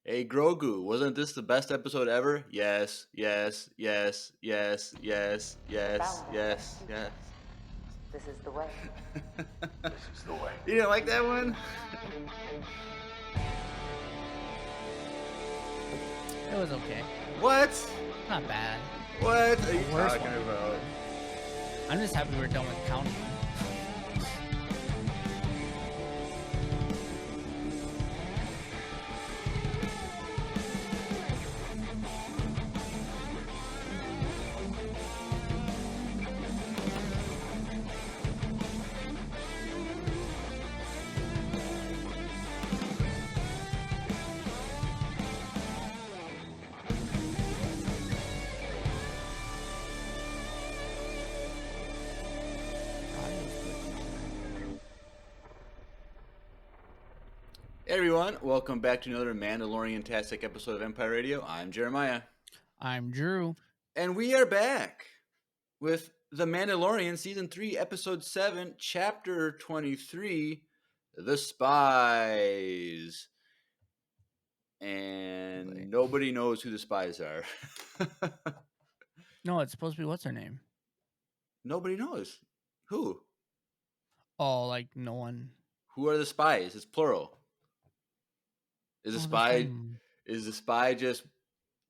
Hey Grogu, wasn't this the best episode ever? Yes, yes, yes, yes, yes, yes, yes, yes. This is the way. This is the way. You didn't like that one? It was okay. What? Not bad. What are you Worst talking one. about? I'm just happy we're done with counting. Hey everyone, welcome back to another Mandalorian-tastic episode of Empire Radio. I'm Jeremiah. I'm Drew. And we are back with The Mandalorian Season 3, Episode 7, Chapter 23, The Spies. And nobody knows who the spies are. No, it's supposed to be what's her name? Nobody knows. Who? Oh, like no one. Who are the spies? It's plural. Is the spy just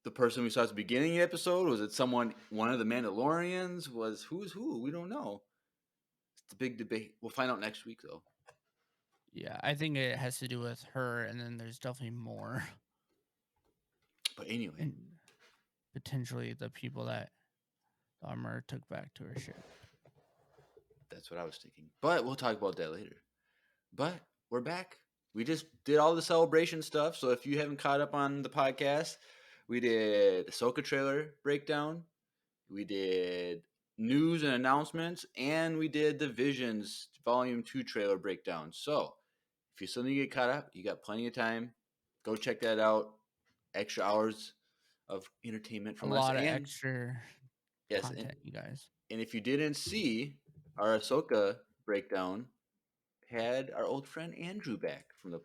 the person we saw at the beginning of the episode? Was it one of the Mandalorians? Who's who? We don't know. It's a big debate. We'll find out next week though. Yeah, I think it has to do with her, and then there's definitely more. But anyway, and potentially the people that the armor took back to her ship. That's what I was thinking. But we'll talk about that later. But we're back. We just did all the celebration stuff. So if you haven't caught up on the podcast, we did Ahsoka trailer breakdown. We did news and announcements. And we did the Visions Volume 2 trailer breakdown. So if you still need to get caught up, you got plenty of time. Go check that out. Extra hours of entertainment from us. A lot of extra content, you guys. And if you didn't see our Ahsoka breakdown, had our old friend Andrew back from the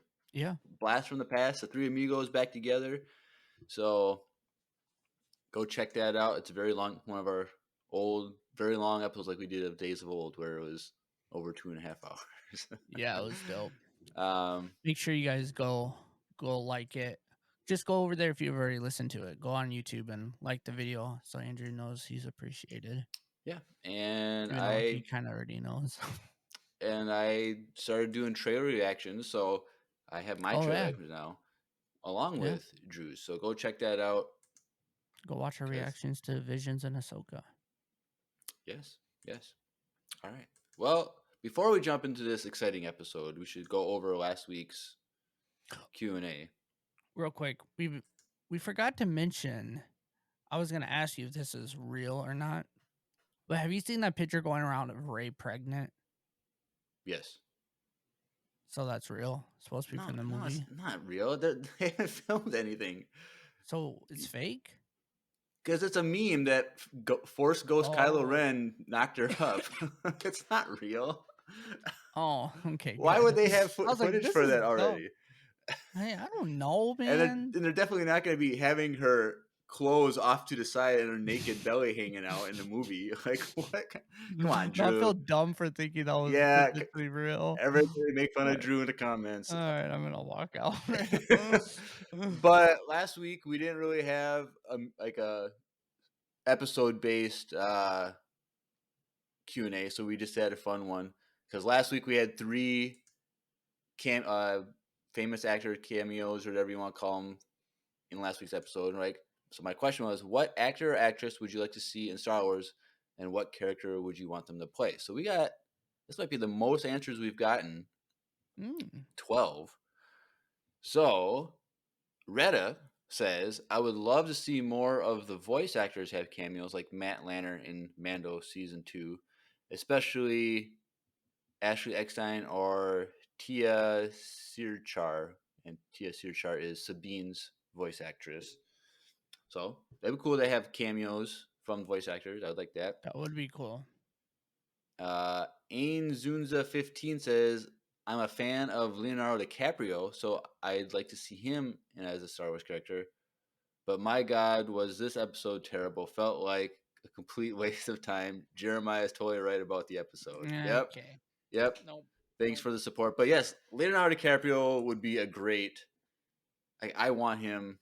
Blast from the Past, the three amigos back together. So go check that out. It's a very long, one of our old, very long episodes like we did of Days of Old, where it was over 2.5 hours. Yeah, it was dope. Make sure you guys go like it. Just go over there if you've already listened to it. Go on YouTube and like the video so Andrew knows he's appreciated. Yeah, and he kind of already knows. And I started doing trailer reactions, so I have my trailer reactions now, along with Drew's. So go check that out. Go watch our reactions to Visions and Ahsoka. Yes. All right. Well, before we jump into this exciting episode, we should go over last week's Q&A. Real quick, we forgot to mention, I was going to ask you if this is real or not, but have you seen that picture going around of Rey pregnant? Yes. So that's real? It's supposed to be from the movie? No, it's not real. They haven't filmed anything. So it's fake? Because it's a meme that Force Ghost Kylo Ren knocked her up. It's not real. Oh, okay. Why would they have footage for that already? Hey, I don't know, man. And they're definitely not going to be having her clothes off to the side and her naked belly hanging out in the movie. Like, what? Come on, Drew. I feel dumb for thinking that was physically real. Everybody make fun of Drew in the comments. All right, I'm going to walk out. But last week, we didn't really have a episode-based Q&A, so we just had a fun one. Because last week, we had 3 famous actor cameos, or whatever you want to call them, in last week's episode, right? So my question was, what actor or actress would you like to see in Star Wars, and what character would you want them to play? So this might be the most answers we've gotten, 12. So Retta says, I would love to see more of the voice actors have cameos like Matt Lanner in Mando Season 2, especially Ashley Eckstein or Tia Searchar. And Tia Searchar is Sabine's voice actress. So that'd be cool to have cameos from voice actors. I would like that. That would be cool. Ain Zunza 15 says, I'm a fan of Leonardo DiCaprio, so I'd like to see him as a Star Wars character. But my God, was this episode terrible? Felt like a complete waste of time. Jeremiah is totally right about the episode. Yep. Okay. Yep. Nope. Thanks for the support. But yes, Leonardo DiCaprio would be a great. I want him.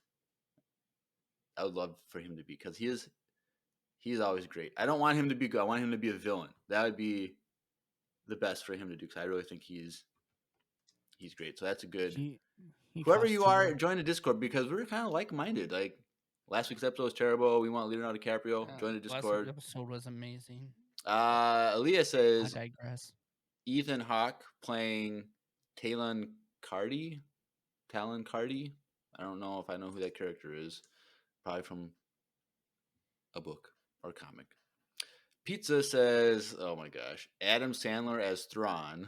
I would love for him to be, because he's always great. I don't want him to be good. I want him to be a villain. That would be the best for him to do, because I really think he's great. So that's a good. He Whoever costs you too are, much. join the Discord, because we're kind of like-minded. Like last week's episode was terrible. We want Leonardo DiCaprio. Join the Last Discord. episode was amazing. Aaliyah I says digress. Ethan Hawke playing Talon Cardy. I don't know if I know who that character is. Probably from a book or comic. Pizza says, oh my gosh, Adam Sandler as Thrawn.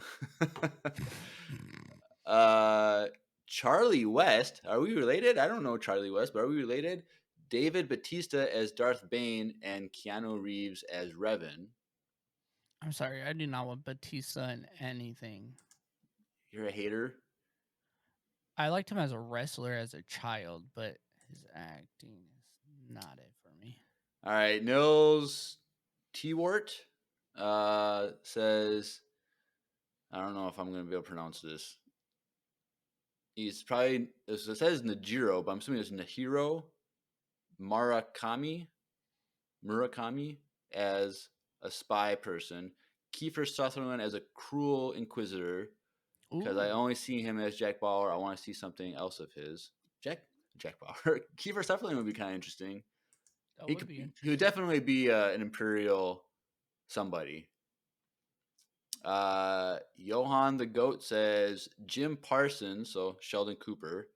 Charlie West. Are we related? I don't know Charlie West, but are we related? David Batista as Darth Bane and Keanu Reeves as Revan. I'm sorry, I do not want Batista in anything. You're a hater? I liked him as a wrestler as a child, but his acting is not it for me. All right, Nils T-Wart says, I don't know if I'm going to be able to pronounce this. He's probably, it says Najiro, but I'm assuming it's Nahiro Murakami as a spy person. Kiefer Sutherland as a cruel inquisitor, because I only see him as Jack Bauer. I want to see something else of his. Jack Bauer. Kiefer Sutherland would be kind of interesting. He would definitely be an Imperial somebody. Johan the Goat says Jim Parsons, so Sheldon Cooper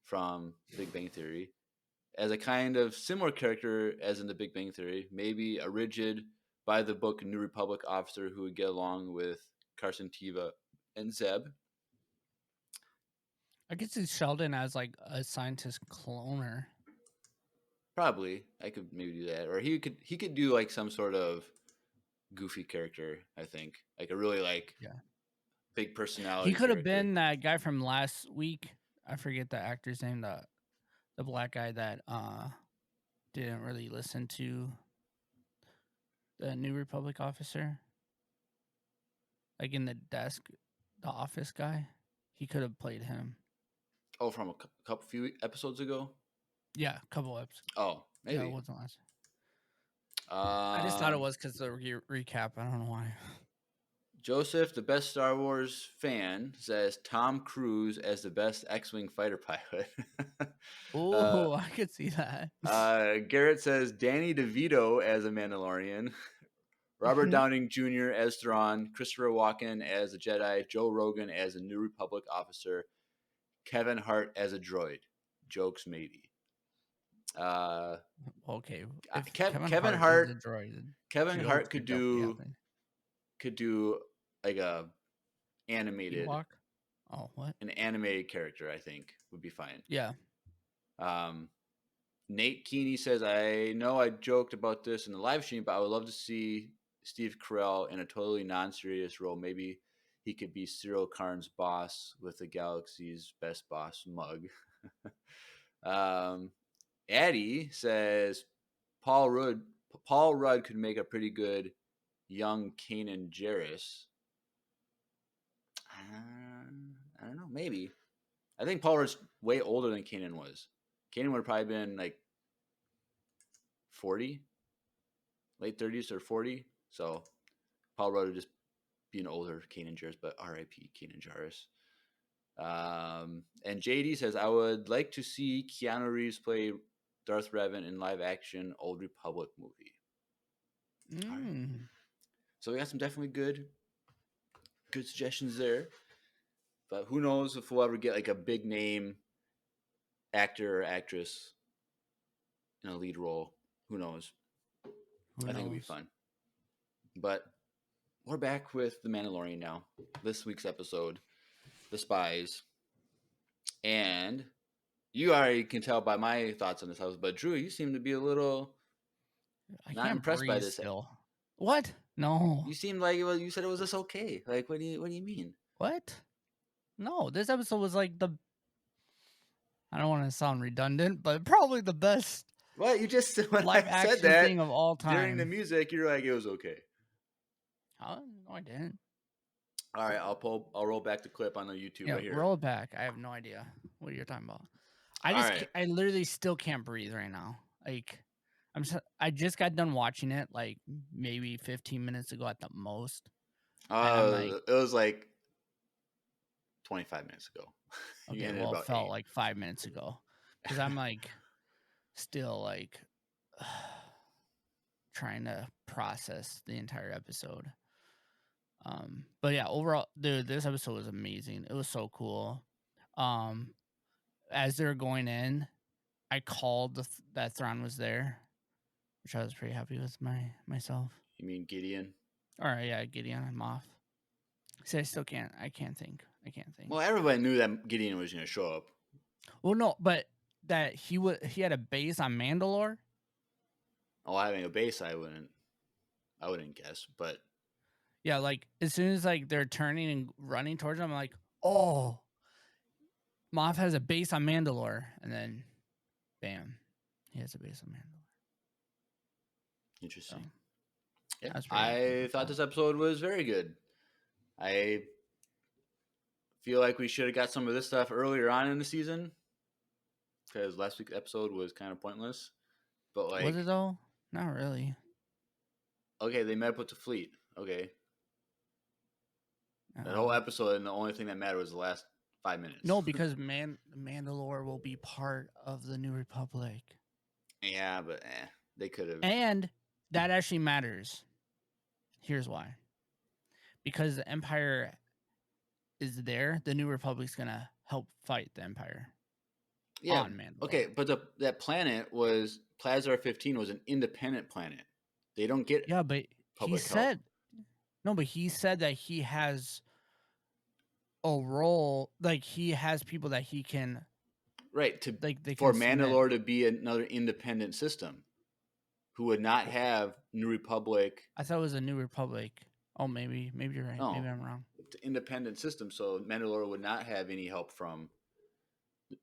from Big Bang Theory, as a kind of similar character as in the Big Bang Theory, maybe a rigid, by the book New Republic officer who would get along with Carson Teva and Zeb. I could see Sheldon as like a scientist cloner. Probably, I could maybe do that, or he could do like some sort of goofy character. I think like a really big personality. He could have been that guy from last week. I forget the actor's name. The black guy that didn't really listen to the New Republic officer, like in the desk, the office guy. He could have played him. Oh, from a few episodes ago. Yeah, a couple episodes. Oh, maybe yeah, it wasn't last. I just thought it was because the recap. I don't know why. Joseph, the best Star Wars fan, says Tom Cruise as the best X-Wing fighter pilot. Oh, I could see that. Garrett says Danny DeVito as a Mandalorian. Robert Downing Jr. as Thrawn. Christopher Walken as a Jedi. Joe Rogan as a New Republic officer. Kevin Hart as a droid. Jokes maybe. Okay. Kevin Hart. Droid, Kevin Hart could do like a animated. Ewok? Oh, what? An animated character, I think, would be fine. Yeah. Nate Keeney says, I know I joked about this in the live stream, but I would love to see Steve Carell in a totally non-serious role. Maybe he could be Cyril Karn's boss with the galaxy's best boss mug. Addie says Paul Rudd could make a pretty good young Kanan Jarrus. I don't know, maybe. I think Paul Rudd's way older than Kanan was. Kanan would have probably been like 40, late 30s or 40. So Paul Rudd would just be an older Kanan Jarrus, but R.I.P. Kanan Jarrus. And JD says, I would like to see Keanu Reeves play Darth Revan in live action Old Republic movie. Right. So we got some definitely good suggestions there. But who knows if we'll ever get like a big name actor or actress in a lead role. Who knows? I think it'll be fun. But we're back with The Mandalorian now. This week's episode, The Spies. And you already can tell by my thoughts on this house, but Drew, you seem to be a little not impressed by this. Still. What? No. You seemed like you said it was just okay. Like, what do you mean? What? No, this episode was like I don't want to sound redundant, but probably the best What you just when live I said action that thing of all time. during the music, you're like it was okay. Oh, no, I didn't. All right, I'll roll back the clip on the YouTube Yeah, right here. roll it back. I have no idea what you're talking about. All right. I literally still can't breathe right now. Like, I just got done watching it like maybe 15 minutes ago at the most. And I'm like, It was like 25 minutes ago. You okay, ended well, it about felt 8. like 5 minutes ago because I'm like still like trying to process the entire episode. But yeah, overall, dude, this episode was amazing. It was so cool. As they're going in, I called that Thrawn was there, which I was pretty happy with myself. You mean Gideon? All right, yeah, Gideon, I'm off. See, I can't think. Well, everybody knew that Gideon was going to show up. Well, no, but that he had a base on Mandalore. Oh, having a base, I wouldn't guess, but Yeah, like as soon as like they're turning and running towards him, I'm like, oh, Moff has a base on Mandalore, and then, bam, he has a base on Mandalore. interesting. So, yeah, that's pretty I cool. thought this episode was very good. I feel like we should have got some of this stuff earlier on in the season because last week's episode was kind of pointless. But like, Was it though? Not really. Okay, they met up with the fleet. Okay, that whole episode, and the only thing that mattered was the last 5 minutes. No, because Mandalore will be part of the New Republic. Yeah, but they could have. And that actually matters. Here's why. Because the Empire is there, the New Republic's gonna help fight the Empire. Yeah. On Mandalore. Okay, but that planet was Plazar 15 was an independent planet. They don't get. Yeah, but he help. said no, but he said that he has a role, like he has people that he can to like they for can Mandalore to be another independent system, who would not have New Republic. I thought it was a New Republic. Oh, maybe you're right. No, maybe I'm wrong. It's an independent system, so Mandalore would not have any help from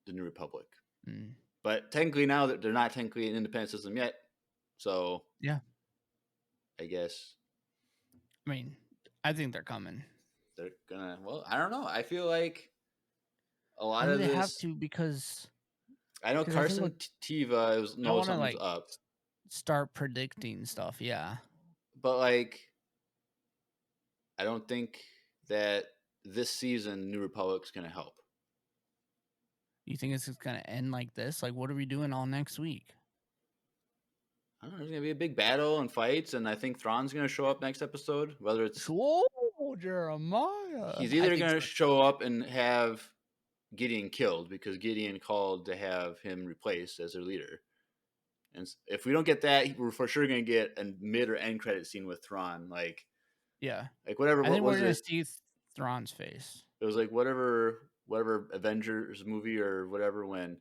the New Republic. Mm. But technically now they're not technically an independent system yet, so yeah, I guess. I mean, I think they're coming. They're gonna. Well, I don't know. I feel like a lot of they this. have to because I know Carson Teva knows something's like, up. Start predicting stuff, yeah. But like, I don't think that this season New Republic's gonna help. You think it's gonna end like this? Like, what are we doing all next week? I don't know. There's gonna be a big battle and fights, and I think Thrawn's gonna show up next episode. Whether it's Jeremiah, he's either gonna show up and have Gideon killed because Gideon called to have him replaced as their leader. And if we don't get that, we're for sure gonna get a mid or end credit scene with Thrawn. Like, yeah, like whatever. I think what we're was gonna it? see Thrawn's face. It was like whatever Avengers movie or whatever. When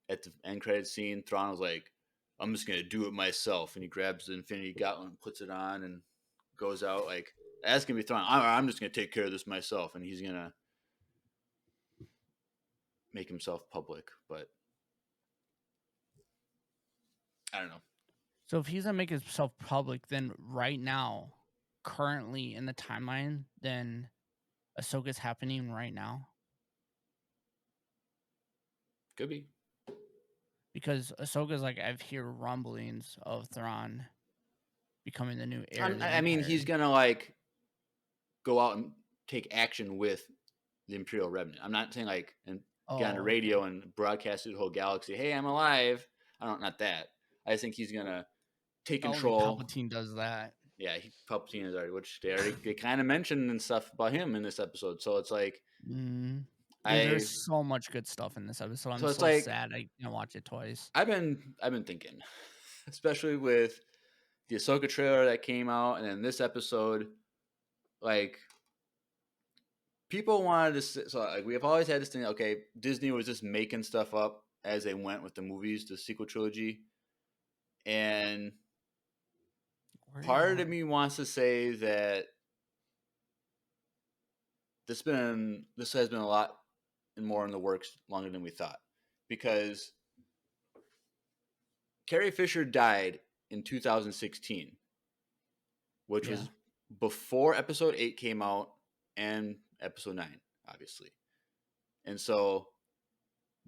at the end credit scene, Thrawn was like, "I'm just gonna do it myself," and he grabs the Infinity Gauntlet, puts it on, and goes out. Like, that's gonna be Thrawn. I'm just gonna take care of this myself, and he's gonna make himself public. But I don't know. So if he's gonna make himself public, then right now, currently in the timeline, then Ahsoka's happening right now. Could be. Because Ahsoka's like, I've heard rumblings of Thrawn becoming the new heir. I mean, he's gonna like go out and take action with the Imperial Remnant. I'm not saying like and get on the radio and broadcast to the whole galaxy. Hey, I'm alive. Not that. I just think he's gonna take control. Palpatine does that. Yeah, Palpatine is already, which they kind of mentioned and stuff about him in this episode. So it's like, there's so much good stuff in this episode. I'm so sad I can't watch it twice. I've been thinking, especially with the Ahsoka trailer that came out, and then this episode, like people wanted to. So like we have always had this thing. Okay, Disney was just making stuff up as they went with the movies, the sequel trilogy, and part of me wants to say that this has been a lot and more in the works longer than we thought, because Carrie Fisher died in 2016, which Yeah. was before episode 8 came out and episode 9, obviously. And so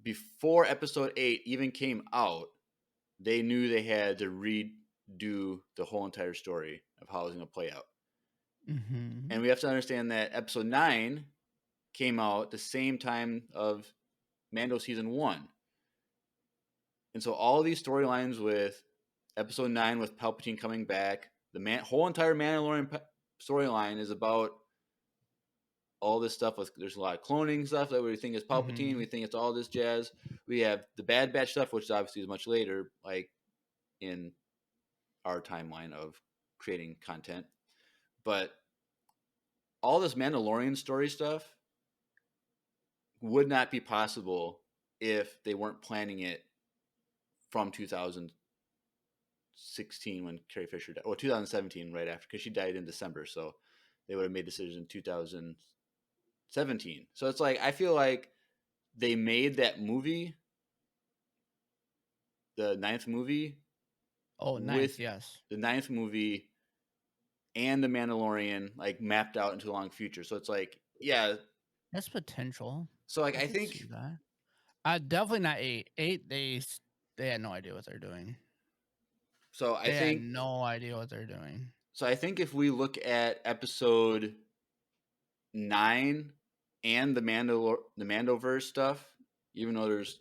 before episode 8 even came out, they knew they had to redo the whole entire story of how it was going to play out. Mm-hmm. And we have to understand that episode 9 came out the same time of Mando season 1. And so all these storylines with episode 9 with Palpatine coming back, the whole entire Mandalorian storyline is about all this stuff. There's a lot of cloning stuff that we think is Palpatine. Mhm. We think it's all this jazz. We have the Bad Batch stuff, which obviously is much later, like in our timeline of creating content. But all this Mandalorian story stuff would not be possible if they weren't planning it from 2016 when Carrie Fisher died, or 2017 right after, because she died in December. So they would have made decisions in 2017. So it's like, I feel like they made that movie, the 9th movie. Oh, nice. Yes. The 9th movie and the Mandalorian like mapped out into the long future. So it's like, yeah, That's potential. so like I can think see that. Definitely not 8. 8, they had no idea what they're doing. so I They think had no idea what they're doing. So I think if we look at episode 9 and the Mandoverse stuff, even though there's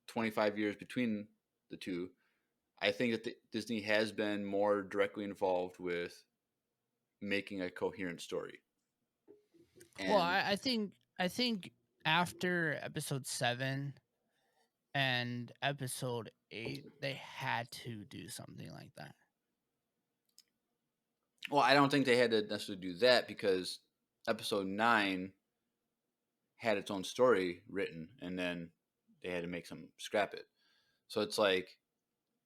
25 years between the two, I think that Disney has been more directly involved with making a coherent story. And Well, I think after episode 7 and episode 8, they had to do something like that. well, I don't think they had to necessarily do that, because episode 9 had its own story written, and then they had to make some scrap it. So it's like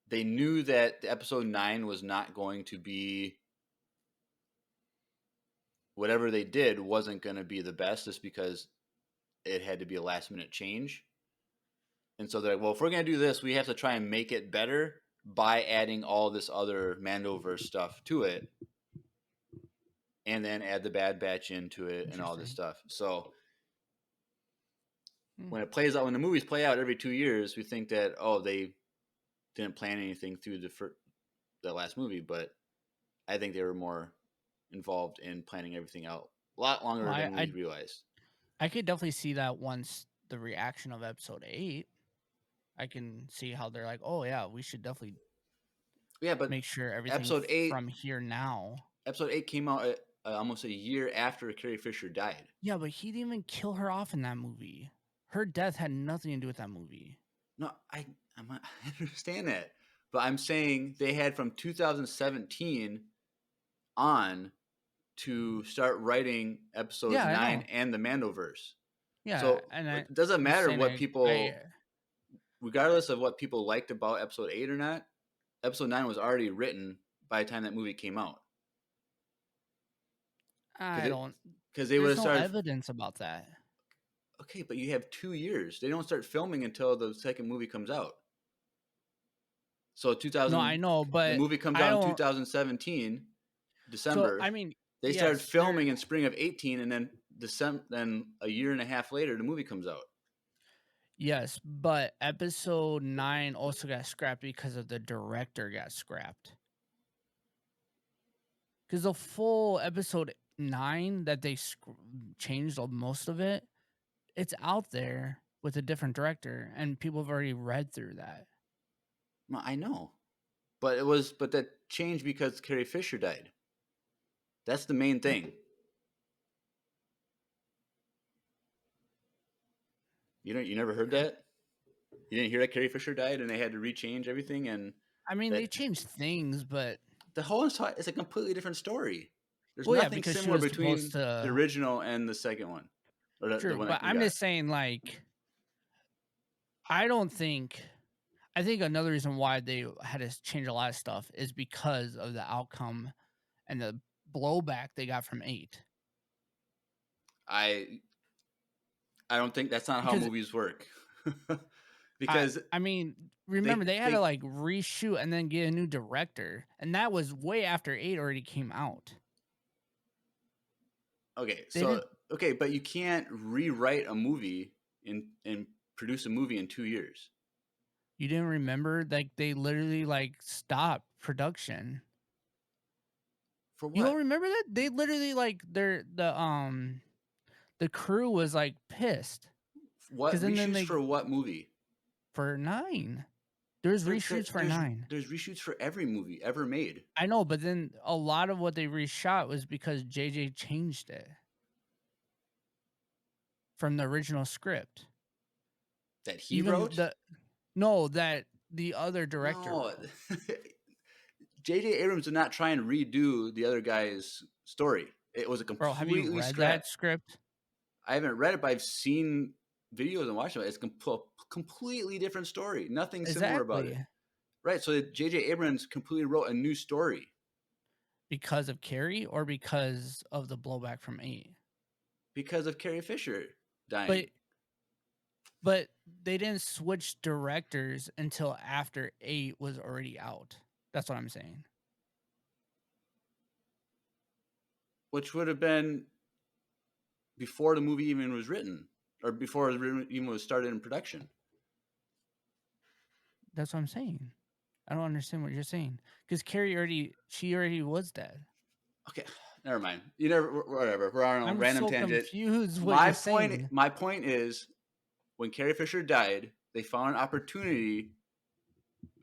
they knew that the episode 9 was not going to be, whatever they did wasn't going to be the best, just because it had to be a last minute change. And so they're like, well, if we're going to do this, we have to try and make it better by adding all this other Mandoverse stuff to it, and then add the Bad Batch into it and all this stuff. So when it plays out, when the movies play out every 2 years, we think that, oh, they didn't plan anything through the last movie, but I think they were more involved in planning everything out a lot longer than we realized. I could definitely see that once the reaction of episode 8. I can see how they're like, oh yeah, we should definitely but make sure everything episode 8 from here now. Episode 8 came out almost a year after Carrie Fisher died. Yeah, but he didn't even kill her off in that movie. Her death had nothing to do with that movie. No, I understand that. But I'm saying they had from 2017 on to start writing episodes 9 and the Mandoverse. Yeah. So it doesn't matter what people, regardless of what people liked about episode 8 or not, episode 9 was already written by the time that movie came out. Because they would have started. No evidence about that. Okay, but you have 2 years. They don't start filming until the second movie comes out. So 2000. No, I know, but the movie comes out in 2017, December. So, I mean, they started filming in spring of 18, and then then a year and a half later, the movie comes out. Yes, but episode 9 also got scrapped because of the director got scrapped. Because the full episode 9 that they changed most of it, it's out there with a different director, and people have already read through that. Well, I know, but that changed because Carrie Fisher died. That's the main thing. You never heard that? You didn't hear that Carrie Fisher died and they had to rechange everything? And I mean, they changed things, but the whole is a completely different story. There's nothing similar between the original and the second one. True, but I'm just saying, like, I think another reason why they had to change a lot of stuff is because of the outcome and the blowback they got from 8. I don't think that's not how Because movies work. Because I mean, remember they had to they like reshoot and then get a new director, and that was way after 8 already came out. okay, They so didn't. okay, but you can't rewrite a movie and produce a movie in 2 years. You didn't remember? Like they literally like stopped production. For You don't what? remember that? They literally like the crew was like pissed because What then reshoots they for what movie? for 9. There's reshoots for 9. There's reshoots for every movie ever made. I know, but then a lot of what they reshot was because JJ changed it from the original script. That he Even wrote? that the other director No. wrote. J.J. Abrams did not try and redo the other guy's story. It was a Bro, have you completely read scrapped. that script? I haven't read it, but I've seen videos and watched it. It's a completely different story. Nothing similar about it. Exactly. Right. So J.J. Abrams completely wrote a new story. Because of Carrie or because of the blowback from 8? Because of Carrie Fisher dying. But they didn't switch directors until after 8 was already out. That's what I'm saying. Which would have been before the movie even was written, or before it even was started in production. That's what I'm saying. I don't understand what you're saying. Because she already was dead. Okay, never mind. You never, whatever. We're on a I'm random so tangent. confused what you're saying. My point is, when Carrie Fisher died, they found an opportunity,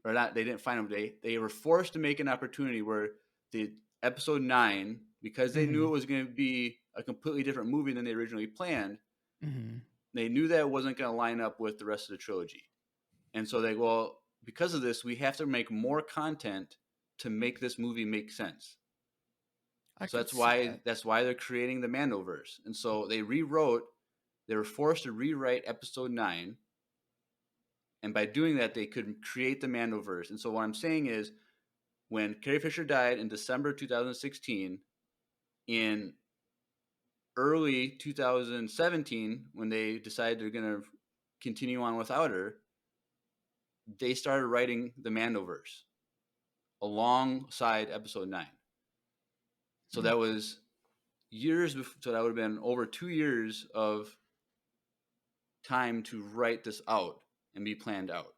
or not? They didn't find them. They were forced to make an opportunity where the episode 9, because they knew it was going to be a completely different movie than they originally planned. Mm-hmm. They knew that it wasn't going to line up with the rest of the trilogy, and so because of this, we have to make more content to make this movie make sense. So that's why they're creating the Mandoverse. And so they were forced to rewrite episode 9. And by doing that, they could create the Mandoverse. And so what I'm saying is, when Carrie Fisher died in December 2016, in early 2017, when they decided they're going to continue on without her, they started writing the Mandoverse alongside episode 9. So that was years before, so that would have been over 2 years of time to write this out and be planned out.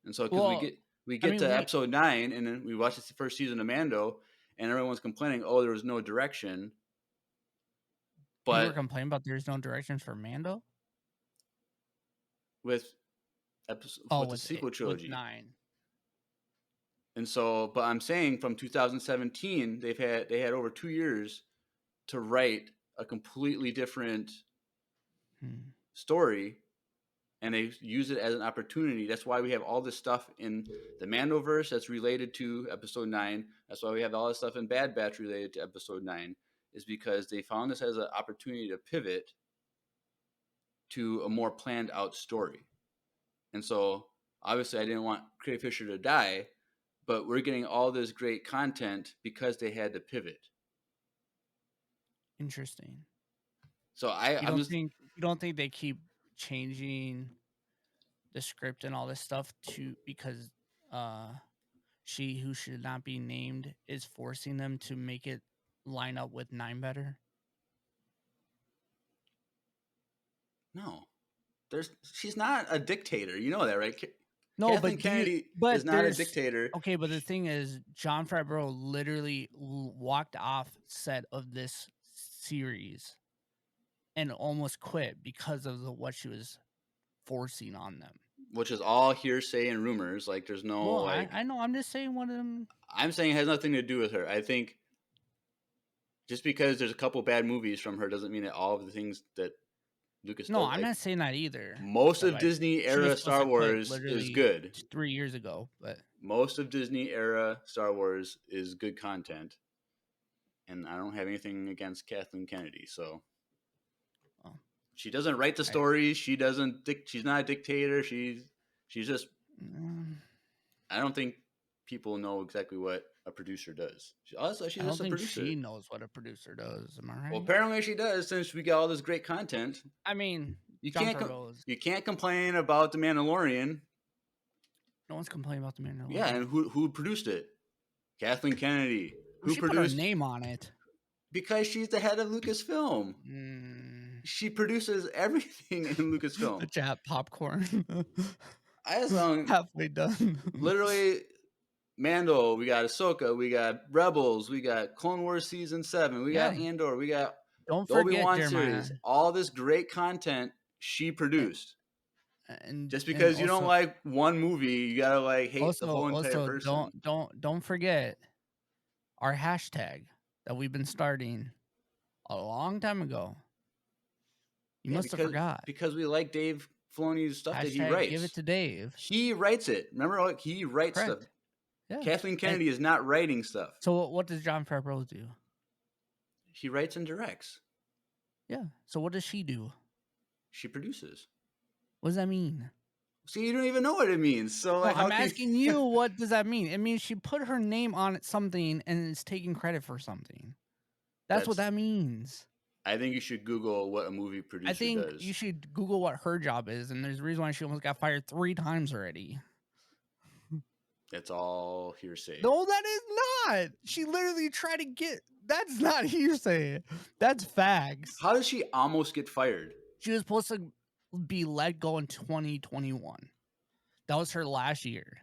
And so because we get to episode 9, and then we watch the first season of Mando, and everyone's complaining, oh, there was no direction. But you were complaining about there's no direction for Mando? with the sequel trilogy. With 9. And so, but I'm saying from 2017, they had over 2 years to write a completely different story, and they use it as an opportunity. That's why we have all this stuff in the Mandoverse that's related to episode 9. That's why we have all this stuff in Bad Batch related to episode 9, is because they found this as an opportunity to pivot to a more planned out story. And so obviously I didn't want Carrie Fisher to die, but we're getting all this great content because they had to pivot. Interesting. So you don't think they keep changing the script and all this stuff because she who should not be named is forcing them to make it line up with 9 better? No. She's not a dictator. You know that, right? No, Kathleen Kennedy is not a dictator. Okay, but the thing is, Jon Favreau literally walked off set of this series and almost quit because of what she was forcing on them. Which is all hearsay and rumors. Like, there's no, I know. I'm just saying one of them. I'm saying it has nothing to do with her. I think just because there's a couple bad movies from her doesn't mean that all of the things that Lucas No, does. I'm not saying that either. Most of Disney era Star Wars is good. 3 years ago, but most of Disney era Star Wars is good content. And I don't have anything against Kathleen Kennedy, so she doesn't write the stories. She's not a dictator. She's just. I don't think people know exactly what a producer does. Also, she's I don't just a think producer. she knows what a producer does. Am I right? Well, apparently she does, since we got all this great content. I mean, You John can't Favreau is. you can't complain about the Mandalorian. No one's complaining about the Mandalorian. Yeah, and who produced it? Kathleen Kennedy. Who put her name on it? Because she's the head of Lucasfilm. She produces everything in Lucasfilm. The chat popcorn. I was halfway done. Literally, Mando. We got Ahsoka. We got Rebels. We got Clone Wars season 7. We got Andor. We got Don't the forget Obi-Wan Jeremiah. series. All this great content she produced. And just because you also, don't like one movie, you gotta like hate the whole entire person. Don't forget our hashtag that we've been starting a long time ago. You must have forgot. Because we like Dave Filoni's stuff hashtag that he writes. Give it to Dave. He writes it. Remember, he writes stuff. Yeah. Kathleen Kennedy is not writing stuff. So what does Jon Favreau do? He writes and directs. Yeah. So what does she do? She produces. What does that mean? See, you don't even know what it means. So like, I'm asking you, what does that mean? It means she put her name on something and is taking credit for something. That's what that means. I think you should Google what a movie producer does. I think you should Google what her job is, and there's a reason why she almost got fired 3 times already. That's all hearsay. No, that is not. She literally tried to get... That's not hearsay. That's facts. How did she almost get fired? She was supposed to be let go in 2021. That was her last year.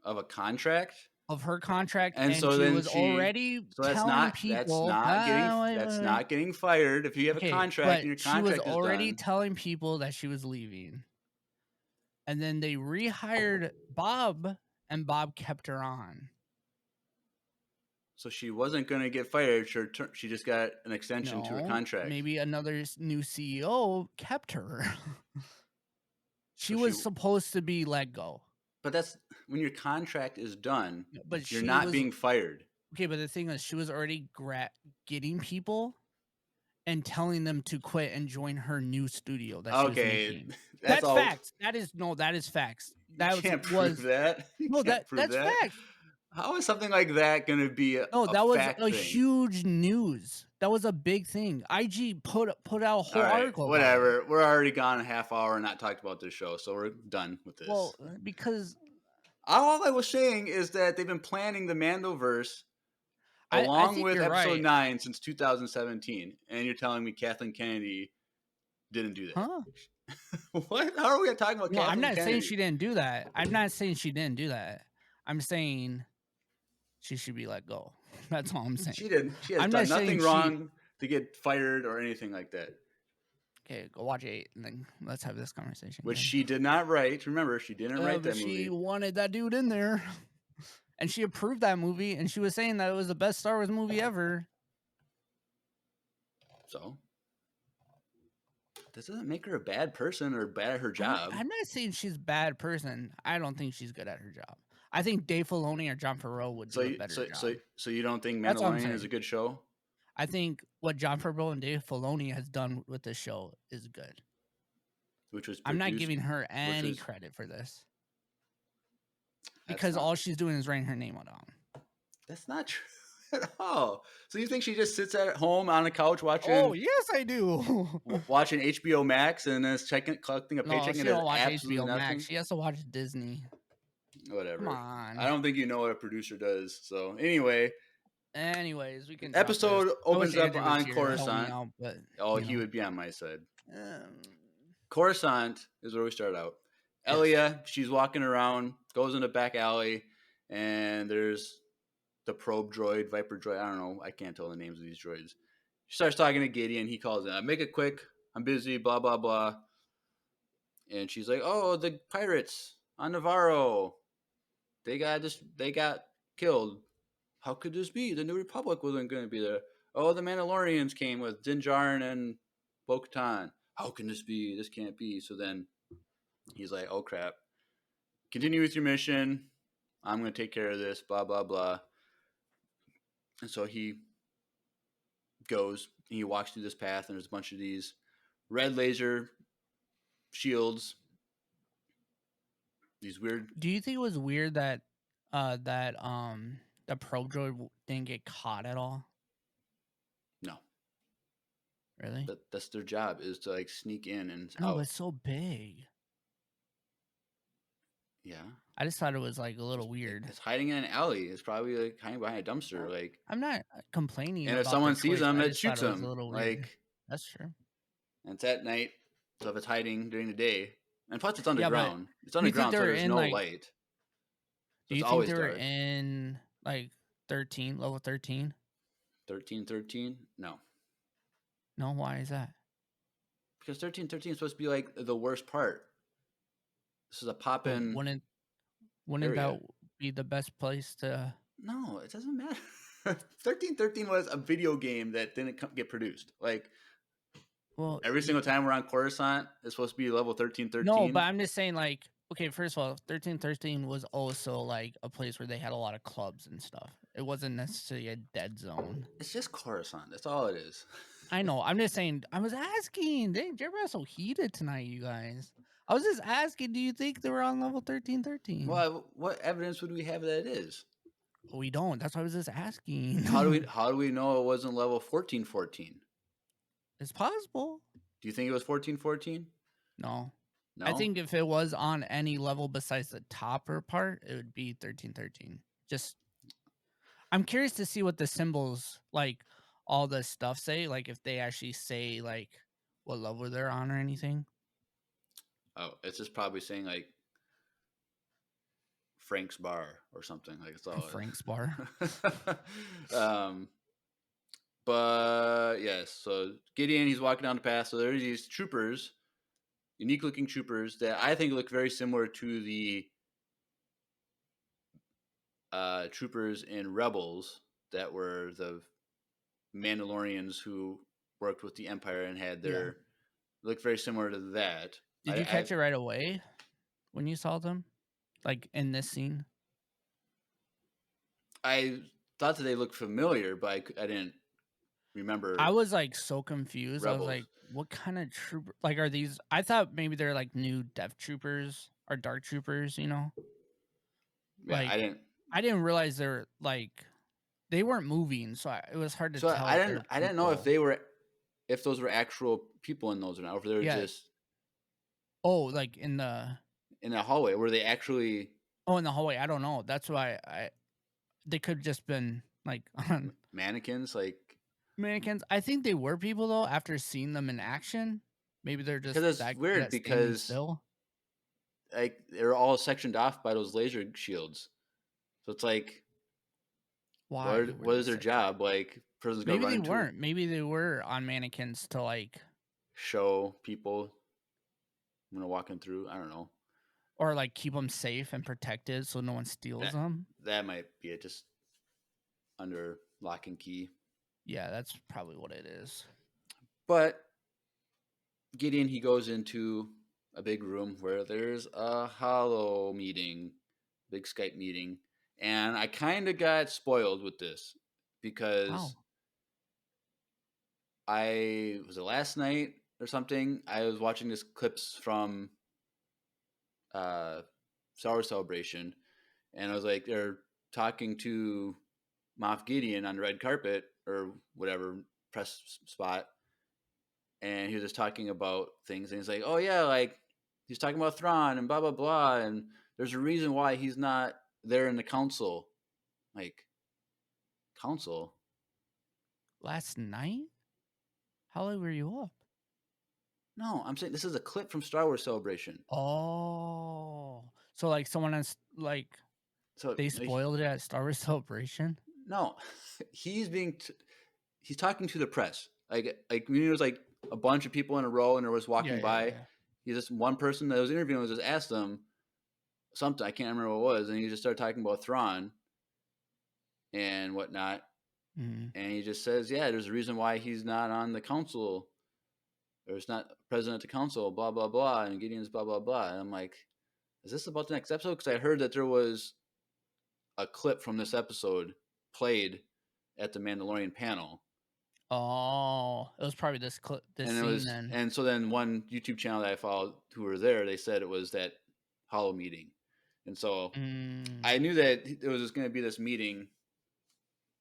Of a contract? Of her contract, and so she was already telling people... That's not getting fired if you have a contract and your contract is done. She was already telling people that she was leaving. And then they rehired Bob, and Bob kept her on. So she wasn't going to get fired. She just got an extension to her contract. Maybe another new CEO kept her. She was supposed to be let go. But that's when your contract is done. But you're not being fired. Okay, but the thing is, she was already getting people and telling them to quit and join her new studio that she was making. That's facts. That is facts. You can't prove that. That's facts. How is something like that going to be a that was fact a huge news. That was a big thing. IG put out a whole article. Whatever. We're already gone a half hour and not talked about this show, so we're done with this. Well, because all I was saying is that they've been planning the Mandoverse along with episode 9 since 2017, and you're telling me Kathleen Kennedy didn't do that? Huh? What? How are we talking about? No, Kathleen I'm not Kennedy? saying she didn't do that. I'm saying she should be let go. That's all I'm saying. She didn't. She has done nothing wrong to get fired or anything like that. Okay, go watch 8 and then let's have this conversation. Which she did not write. Remember, she didn't write that movie. She wanted that dude in there. And she approved that movie, and she was saying that it was the best Star Wars movie ever. So? This doesn't make her a bad person or bad at her job. I'm not saying she's a bad person. I don't think she's good at her job. I think Dave Filoni or Jon Favreau would do a better job. So you don't think Mandalorian is a good show? I think what Jon Favreau and Dave Filoni has done with this show is good. I'm not giving her any credit for this. Because all she's doing is writing her name on. That's not true at all. So you think she just sits at home on the couch watching? Oh, yes, I do. Watching HBO Max and then collecting a paycheck and don't watch HBO Max. She has to watch Disney. Whatever. Come on. I don't think you know what a producer does. So anyways, we can. Episode opens up on Coruscant. He would be on my side. Coruscant is where we start out. Yes. Elia, she's walking around, goes in the back alley, and there's the probe droid, Viper droid. I don't know. I can't tell the names of these droids. She starts talking to Gideon. He calls in. Make it quick. I'm busy. Blah blah blah. And she's like, "Oh, the pirates on Navarro. They got killed. How could this be? The New Republic wasn't going to be there. Oh, the Mandalorians came with Din Djarin and Bo-Katan. How can this be? This can't be." So then he's like, "Oh, crap. Continue with your mission. I'm going to take care of this, blah, blah, blah." And so he goes and he walks through this path, and there's a bunch of these red laser shields. These weird... Do you think it was weird that that the probe droid didn't get caught at all? No, Really? that's their job, is to like sneak in and No, but out. it's so big. Yeah, I just thought it was like a little weird. it's hiding in an alley. It's probably like hiding behind a dumpster. Like, I'm not complaining and if about their someone sees choice. them, I it just thought shoots it was a them. little weird. Like, That's true. and it's at night, so if it's hiding during the day, and plus it's Yeah, but underground. It's do you think underground, they so were there's in no like? light. So Do it's you think always they were dark. in like 13, level 13? 1313? No, No, why is that? because 1313 is supposed to be like the worst part. This is a But pop-in wouldn't area. that be the best place to? No, it doesn't matter. 1313 was a video game that didn't get produced. Like, Well, every single time we're on Coruscant, it's supposed to be level 1313. no, but I'm just saying, like, okay, first of all, 1313 was also like a place where they had a lot of clubs and stuff. It wasn't necessarily a dead zone. It's just Coruscant. That's all it is. I know. I'm just saying. I was asking. Dang, everybody's so heated tonight, you guys. I was just asking. Do you think they were on level 1313? Well, what evidence would we have that it is? We don't. That's why I was just asking. How do we know it wasn't level 1414? It's possible. Do you think it was 1414? No. No. I think if it was on any level besides the topper part, it would be 1313. Just, I'm curious to see what the symbols, like all the stuff say, like if they actually say like what level they're on or anything. Oh, it's just probably saying like Frank's Bar or something. Like, it's all Frank's Bar. But yes, so Gideon, he's walking down the path. So there's these troopers, unique looking troopers that I think look very similar to the troopers in Rebels that were the Mandalorians who worked with the Empire and had their look very similar to that. Did you catch it right away when you saw them, like in this scene? I thought that they looked familiar, but I didn't remember. I was like so confused. Rebels. I was like, what kind of trooper? Like, are these? I thought maybe they're like new Death Troopers or Dark Troopers, you know? Yeah, Like, I didn't realize they're like they weren't moving, so it was hard to tell. I didn't know if they were, if those were actual people in those or not, or if they were just. Oh, like in the hallway, were they actually? Oh, in the hallway. I don't know. That's why they could have just been like mannequins, like mannequins. I think they were people though. After seeing them in action, maybe they're just. Because it's weird because still. Like, they're all sectioned off by those laser shields, so it's like, why? What is their job? Like, persons maybe they weren't. Maybe they were on mannequins to like show people I'm gonna walk them through. I don't know, or like keep them safe and protected so no one steals them. That might be it. Just under lock and key. Yeah, that's probably what it is. But Gideon, he goes into a big room where there's a Holo meeting, big Skype meeting. And I kind of got spoiled with this because was it last night or something? I was watching this clips from Star Wars Celebration, and I was like, they're talking to Moff Gideon on the red carpet or whatever press spot, and he was just talking about things, and he's like, oh yeah, like he's talking about Thrawn and blah blah blah, and there's a reason why he's not there in the council. Like, council? Last night? How late were you up? No, I'm saying this is a clip from Star Wars Celebration. Oh, so like someone has like, so they spoiled it at Star Wars Celebration? No, he's talking to the press. Like there was like a bunch of people in a row, and there was walking by. Yeah. He's just one person that was interviewing was just asked him something. I can't remember what it was, and he just started talking about Thrawn and whatnot. Mm-hmm. And he just says, yeah, there's a reason why he's not on the council, or it's not president of the council, blah, blah, blah, and Gideon's blah, blah, blah. And I'm like, is this about the next episode? Because I heard that there was a clip from this episode played at the Mandalorian panel. Oh, it was probably this clip, then. And so then one YouTube channel that I followed who were there, they said it was that Holo meeting. And so Mm. I knew that there was just going to be this meeting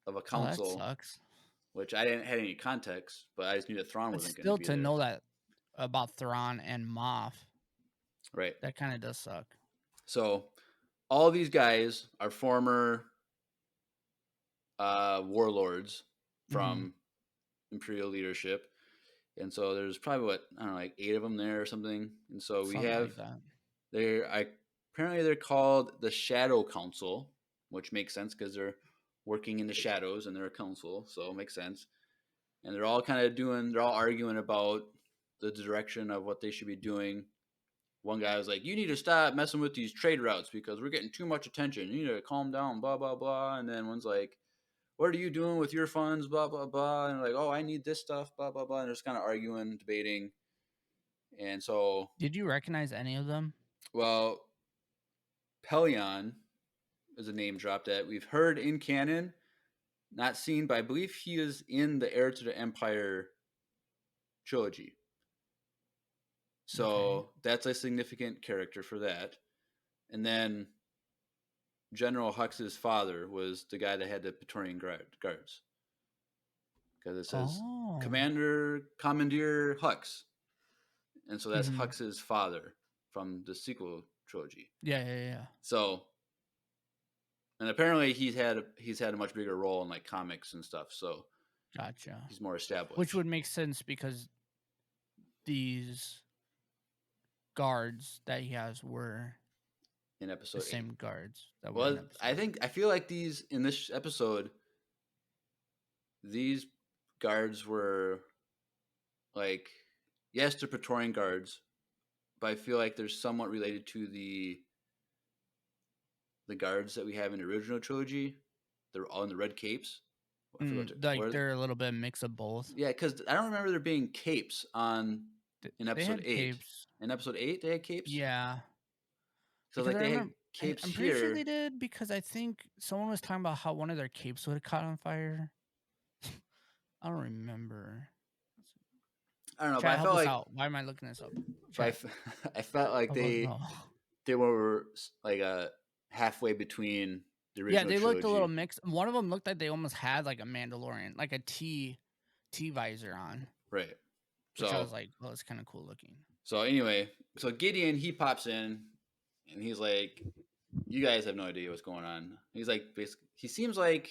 of a Oh, that council, sucks. which I didn't have any context, but I just knew that Thrawn But wasn't going to still, be to there. know that about Thrawn and Moff, Right. that kind of does suck. So all these guys are former warlords from Imperial leadership. And so there's probably what, I don't know, like 8 of them there or something. And so we Something have like that. apparently they're called the Shadow Council, which makes sense because they're working in the shadows and they're a council, so it makes sense. And they're all they're all arguing about the direction of what they should be doing. One guy was like, "You need to stop messing with these trade routes because we're getting too much attention. You need to calm down, blah blah blah." And then one's like, "What are you doing with your funds, blah blah blah?" And like, "Oh, I need this stuff, blah blah blah." And they're just kind of arguing, debating. And so, Did you recognize any of them? well, Pelion is a name drop that we've heard in canon, not seen, but I believe he is in the Heir to the Empire trilogy. So that's a significant character for that. And then General Hux's father was the guy that had the Praetorian guards. Because it says Commandeer Hux. And so that's Hux's father from the sequel trilogy. Yeah. So, and apparently he's had a much bigger role in like comics and stuff. So Gotcha. he's more established. Which would make sense because these guards that he has were in episode 8. The same guards that were in episode I feel like these in this episode, these guards were like, yes, they're Praetorian guards, but I feel like they're somewhat related to the guards that we have in the original trilogy. They're all in the red capes. they're a little bit mix of both. Yeah, because I don't remember there being capes in episode 8. Capes. In episode 8, they had capes. Yeah. So because like they had capes I'm here. pretty sure they did because I think someone was talking about how one of their capes would have caught on fire. I don't remember. I don't know, Chat, but I felt like out. Why am I looking this up? I felt like they were like halfway between the original. Yeah, they trilogy. looked a little mixed. One of them looked like they almost had like a Mandalorian, like a T visor on. Right. Which I was like, well, it's kind of cool looking. So anyway, so Gideon, he pops in and he's like, "You guys have no idea what's going on." He's like, basically, he seems like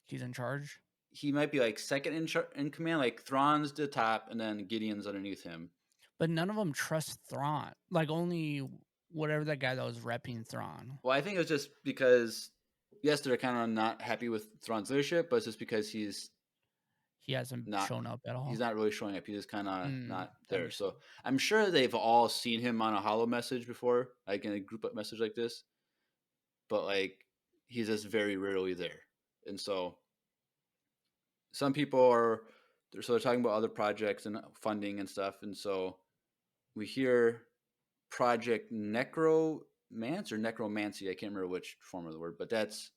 he's in charge. He might be like second in command, like Thrawn's the top, and then Gideon's underneath him. But none of them trust Thrawn. Like only whatever that guy that was repping Thrawn. Well, I think it was just because, yes, they're kind of not happy with Thrawn's leadership, but it's just because he hasn't shown up at all. He's not really showing up. He's just kind of not there. So I'm sure they've all seen him on a holo message before, like in a group up message like this. But like he's just very rarely there, and so some people they're talking about other projects and funding and stuff, and so we hear Project Necromancy. I can't remember which form of the word, but that's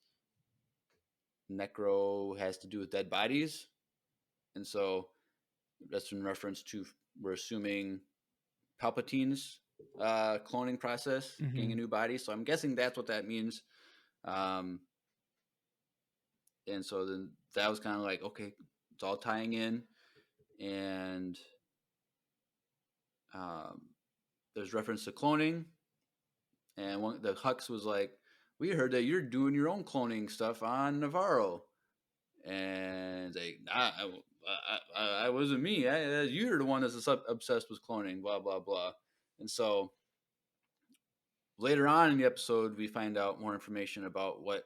necro has to do with dead bodies, and so that's in reference to, we're assuming, Palpatine's cloning process, getting a new body. So I'm guessing that's what that means. And so then that was kind of like, okay, it's all tying in, and there's reference to cloning, and the Hux was like, "We heard that you're doing your own cloning stuff on Navarro," and they, I wasn't me. You're the one that's obsessed with cloning, blah blah blah. And so later on in the episode, we find out more information about what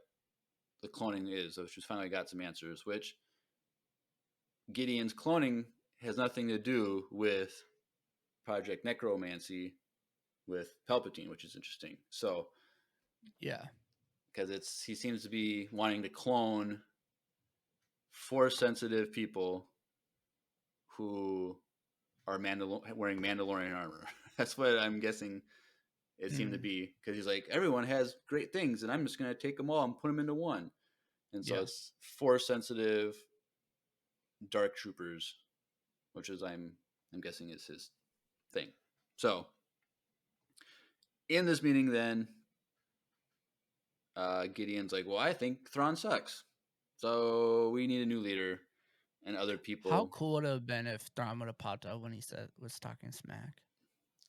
the cloning is. So she's finally got some answers, which Gideon's cloning has nothing to do with Project Necromancy with Palpatine, which is interesting. So yeah, because he seems to be wanting to clone Force sensitive people who are wearing Mandalorian armor. That's what I'm guessing it seemed to be, because he's like, everyone has great things and I'm just going to take them all and put them into one. And so it's Force sensitive dark troopers, which is I'm guessing is his thing. So in this meeting then, Gideon's like, well, I think Thrawn sucks, so we need a new leader, and other people. How cool would it have been if Thrawn would have popped up when he was talking smack?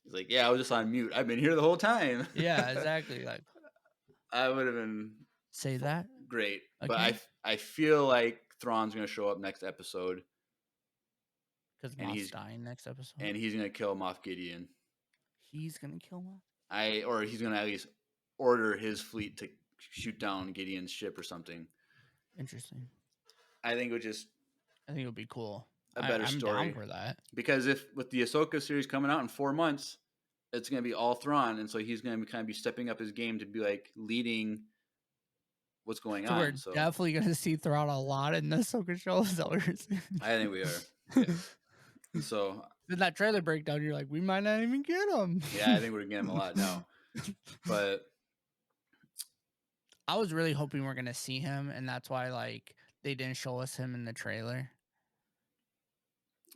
He's like, yeah, I was just on mute. I've been here the whole time. Yeah, exactly. Like, I would have been say that great, again? but I feel like Thrawn's gonna show up next episode, Because and Moff's he's dying next episode. and he's gonna kill Moff Gideon. He's gonna kill Moff. Or he's gonna at least order his fleet to shoot down Gideon's ship or something. Interesting. I think it would just I think it would be cool. a better I'm story down for that. because if with the Ahsoka series coming out in 4 months, it's gonna be all Thrawn, and so he's gonna kind of be stepping up his game to be like leading what's going So on. we're So definitely gonna see Thrawn a lot in the Ahsoka show. Is that what you're saying? I think we are. Yeah. So in that trailer breakdown, you're like, we might not even get him. yeah, I think we're getting him a lot now. But I was really hoping we're gonna see him, and that's why like they didn't show us him in the trailer.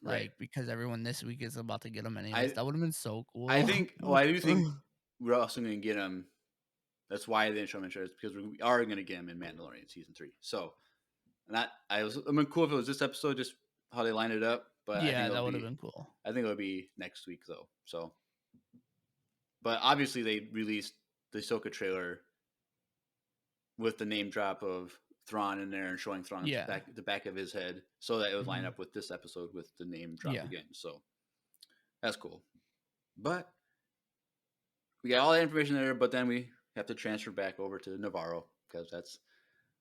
Like right. because everyone this week is about to get him anyways. That would have been so cool. I think. Well, I do think we're also going to get him. That's why they didn't show him in trailers, because we are going to get him in Mandalorian season 3. So, I mean, cool if it was this episode, just how they lined it up. But yeah, that would have been cool. I think it would be next week though. So, but obviously they released the Ahsoka trailer with the name drop of Thrawn in there and showing Thrawn's the back of his head, so that it would line up with this episode with the name drop again. So that's cool. But we got all that information there, but then we have to transfer back over to Navarro because that's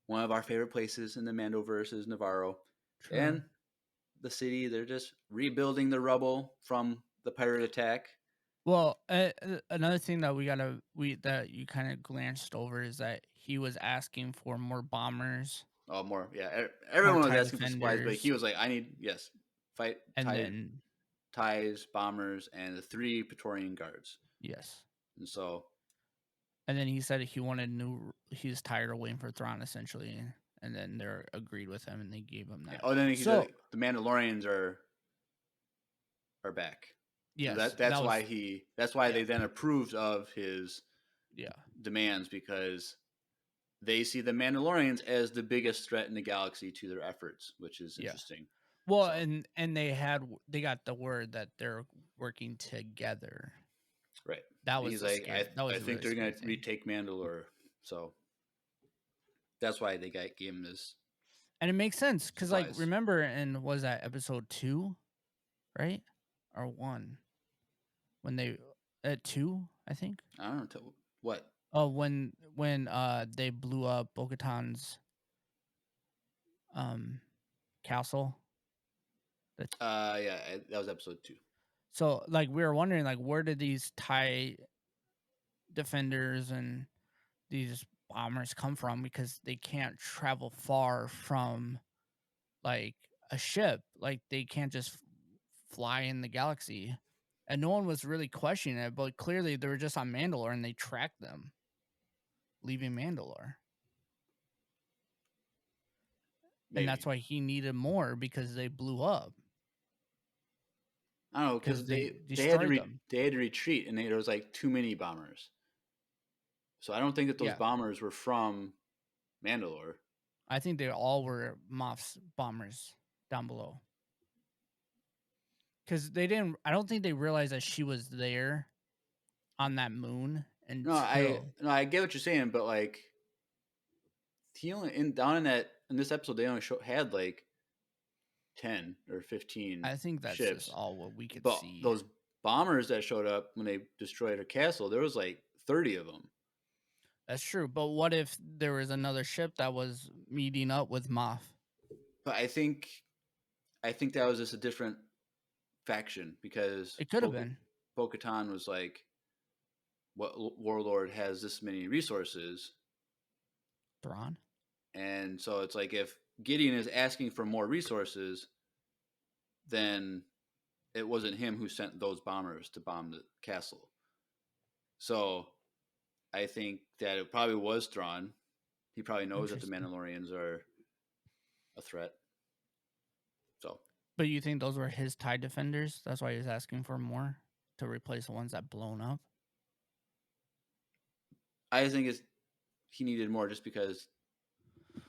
one of our favorite places in the Mandoverse is Navarro. True. And the city, they're just rebuilding the rubble from the pirate attack. Well, another thing that that you kind of glanced over is that he was asking for more bombers. Oh, more, yeah. Everyone was asking for supplies, but he was like, "I need fight and TIEs, bombers, and the 3 Praetorian guards." Yes, and so, and then he said he wanted he was tired of waiting for Thrawn, essentially, and then they agreed with him and they gave him that. Oh, then he said the Mandalorians are back. Yes, so that's why they then approved of his demands, because they see the Mandalorians as the biggest threat in the galaxy to their efforts, which is interesting. Well, and they got the word that they're working together. Right. That was he's like, I think they're going to retake Mandalore, so that's why they gave him this. And it makes sense because, like, remember, was that episode 2, right, or 1? When they at 2, I think. I don't know what. Oh, when they blew up Bo-Katan's castle. Yeah, that was episode 2. So, like, we were wondering, like, where did these TIE defenders and these bombers come from? Because they can't travel far from, like, a ship. Like, they can't just fly in the galaxy. And no one was really questioning it, but clearly they were just on Mandalore and they tracked them, leaving Mandalore. Maybe. And that's why he needed more, because they blew up. I don't know, because they had to retreat, and there was like too many bombers. So I don't think that those bombers were from Mandalore. I think they all were Moff's bombers down below. Because I don't think they realized that she was there on that moon. And I get what you're saying, but like, he only in this episode they only had like 10 or 15. I think that's ships. Just all what we could see. Those bombers that showed up when they destroyed her castle, there was like 30 of them. That's true, but what if there was another ship that was meeting up with Moff? But I think that was just a different faction, because it could have been. Bo-Katan was like, what warlord has this many resources? Thrawn. And so it's like, if Gideon is asking for more resources, then it wasn't him who sent those bombers to bomb the castle. So I think that it probably was Thrawn. He probably knows that the Mandalorians are a threat. So. But you think those were his TIE defenders? That's why he was asking for more, to replace the ones that blown up? I think he needed more just because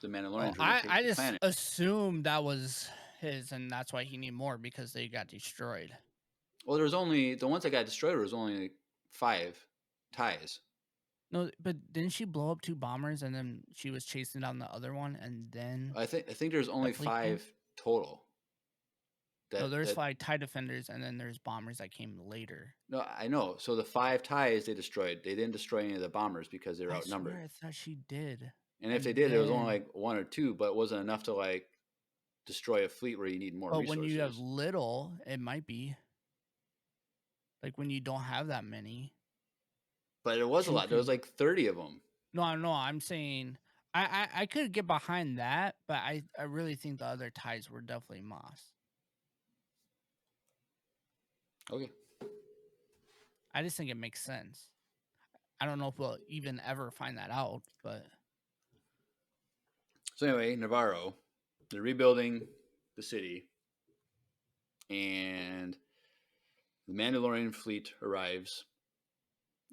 the Mandalorians Oh, were going to take I the just planet. assumed that was his, and that's why he needed more because they got destroyed. Well, there was only the ones that got destroyed. Was only like 5 ties. No, but didn't she blow up 2 bombers and then she was chasing down the other one and then I think there's only fleet came? 5 total. No, there's That 5 TIE defenders and then there's bombers that came later. no, I know. So the 5 ties they destroyed. They didn't destroy any of the bombers because they were I outnumbered. swear I thought she did. And if And they did, it was only then- like 1 or 2, but it wasn't enough to like destroy a fleet where you need more But resources. when you have little, it might be. Like when you don't have that many. But it was a 2 lot. There was can- like 30 of them. No, I'm saying I could get behind that, but I really think the other ties were definitely Moss. Okay. I just think it makes sense. I don't know if we'll even ever find that out, but So anyway, Navarro, they're rebuilding the city, and the Mandalorian fleet arrives,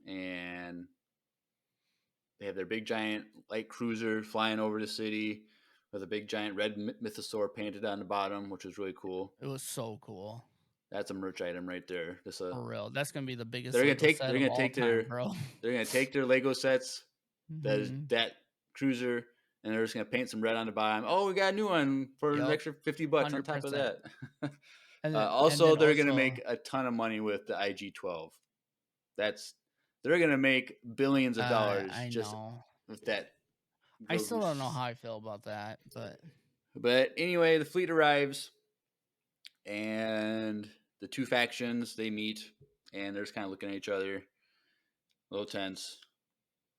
and they have their big giant light cruiser flying over the city with a big giant red mythosaur painted on the bottom, which was really cool. it was so cool. That's a merch item right there. Just For real. That's gonna be the biggest they're gonna Lego take set they're of gonna all take time, their bro. they're gonna take their Lego sets that is Mhm. that cruiser, and they're just gonna paint some red on the bottom. Oh, we got a new one for an Yup. extra $50 on top of 100%. that. And Also, then they're gonna make a ton of money with the IG-12. They're gonna make billions of dollars I just know. with that. I still Grogu. don't know how I feel about that, But anyway, the fleet arrives, and the 2 factions they meet, and they're just kind of looking at each other, a little tense.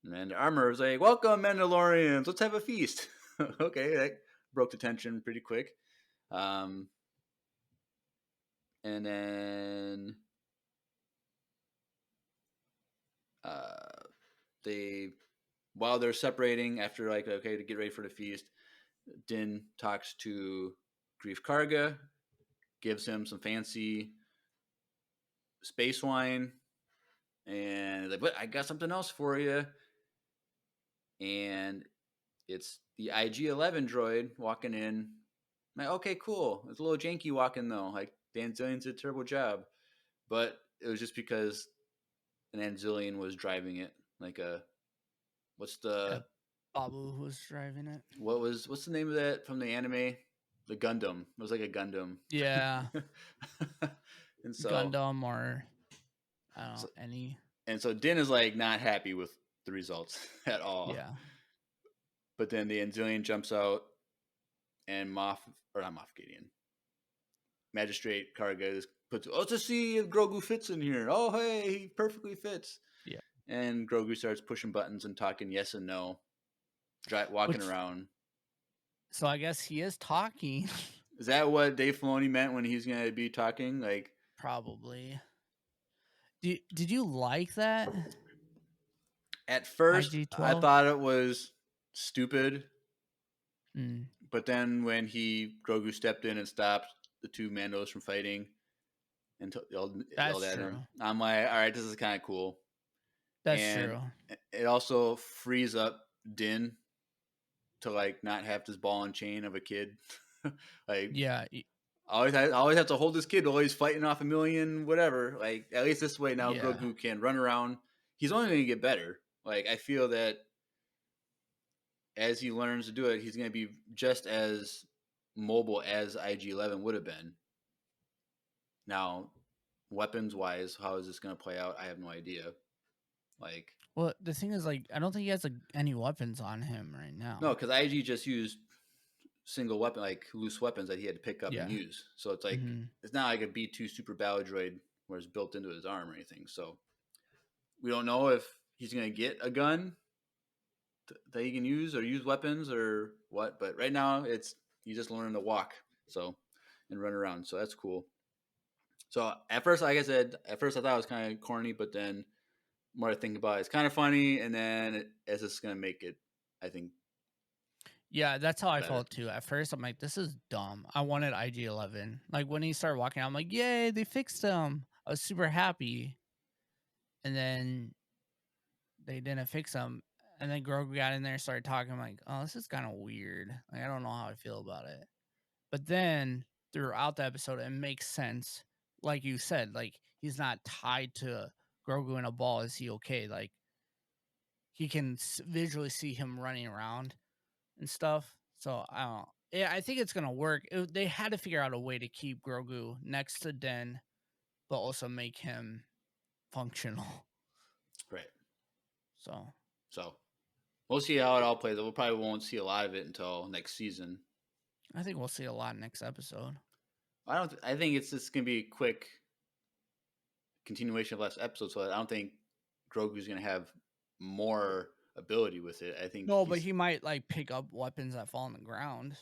And then the armor is like, "Welcome, Mandalorians. Let's have a feast." Okay, that broke the tension pretty quick. And then while they're separating after like, okay, to get ready for the feast, Din talks to Grief Karga, gives him some fancy space wine, and like, but I got something else for you. And it's the IG-11 droid walking in. I'm like, okay, cool. It's a little janky walking though. Like the Anzillian did a terrible job, but it was just because an Anzillian was driving it. Like what's the Babu was driving it. what's the name of that from the anime? The Gundam. It was like a Gundam. Yeah. And so Gundam or I don't know, any. And so Din is like not happy with the results at all. Yeah. But then the Anzillian jumps out, and not Moff Gideon, Magistrate Karga puts, to see if Grogu fits in here. Oh, hey, he perfectly fits. Yeah. And Grogu starts pushing buttons and talking yes and no, walking around. So I guess he is talking. Is that what Dave Filoni meant when he's going to be talking? Like, probably. Did you like that? At first, IG-12? I thought it was stupid. Mm. But then when Grogu stepped in and stopped the 2 Mandos from fighting and yelled at him, I'm like, all right, this is kind of cool. That's true. It also frees up Din to like not have this ball and chain of a kid. Like, yeah, I always have to hold this kid while he's fighting off a million whatever. Like, at least this way now, Grogu can run around. He's only going to get better. Like, I feel that as he learns to do it, he's going to be just as mobile as IG-11 would have been. Now, weapons-wise, how is this going to play out? I have no idea. Like, well, the thing is, like, I don't think he has any weapons on him right now. No, because IG just used single weapon, like loose weapons that he had to pick up and use. So it's like it's not like a B2 super battle droid where it's built into his arm or anything. So we don't know if he's going to get a gun that he can use or use weapons or what. But right now, he's just learning to walk and run around. So that's cool. So at first, like I said, I thought it was kind of corny, but then the more I think about it, it's kind of funny. And then as it's going to make it, I think. Yeah, that's how I felt too. At first, I'm like, this is dumb. I wanted IG-11. Like when he started walking, I'm like, yay, they fixed him. I was super happy. And then they didn't fix him. And then Grogu got in there and started talking. I'm like, oh, this is kind of weird. Like, I don't know how I feel about it. But then throughout the episode, it makes sense. Like you said, like he's not tied to Grogu in a ball. Is he okay? Like he can visually see him running around and stuff. So I don't. Yeah, I think it's gonna work. They had to figure out a way to keep Grogu next to Den, but also make him functional. Right. So we'll see how it all plays out. We probably won't see a lot of it until next season. I think we'll see a lot next episode. I think it's just gonna be a quick continuation of last episode. So I don't think Grogu's gonna have more ability with it. I think No, but he might like pick up weapons that fall on the ground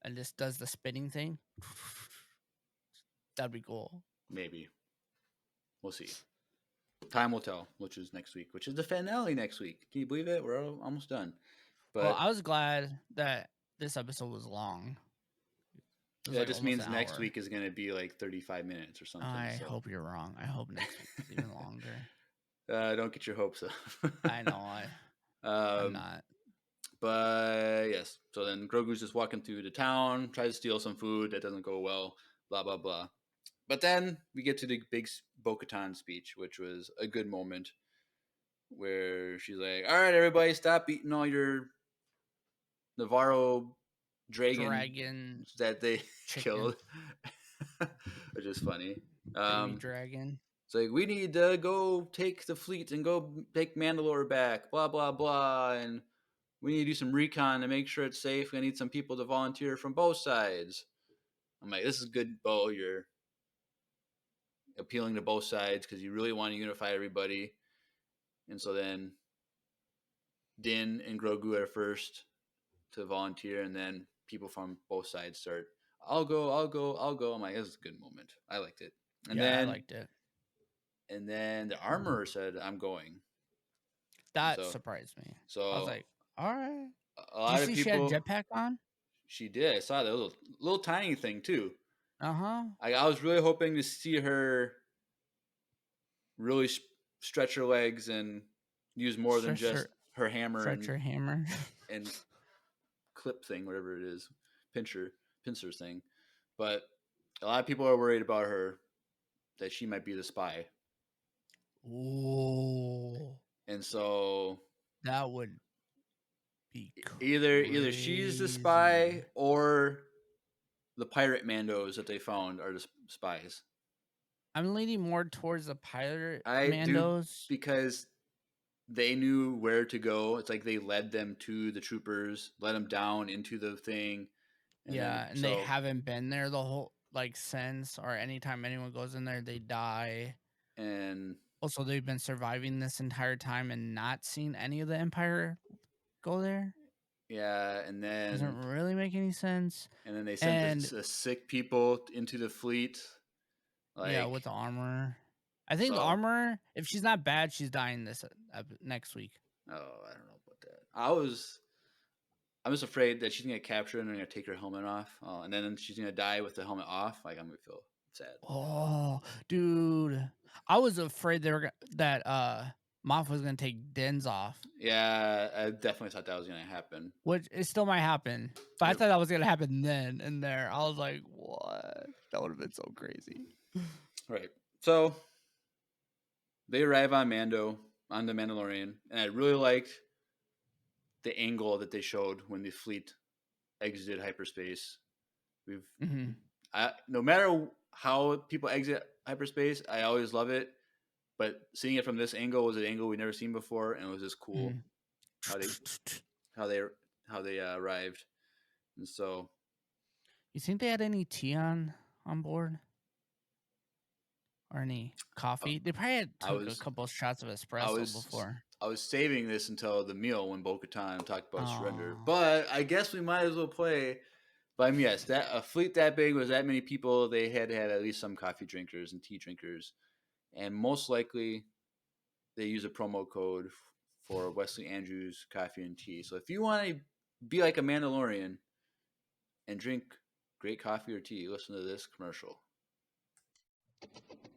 and just does the spinning thing. That'd be cool. Maybe. We'll see. Time will tell, which is next week, which is the finale next week. Can you believe it? We're almost done. But Well, I was glad that this episode was long. That just means next week is going to be like 35 minutes or something. I hope you're wrong. I hope next week is even longer. Don't get your hopes up. I know. I'm not. But yes, so then Grogu's just walking through the town, tries to steal some food. That doesn't go well, blah, blah, blah. But then we get to the big Bo-Katan speech, which was a good moment where she's like, all right, everybody, stop eating all your Navarro dragon that they killed, which is funny. Dragon. It's like, we need to go take the fleet and go take Mandalore back, blah, blah, blah. And we need to do some recon to make sure it's safe. We need some people to volunteer from both sides. I'm like, this is good, Bo. You're appealing to both sides because you really want to unify everybody. And so then Din and Grogu are first to volunteer, and then people from both sides start, I'll go. I'm like, this is a good moment. I liked it. And I liked it. And then the armorer said, I'm going. That surprised me. So I was like, all right. A lot of people. She had jetpack on? She did. I saw that. It was a little tiny thing, too. Uh-huh. I was really hoping to see her really stretch her legs and use more than just her hammer. Her hammer. And clip thing, whatever it is, pincer thing. But a lot of people are worried about her, that she might be the spy. Ooh. And so that would be either she's the spy or the pirate Mandos that they found are the spies. I'm leaning more towards the pirate Mandos. Do, because they knew where to go. It's like they led them to the troopers, led them down into the thing. And they haven't been there the whole since, or anytime anyone goes in there, they die. And also, they've been surviving this entire time and not seen any of the Empire go there. Yeah, and then doesn't really make any sense. And then they sent the sick people into the fleet. With the armor. I think the armor, if she's not bad, she's dying this next week. Oh, I don't know about that. I'm just afraid that she's gonna get captured and they're gonna take her helmet off, and then she's gonna die with the helmet off. Like, I'm gonna feel sad. Oh, dude, I was afraid that Moff was gonna take Din's off. Yeah, I definitely thought that was gonna happen. Which it still might happen, but I thought that was gonna happen then and there. I was like, what? That would have been so crazy. Right. So they arrive on the Mandalorian, and I really liked the angle that they showed when the fleet exited hyperspace. No matter how people exit hyperspace, I always love it. But seeing it from this angle was an angle we'd never seen before, and it was just cool how they arrived. And so, you think they had any tea on board? Or any coffee? They probably took a couple of shots of espresso before. I was saving this until the meal when Bo-Katan talked about surrender. But I guess we might as well play. But yes, a fleet that big was that many people. They had to have at least some coffee drinkers and tea drinkers. And most likely, they use a promo code for Wesley Andrews coffee and tea. So if you want to be like a Mandalorian and drink great coffee or tea, listen to this commercial.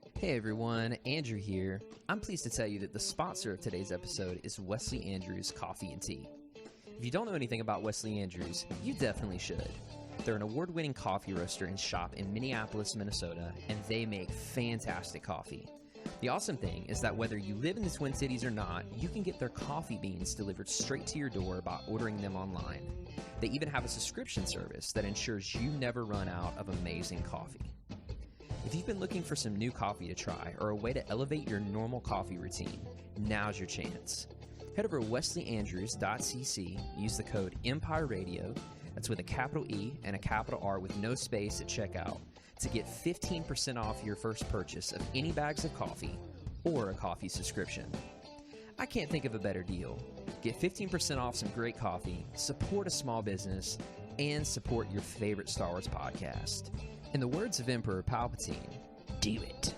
Hey everyone, Andrew here. I'm pleased to tell you that the sponsor of today's episode is Wesley Andrews Coffee and Tea. If you don't know anything about Wesley Andrews, you definitely should. They're an award-winning coffee roaster and shop in Minneapolis, Minnesota, and they make fantastic coffee. The awesome thing is that whether you live in the Twin Cities or not, you can get their coffee beans delivered straight to your door by ordering them online. They even have a subscription service that ensures you never run out of amazing coffee. If you've been looking for some new coffee to try or a way to elevate your normal coffee routine, now's your chance. Head over to wesleyandrews.cc, use the code Empire Radio, that's with a capital E and a capital R with no space at checkout, to get 15% off your first purchase of any bags of coffee or a coffee subscription. I can't think of a better deal. Get 15% off some great coffee, support a small business, and support your favorite Star Wars podcast. In the words of Emperor Palpatine, do it.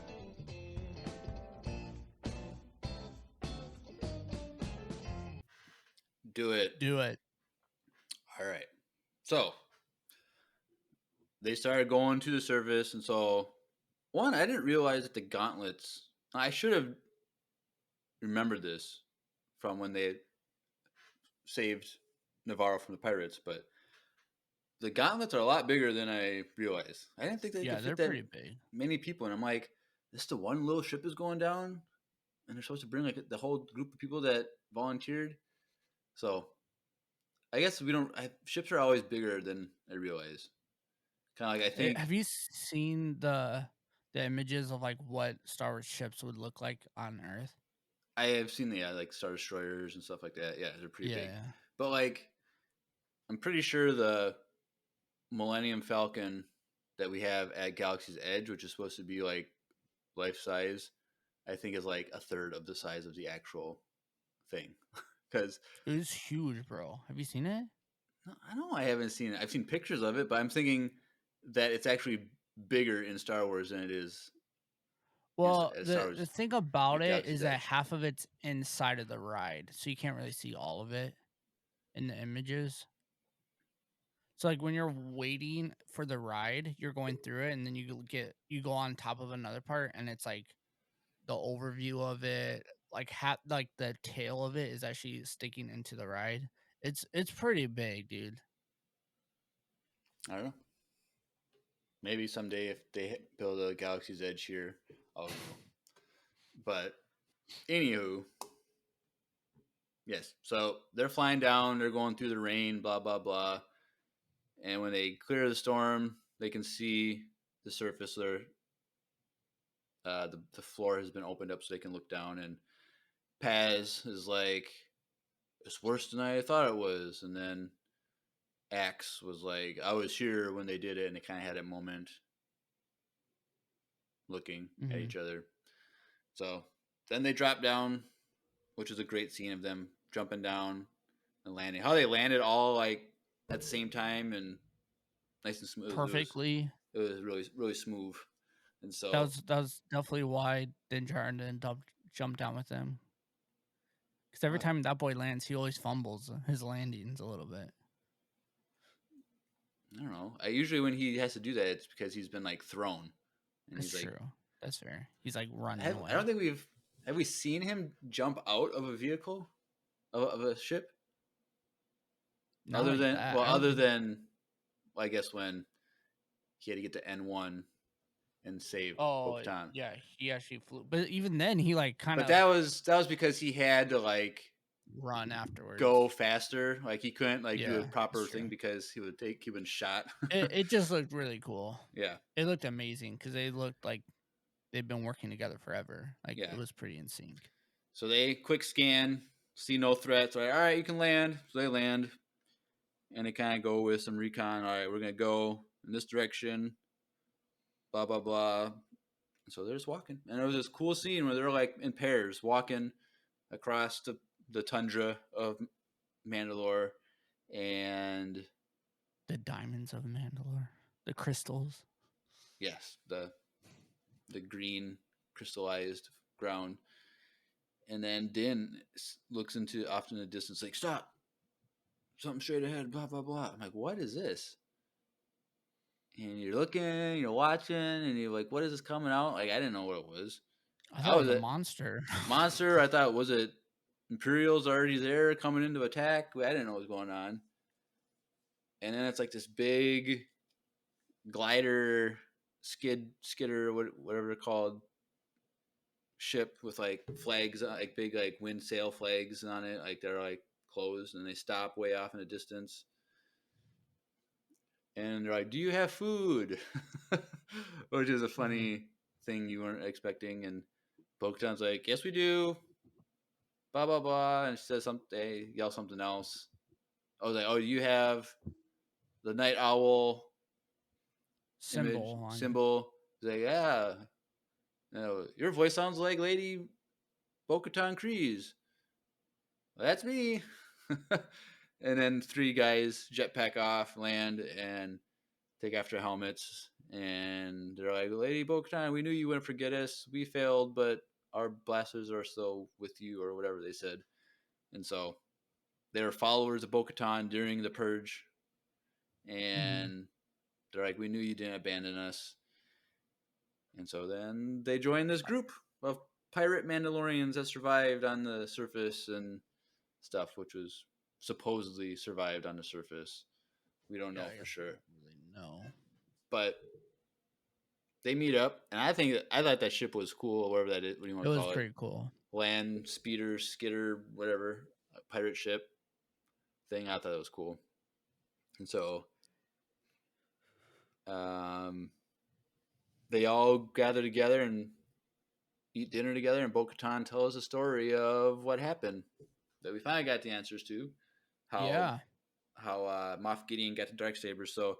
Do it. Do it. All right. So they started going to the surface, and so one, I didn't realize that the gauntlets. I should have remembered this from when they saved Navarro from the pirates, but the gauntlets are a lot bigger than I realized. I didn't think they could they're fit that pretty big. many people, and I'm like, this the one little ship is going down, and they're supposed to bring like the whole group of people that volunteered. So I guess we don't. Ships are always bigger than I realize. Kind of like I think. Have you seen the images of like what Star Wars ships would look like on Earth? I have seen the like Star Destroyers and stuff like that. Yeah, they're pretty big. Yeah. But like, I'm pretty sure the Millennium Falcon that we have at Galaxy's Edge, which is supposed to be like life size, I think is like a third of the size of the actual thing. Because It was huge, bro. Have you seen it? I know I haven't seen it. I've seen pictures of it, but I'm thinking that it's actually bigger in Star Wars than it is. Well, as Star the Wars thing about at it Galaxy's is that Edge. half of it's inside of the ride, so you can't really see all of it in the images. So like when you're waiting for the ride, you're going through it, and then you go on top of another part, and it's like the overview of it, like the tail of it is actually sticking into the ride. It's pretty big, dude. I don't know. Maybe someday if they build a Galaxy's Edge here, I'll go. But anywho, yes. So they're flying down. They're going through the rain. Blah blah blah. And when they clear the storm, they can see the surface. There, the floor has been opened up so they can look down. And Paz is like, "It's worse than I thought it was." And then Axe was like, "I was here when they did it," and they kind of had a moment looking at each other. So then they drop down, which is a great scene of them jumping down and landing. How they landed all like at the same time and nice and smooth. Perfectly. It was really, really smooth. And so That was definitely why Din Djarin didn't jump down with them. Because every time that boy lands, he always fumbles his landings a little bit. I don't know. Usually when he has to do that, it's because he's been like thrown. And That's he's true. That's fair. He's like running away. I don't think have we seen him jump out of a vehicle, of a ship? Not Other like than that. I guess when he had to get to N1 and save Oh Bo-Katan. yeah, he actually flew. But even then, he like kind But of that was because he had to like run afterwards. go faster. Like he couldn't like do Yeah, a proper that's thing true. because he been shot. It just looked really cool. Yeah. It looked amazing because they looked like they've been working together forever. Like Yeah. it was pretty in sync. So they quick scan, see no threats. Like, all right, you can land. So they land, and they kind of go with some recon. All right, we're gonna go in this direction. Blah blah blah. So they're just walking, and it was this cool scene where they're like in pairs walking across the tundra of Mandalore, and The diamonds of Mandalore, the crystals. yes, the green crystallized ground. And then Din looks off in the distance, like, stop, something straight ahead, blah blah blah. I'm like, what is this? and you're looking, you're watching, and you're like, what is this coming out? Like, I didn't know what it was. I thought it was a monster. Monster. I thought, was it Imperials already there coming in to attack? I didn't know what was going on. And then it's like this big glider, skidder, whatever they're called, ship with like flags, like big like wind sail flags on it, like they're like closed, and they stop way off in the distance. And they're like, "Do you have food?" Which is a funny thing you weren't expecting. And Bo-Katan's like, "Yes, we do." Blah blah blah, and she says something. They yell something else. I was like, "Oh, you have the night owl symbol. Symbol." He's like, "Yeah." No, your voice sounds like Lady Bo-Katan Kryze. Well, that's me. And then 3 guys jetpack off, land, and take after helmets. And they're like, Lady Bo-Katan, we knew you wouldn't forget us. We failed, but our blasters are still with you, or whatever they said. And so they were followers of Bo-Katan during the Purge. And they're like, we knew you didn't abandon us. And so then they joined this group of pirate Mandalorians that survived on the surface and stuff, which was supposedly survived on the surface. We don't know for sure. No. But they meet up, and I thought that ship was cool, whatever that is. What do you want to call it? It was pretty cool. Land, speeder, skidder, whatever, pirate ship thing. I thought it was cool. And so they all gather together and eat dinner together, and Bo-Katan tells the story of what happened that we finally got the answers to. How Moff Gideon got the Darksaber. So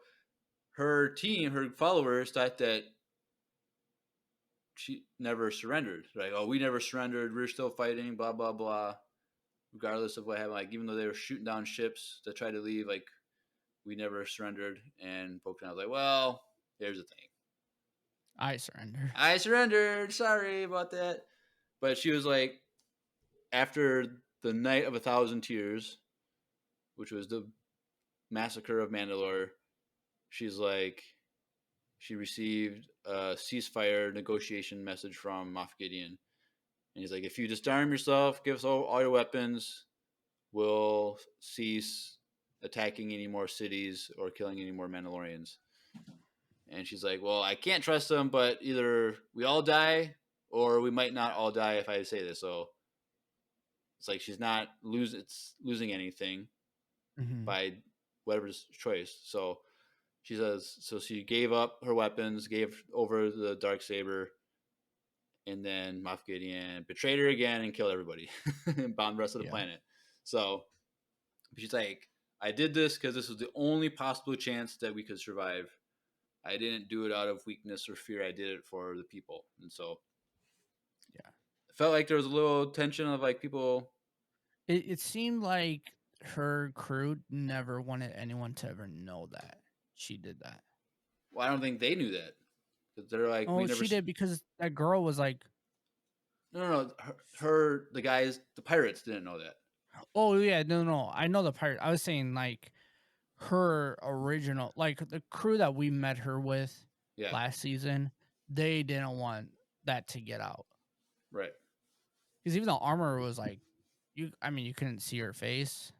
her team, her followers, thought that she never surrendered. Like, oh, we never surrendered. We're still fighting, blah, blah, blah. Regardless of what happened. Like, even though they were shooting down ships that tried to leave, like, we never surrendered. And Bo-Katan was like, well, here's the thing. I surrendered. Sorry about that. But she was like, after the Night of 1,000 Tears, which was the massacre of Mandalore, she's like, she received a ceasefire negotiation message from Moff Gideon. And he's like, if you disarm yourself, give us all your weapons, we'll cease attacking any more cities or killing any more Mandalorians. And she's like, well, I can't trust them, but either we all die or we might not all die if I say this. So it's like she's not losing anything by whatever's choice. So she says, so she gave up her weapons, gave over the Darksaber, and then Moff Gideon betrayed her again and killed everybody and bombed the rest of the planet. So she's like, I did this because this was the only possible chance that we could survive. I didn't do it out of weakness or fear. I did it for the people. And so it felt like there was a little tension of like people. It seemed like her crew never wanted anyone to ever know that she did that. Well, I don't think they knew that. They're like, oh, she did because that girl was like, no. The pirates didn't know that. Oh yeah, no. I know the pirate. I was saying like her original, like the crew that we met her with last season. They didn't want that to get out, right? Because even the armor was like, you couldn't see her face,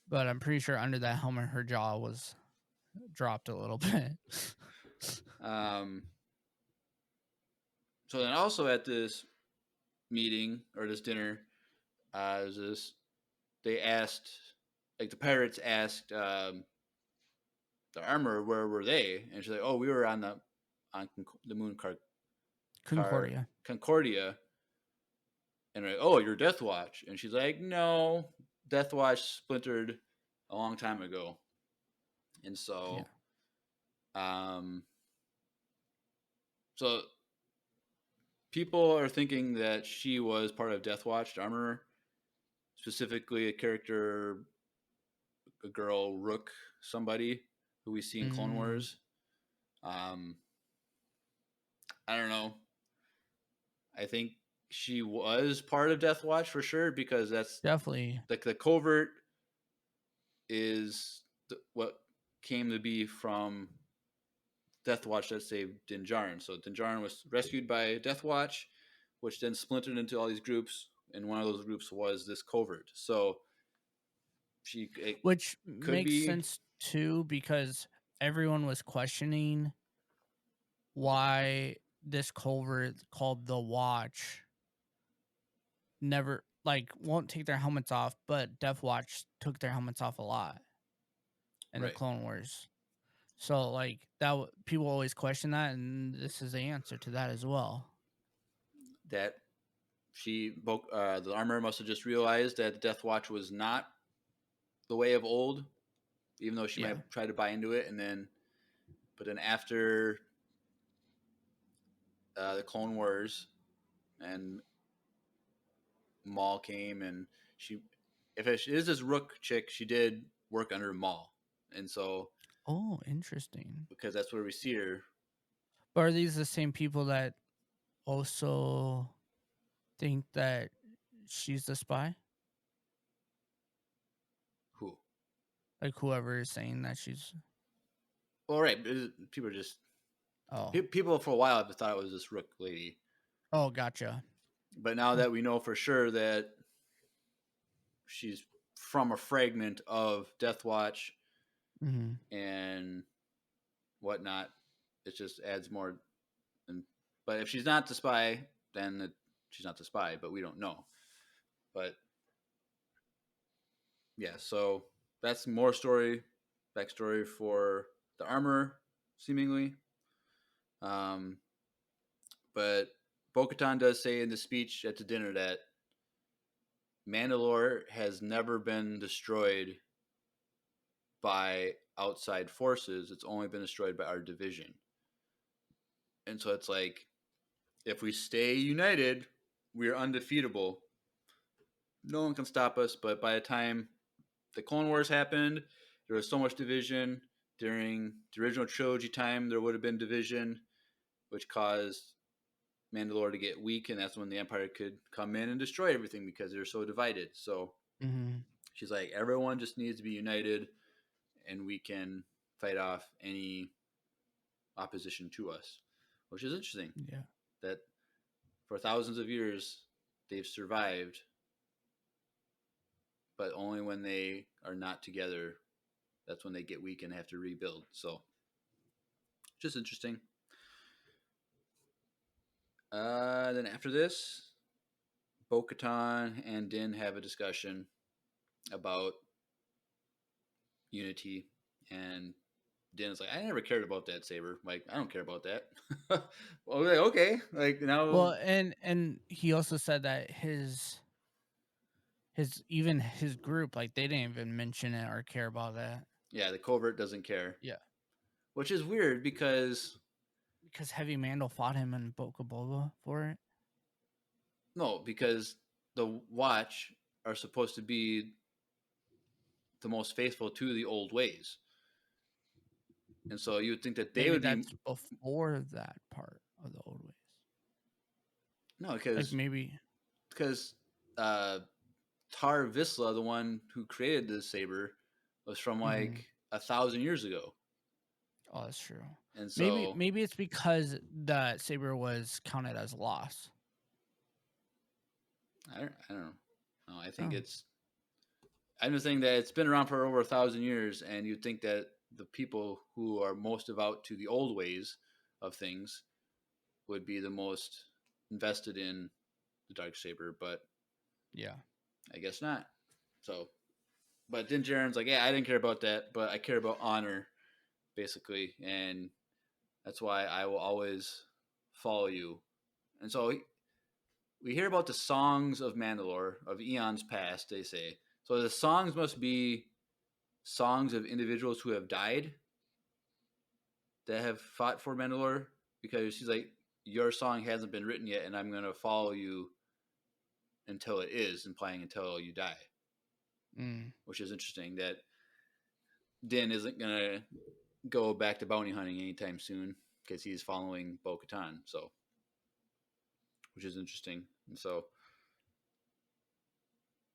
but I'm pretty sure under that helmet her jaw was dropped a little bit. So then also at this meeting or this dinner, they asked, like the pirates asked the armor, where were they? And she's like, oh, we were on the moon Concordia. And we're like, oh, you're Death Watch. And she's like, no, Death Watch splintered a long time ago. And so, so people are thinking that she was part of Death Watch, the armorer, specifically a character, a girl, Rook, somebody who we see in Clone Wars. I don't know. I think she was part of Death Watch for sure, because that's definitely like the covert is what came to be from Death Watch that saved Din Djarin. So Din Djarin was rescued by Death Watch, which then splintered into all these groups, and one of those groups was this covert. So Which could makes be sense too, because everyone was questioning why this covert called the Watch never won't take their helmets off, but Death Watch took their helmets off a lot in the right. Clone Wars. So people always question that, and this is the answer to that as well. That the armor must have just realized that the Death Watch was not the way of old, even though she might have tried to buy into it, but then after the Clone Wars and Maul came, and if it is this Rook chick, she did work under Maul, and so Interesting. because that's where we see her. But are these the same people that also think that she's the spy? Who? Like whoever is saying that she's. Well, right. People are just. Oh. People for a while have thought it was this Rook lady. Oh, gotcha. But now that we know for sure that she's from a fragment of Death Watch and whatnot, it just adds more. But if she's not the spy, then she's not the spy. But we don't know. But yeah, so that's more backstory for the armor, seemingly. But Bo-Katan does say in the speech at the dinner that Mandalore has never been destroyed by outside forces. It's only been destroyed by our division. And so it's like, if we stay united, we're undefeatable. No one can stop us. But by the time the Clone Wars happened, there was so much division. During the original trilogy time, there would have been division, which caused Mandalore to get weak, and that's when the Empire could come in and destroy everything because they're so divided. So she's like, everyone just needs to be united, and we can fight off any opposition to us, which is interesting. Yeah. That for thousands of years, they've survived, but only when they are not together, that's when they get weak and have to rebuild. So, just interesting. Then after this, Bo-Katan and Din have a discussion about unity, and Din is like, I never cared about that saber. Like, I don't care about that. Well, like, okay, like now. Well, and he also said that his group, like, they didn't even mention it or care about that. Yeah, the covert doesn't care. Yeah, which is weird because Heavy Mandal fought him in Boca Boba for it. No, because the Watch are supposed to be the most faithful to the old ways. And so you would think that they would that's before that part of the old ways. No, because Tar Vizsla, the one who created the saber, was from like 1,000 years ago. Oh, that's true. And so maybe it's because the saber was counted as loss. I don't know. No, I think I'm just saying that it's been around for over 1,000 years, and you'd think that the people who are most devout to the old ways of things would be the most invested in the Darksaber, but yeah, I guess not. So, but Din Djarin's like, yeah, I didn't care about that, but I care about honor, basically, and that's why I will always follow you. And so we hear about the songs of Mandalore, of eons past, they say. So the songs must be songs of individuals who have died that have fought for Mandalore, because she's like, your song hasn't been written yet, and I'm going to follow you until it is, implying until you die. Which is interesting that Din isn't going to go back to bounty hunting anytime soon because he's following Bo-Katan, so, which is interesting. And so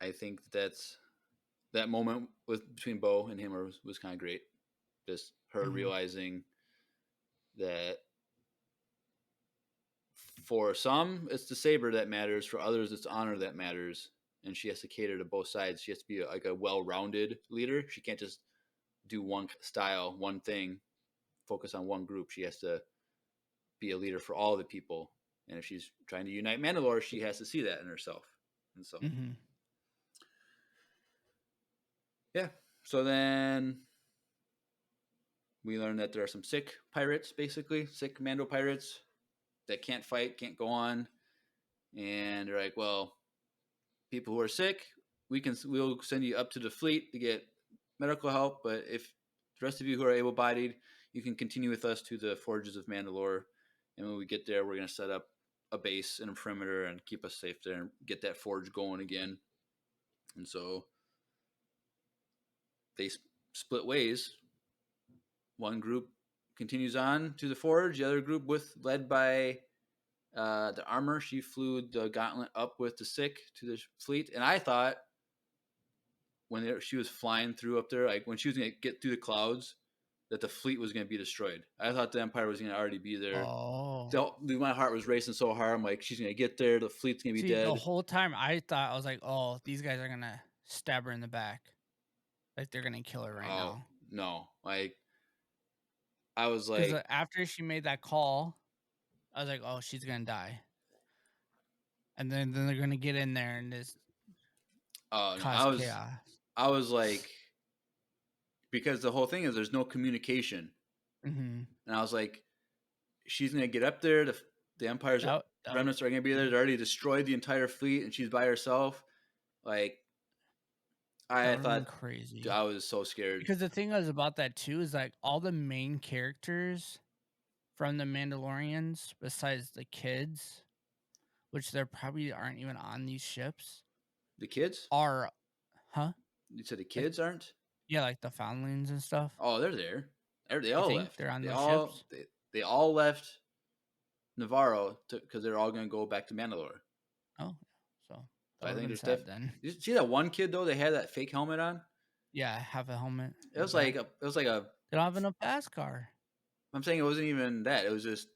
I think that moment between Bo and him was kind of great. Just her realizing that for some it's the saber that matters, for others it's honor that matters, and she has to cater to both sides. She has to be like a well-rounded leader. She can't just do one style, one thing, focus on one group. She has to be a leader for all the people. And if she's trying to unite Mandalore, she has to see that in herself. And so, yeah. So then we learn that there are some sick pirates, basically, sick Mando pirates that can't fight, can't go on. And they're like, well, people who are sick, we'll send you up to the fleet to get medical help. But if the rest of you who are able-bodied, you can continue with us to the Forges of Mandalore. And when we get there, we're going to set up a base and a perimeter and keep us safe there and get that forge going again. And so they split ways. One group continues on to the forge. The other group, led by the armor, she flew the gauntlet up with the sick to the fleet. And I thought when she was flying through up there, like when she was going to get through the clouds, that the fleet was going to be destroyed. I thought the Empire was going to already be there. Oh. So my heart was racing so hard. I'm like, she's going to get there. The fleet's going to be dead. The whole time I was like, oh, these guys are going to stab her in the back. Like they're going to kill her right now. No. Like, I was like. After she made that call, I was like, oh, she's going to die. And then they're going to get in there and just cause chaos. I was like, because the whole thing is there's no communication. Mm-hmm. And I was like, she's going to get up there. The Empire's remnants are going to be there. They already destroyed the entire fleet, and she's by herself. Like, I thought crazy. I was so scared. Because the thing is about that, too, is like all the main characters from the Mandalorians, besides the kids, which there probably aren't even on these ships. The kids? Are, huh? You said the kids aren't? Yeah, like the foundlings and stuff. Oh, they're there. They all left. They're on those ships? They all left Navarro because they're all going to go back to Mandalore. Oh, so I think there's then. Did you see that one kid though? They had that fake helmet on. Yeah, have a helmet. It was like a. They don't have enough pass car. I'm saying it wasn't even that. It was just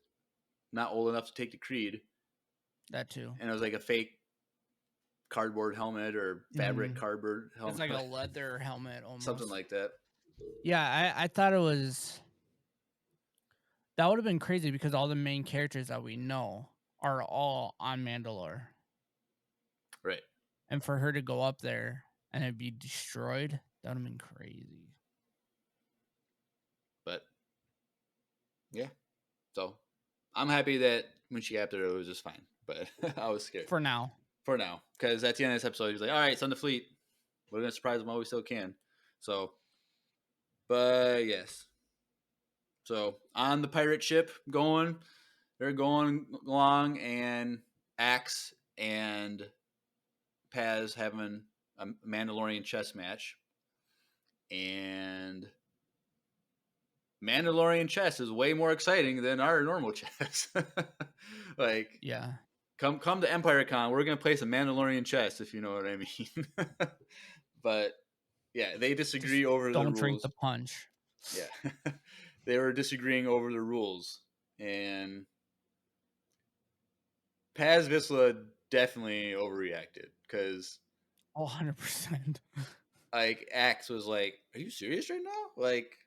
not old enough to take the creed. That too. And it was like a fake cardboard helmet or fabric cardboard helmet. It's like a leather helmet almost. Something like that. Yeah, I thought it was. That would have been crazy because all the main characters that we know are all on Mandalore. Right. And for her to go up there and it be destroyed, that would have been crazy. But, yeah. So, I'm happy that when she got there, it was just fine. But I was scared. For now. Because at the end of this episode, he was like, all right, send the fleet. We're going to surprise them while we still can. So, but yes. So, on the pirate ship they're going along, and Axe and Paz having a Mandalorian chess match. And Mandalorian chess is way more exciting than our normal chess. Like, yeah. Come to EmpireCon. We're going to play some Mandalorian chess, if you know what I mean. But, yeah, they disagree over the rules. Don't drink the punch. Yeah. They were disagreeing over the rules. And Paz Vizsla definitely overreacted. Because... 100%. Like, Axe was like, are you serious right now? Like,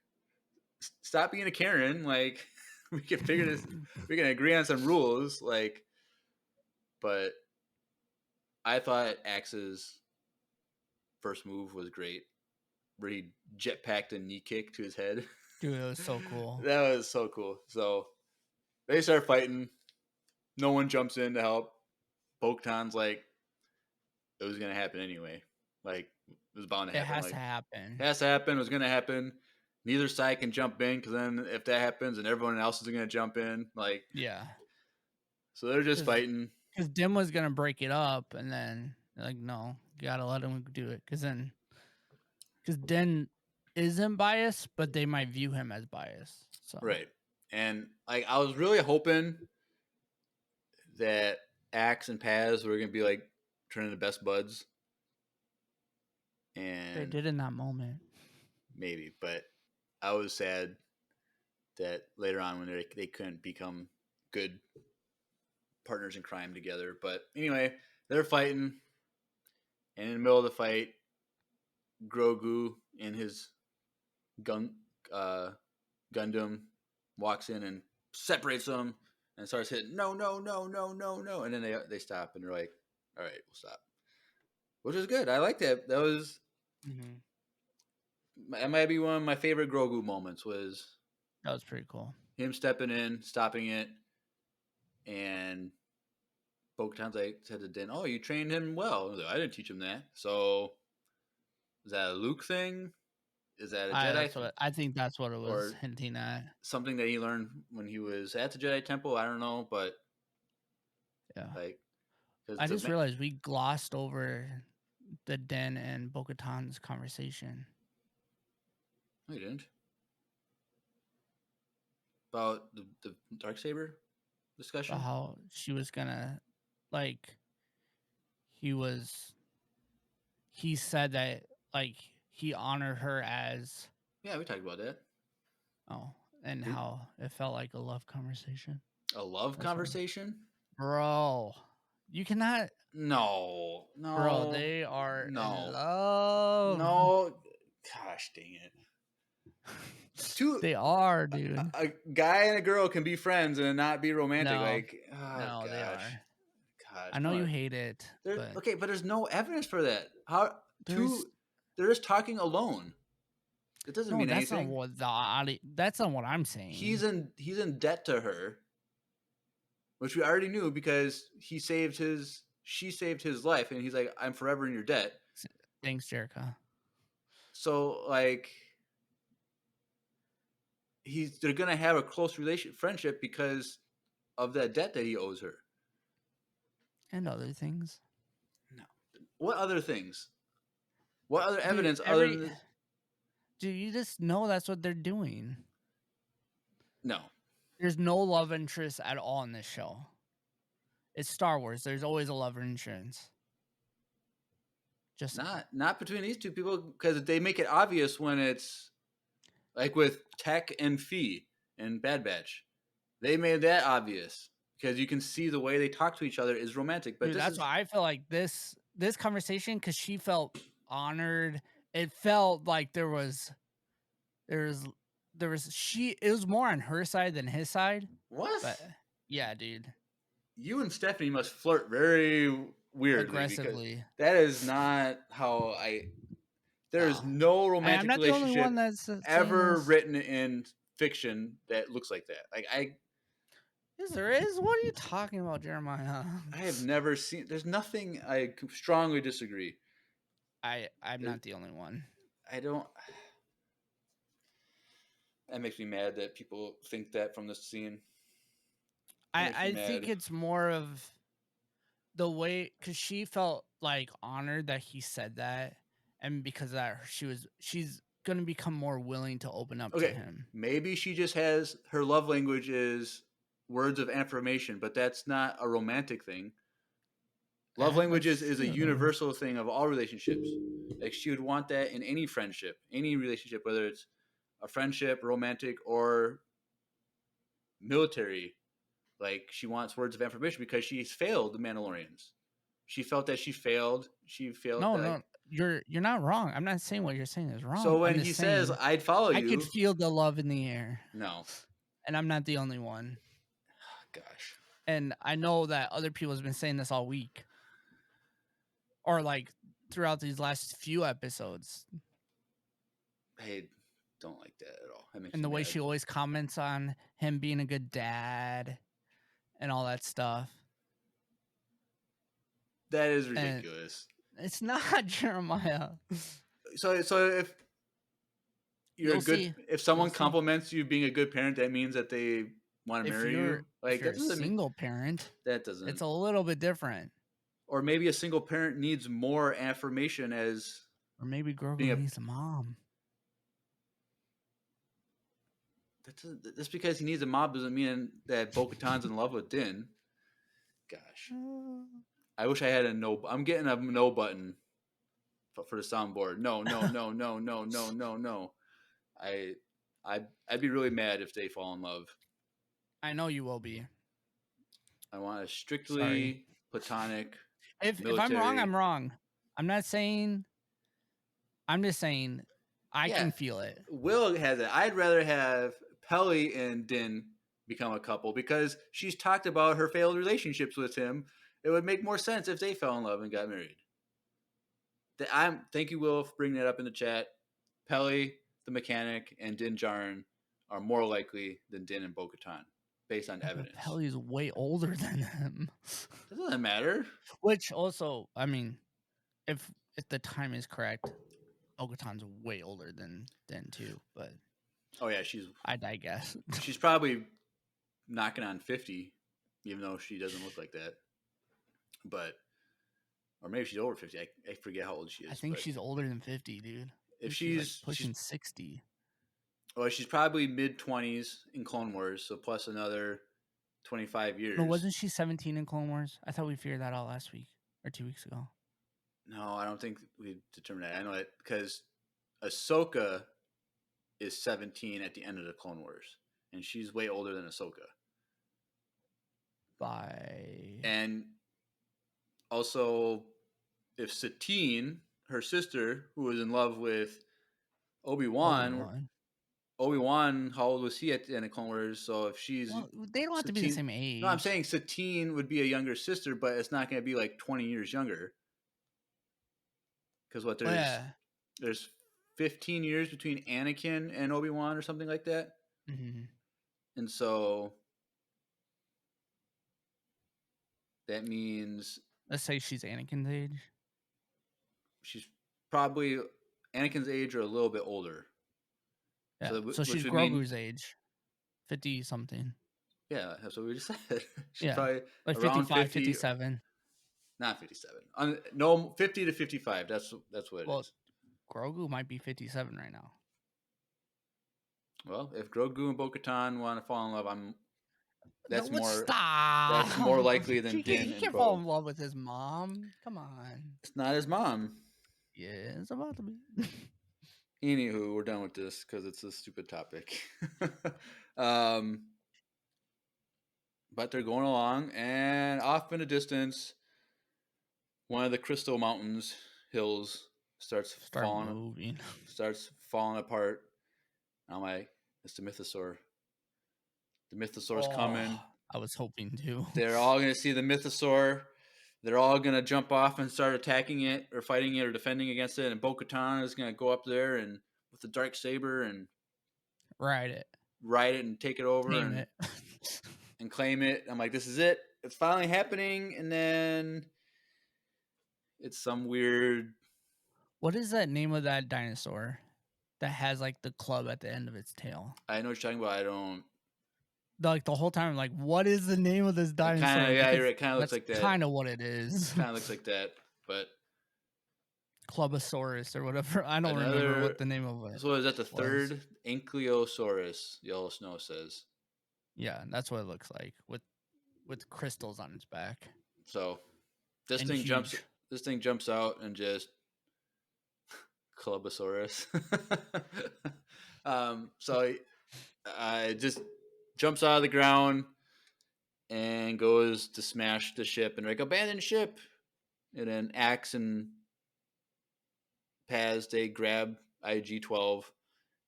stop being a Karen. Like, we can figure this. We can agree on some rules. Like... But I thought Axe's first move was great, where he jetpacked a knee kick to his head. Dude, it was so cool. That was so cool. So they start fighting. No one jumps in to help. Bo-Katan's like, it was going to happen anyway. Like, it was bound to happen. It has like, to happen. It has to happen. It was going to happen. Neither side can jump in, because then if that happens, then everyone else is going to jump in. Like, yeah. So they're just fighting. Because Dim was going to break it up, and then they're like, no, you got to let him do it. Because Din isn't biased, but they might view him as biased. So. Right. And like, I was really hoping that Axe and Paz were going to be like turning to best buds. And they did in that moment. Maybe, but I was sad that later on when they couldn't become good partners in crime together. But anyway, they're fighting, and in the middle of the fight, Grogu in his Gundam walks in and separates them and starts hitting no, and then they stop and they're like, all right, we'll stop, which is good. I like that. That was that might be one of my favorite Grogu moments. That was pretty cool. Him stepping in, stopping it, and Bo-Katan's like said to Din, "Oh, you trained him well." I was like, I didn't teach him that. So is that a Luke thing? Is that a Jedi thing? I think that's what it was Or hinting at. something that he learned when he was at the Jedi Temple? I don't know, but Yeah. like, I just realized we glossed over the Din and Bo-Katan's conversation. No, you didn't. About the Darksaber discussion? About how she was gonna, like, he said that, like, he honored her as... Yeah, we talked about that. Oh, and how it felt like a love conversation. A love conversation? Bro, you cannot... No. Bro, they are in No. love. No. Gosh dang it. They are, dude. A guy and a girl can be friends and not be romantic. No. Like, No, gosh. they are. God, I know you hate it. But okay, but there's no evidence for that. How There's- they're just talking alone. It doesn't mean that's anything. That's not what I'm saying. He's in debt to her, which we already knew because she saved his life, and he's like, I'm forever in your debt. Thanks, Jerica. So like, they're gonna have a close friendship because of that debt that he owes her. And other things. No. What other things? What other evidence Dude, other than... Dude, you just know that's what they're doing. No. There's no love interest at all in this show. It's Star Wars. There's always a love interest. Just not between these two people, because they make it obvious when it's like with Tech and Fee and Bad Batch. They made that obvious because you can see the way they talk to each other is romantic. But dude, that's why I feel like this conversation, because she felt honored. It felt like it was more on her side than his side. What? But yeah, dude. You and Stephanie must flirt very weirdly. Aggressively. That is not how there is no romantic relationship ever written in fiction that looks like that. Like Yes, there is. What are you talking about, Jeremiah? I have never seen. There's nothing. I strongly disagree. I'm not the only one. I don't. That makes me mad that people think that from this scene. I think it's more of the way, because she felt like honored that he said that, and because of that she's gonna become more willing to open up to him. Maybe she just has her love language is words of affirmation, but that's not a romantic thing. Love languages is a universal thing of all relationships. Like, she would want that in any friendship, any relationship, whether it's a friendship, romantic, or military. Like, she wants words of affirmation because she's failed the Mandalorians. She felt that she failed. No, you're not wrong. I'm not saying what you're saying is wrong. So when he says, "I'd follow you," I could feel the love in the air. No, and I'm not the only one. Gosh. And I know that other people have been saying this all week, or like throughout these last few episodes. I don't like that at all. And the way she always comments on him being a good dad and all that stuff. That is ridiculous. And it's not, Jeremiah. So if you're if someone compliments you being a good parent, that means that they want to marry you. Like, if you're a single parent, that doesn't. It's a little bit different. Or maybe a single parent needs more affirmation as. Or maybe Grogu needs a mom. Just because he needs a mom doesn't mean that Bo-Katan's in love with Din. Gosh. I wish I had a no. I'm getting a no button for the soundboard. No. I'd be really mad if they fall in love. I know you will be. I want a strictly Sorry. platonic. If I'm military. wrong, I'm wrong. I'm not saying. I'm just saying I Yeah. can feel it. Will has it. I'd rather have Pelly and Din become a couple because she's talked about her failed relationships with him. It would make more sense if they fell in love and got married. Thank you, Will, for bringing that up in the chat. Pelly, the mechanic, and Din Djarin are more likely than Din and Bo-Katan, based on evidence. Pelly's way older than him. That doesn't matter. Which also, I mean, if the time is correct, Bo-Katan's way older than Din too. But oh yeah, I digress. She's probably knocking on 50, even though she doesn't look like that. But or maybe she's over 50. I forget how old she is. I think she's older than 50, dude. If she's like pushing 60. Well, she's probably mid-20s in Clone Wars, so plus another 25 years. No, wasn't she 17 in Clone Wars? I thought we figured that out last week or 2 weeks ago. No, I don't think we determined that. I know that because Ahsoka is 17 at the end of the Clone Wars, and she's way older than Ahsoka. And also, if Satine, her sister, who was in love with Obi-Wan, how old was he at the end of Clone Wars? So if she's... Well, they don't have to be the same age. No, I'm saying Satine would be a younger sister, but it's not going to be like 20 years younger. Because there's 15 years between Anakin and Obi-Wan or something like that. Mm-hmm. And so that means... Let's say she's Anakin's age. She's probably Anakin's age or a little bit older. Yeah. So she's Grogu's age. 50-something. Yeah, that's what we just said. She's probably like around 55, 57. Not 57. No, 50 to 55. That's what it is. Grogu might be 57 right now. Well, if Grogu and Bo-Katan want to fall in love, that's more likely than Din and Bo. He can't fall in love with his mom. Come on. It's not his mom. Yeah, it's about to be. Anywho, we're done with this because it's a stupid topic. But they're going along, and off in the distance, one of the Crystal Mountains hills starts falling apart. I'm like, it's the Mythosaur. The Mythosaur's coming. I was hoping to. They're all going to see the Mythosaur. They're all going to jump off and start attacking it or fighting it or defending against it. And Bo-Katan is going to go up there and with the dark saber and ride it and take it over and claim it. I'm like, this is it. It's finally happening. And then it's some weird. What is that name of that dinosaur that has like the club at the end of its tail? I know what you're talking about. I don't. Like the whole time, I'm like, what is the name of this dinosaur? It kind of looks like that. Kind of what it is. Kind of looks like that, but Clubosaurus or whatever. I don't remember what the name of it. So is that the third Ankylosaurus? Yellow Snow says. Yeah, that's what it looks like with crystals on its back. So this thing jumps out and just Clubosaurus. So it just jumps out of the ground and goes to smash the ship and like abandon ship. And then Axe and Paz, they grab IG-12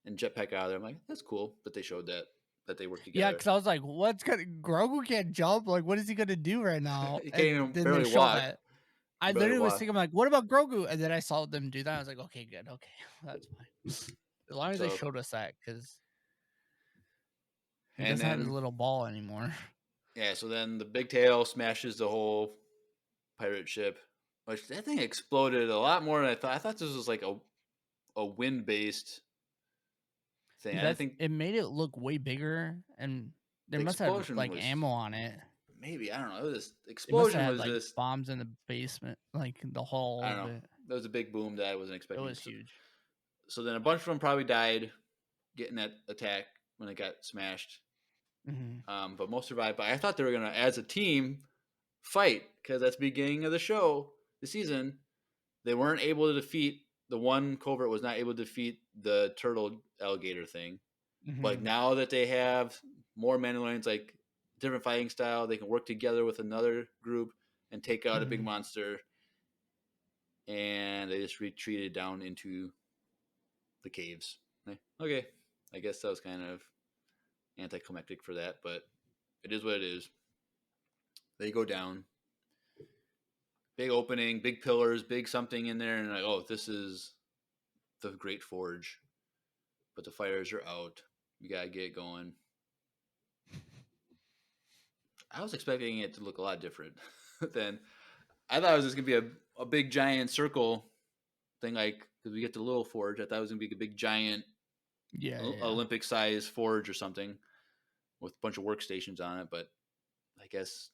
and jetpack out of there. I'm like, that's cool that they showed that they work together. Yeah, because I was like, Grogu can't jump. Like, what is he gonna do right now? He can't even barely walk. I literally was thinking, like, what about Grogu? And then I saw them do that. I was like, okay, good. Okay, that's fine. As long as they showed us that, because he doesn't have his little ball anymore. Yeah, so then the big tail smashes the whole pirate ship. Which that thing exploded a lot more than I thought. I thought this was like a wind-based thing. I think it made it look way bigger, and there must have like ammo on it. Maybe, I don't know. This explosion was like just bombs in the basement, like the whole. I don't know. That was a big boom that I wasn't expecting. It was huge. So then a bunch of them probably died getting that attack when it got smashed. Mm-hmm. But most survived. But I thought they were gonna, as a team, fight because that's the beginning of the show, the season. They weren't able to defeat the one covert was not able to defeat the turtle alligator thing. Like now that they have more Mandalorians, like different fighting style, they can work together with another group and take out a big monster. And they just retreated down into the caves. Okay, I guess that was kind of anticlimactic for that, but it is what it is. They go down. Big opening, big pillars, big something in there, and like, oh, this is the Great Forge. But the fighters are out. We gotta get it going. I was expecting it to look a lot different than I thought it was just gonna be a big giant circle thing, like because we get the little forge. I thought it was gonna be a big giant Olympic size forge or something with a bunch of workstations on it, but I guess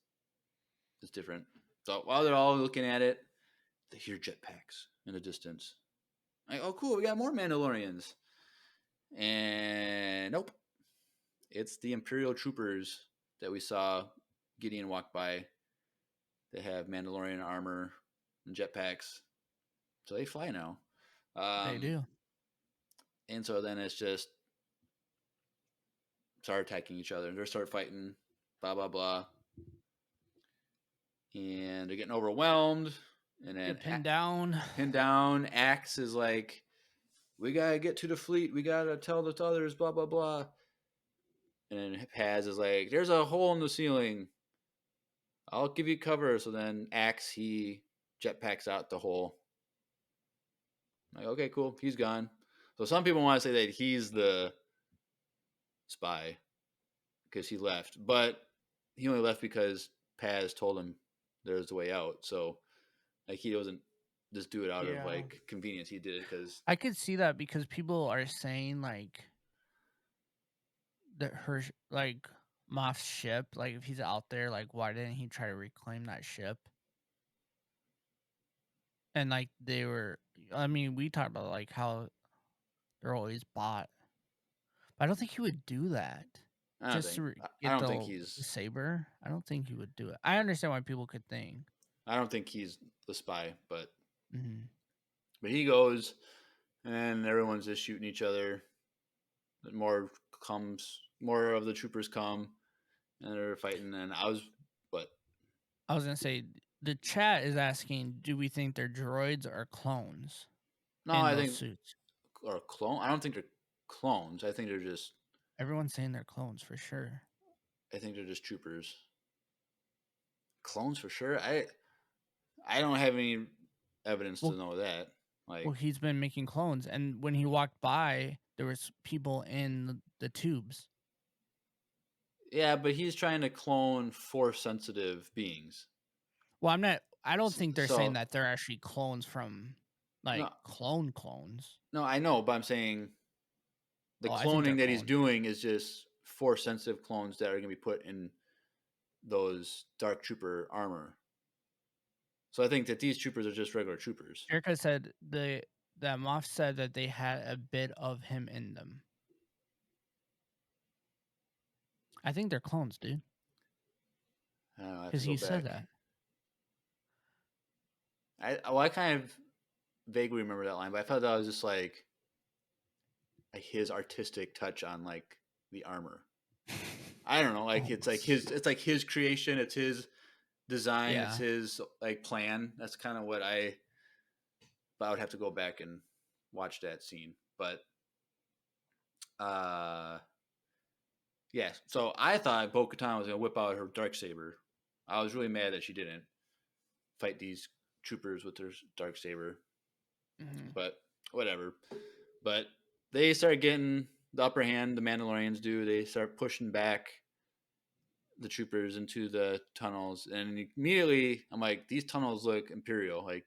it's different. So while they're all looking at it, they hear jetpacks in the distance. Like, oh, cool, we got more Mandalorians. And nope, it's the Imperial troopers that we saw Gideon walk by. They have Mandalorian armor and jetpacks, so they fly now. They do. And so then it's just start attacking each other. They start fighting, blah blah blah, and they're getting overwhelmed. And then pinned down. Pinned down. Axe is like, we gotta get to the fleet. We gotta tell the others. Blah blah blah. And then Paz is like, there's a hole in the ceiling. I'll give you cover. So then Axe, he jetpacks out the hole. I'm like, okay, cool. He's gone. So some people want to say that he's the spy because he left. But he only left because Paz told him there's a way out. So like he doesn't just do it out of like convenience. He did it because I could see that because people are saying like that her like Moff's ship, like if he's out there, like why didn't he try to reclaim that ship? And like they were, I mean, we talked about like how they're always bought. But I don't think he would do that. I don't think he's the saber. I don't think he would do it. I understand why people could think. I don't think he's the spy, but he goes, and everyone's just shooting each other. More of the troopers come, and they're fighting. And I was gonna say the chat is asking, do we think they're droids or clones? No, I think suits or clone. I don't think they're clones. I think they're just. Everyone's saying they're clones for sure. I think they're just troopers. Clones for sure. I don't have any evidence to know that. Like, well, he's been making clones, and when he walked by, there was people in the tubes. Yeah, but he's trying to clone Force-sensitive beings. Well, I don't think they're saying that they're actually clones from, like, clones. No, I know, but I'm saying the cloning that he's doing is just Force-sensitive clones that are going to be put in those Dark Trooper armor. So I think that these troopers are just regular troopers. Erica said that Moff said that they had a bit of him in them. I think they're clones, dude. I don't know. Because he said that. I kind of vaguely remember that line, but I thought that was just like his artistic touch on like the armor. I don't know. Like it's like his creation. It's his design. Yeah. It's his like plan. That's kind of what but I would have to go back and watch that scene. But yeah. So I thought Bo-Katan was gonna whip out her Darksaber. I was really mad that she didn't fight these troopers with their Darksaber. But whatever. But they start getting the upper hand. The Mandalorians do. They start pushing back the troopers into the tunnels, and immediately I'm like, these tunnels look Imperial. Like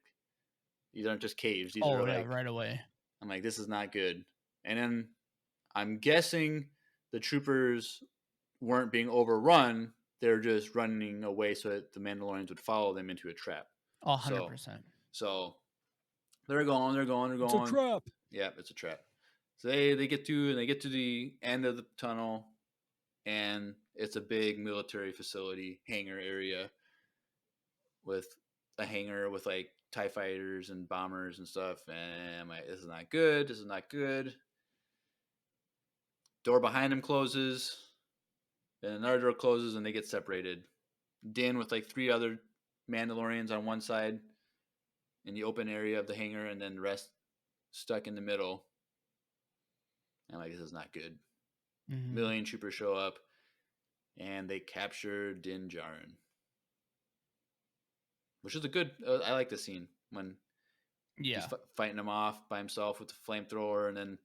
these aren't just caves. These are like right away. I'm like, this is not good. And then I'm guessing the troopers weren't being overrun. They're just running away so that the Mandalorians would follow them into a trap. 100%. So they're going. It's a trap. Yeah, it's a trap. So they get to the end of the tunnel, and it's a big military facility hangar area with a hangar with like TIE fighters and bombers and stuff. And I'm like, this is not good. door behind him closes, then another door closes, and they get separated. Din with like 3 other Mandalorians on one side in the open area of the hangar, and then the rest stuck in the middle. And I'm like, this is not good. Mhm. Million troopers show up, and they capture Din Djarin, which is a good. I like the scene when Yeah. he's fighting him off by himself with the flamethrower, and then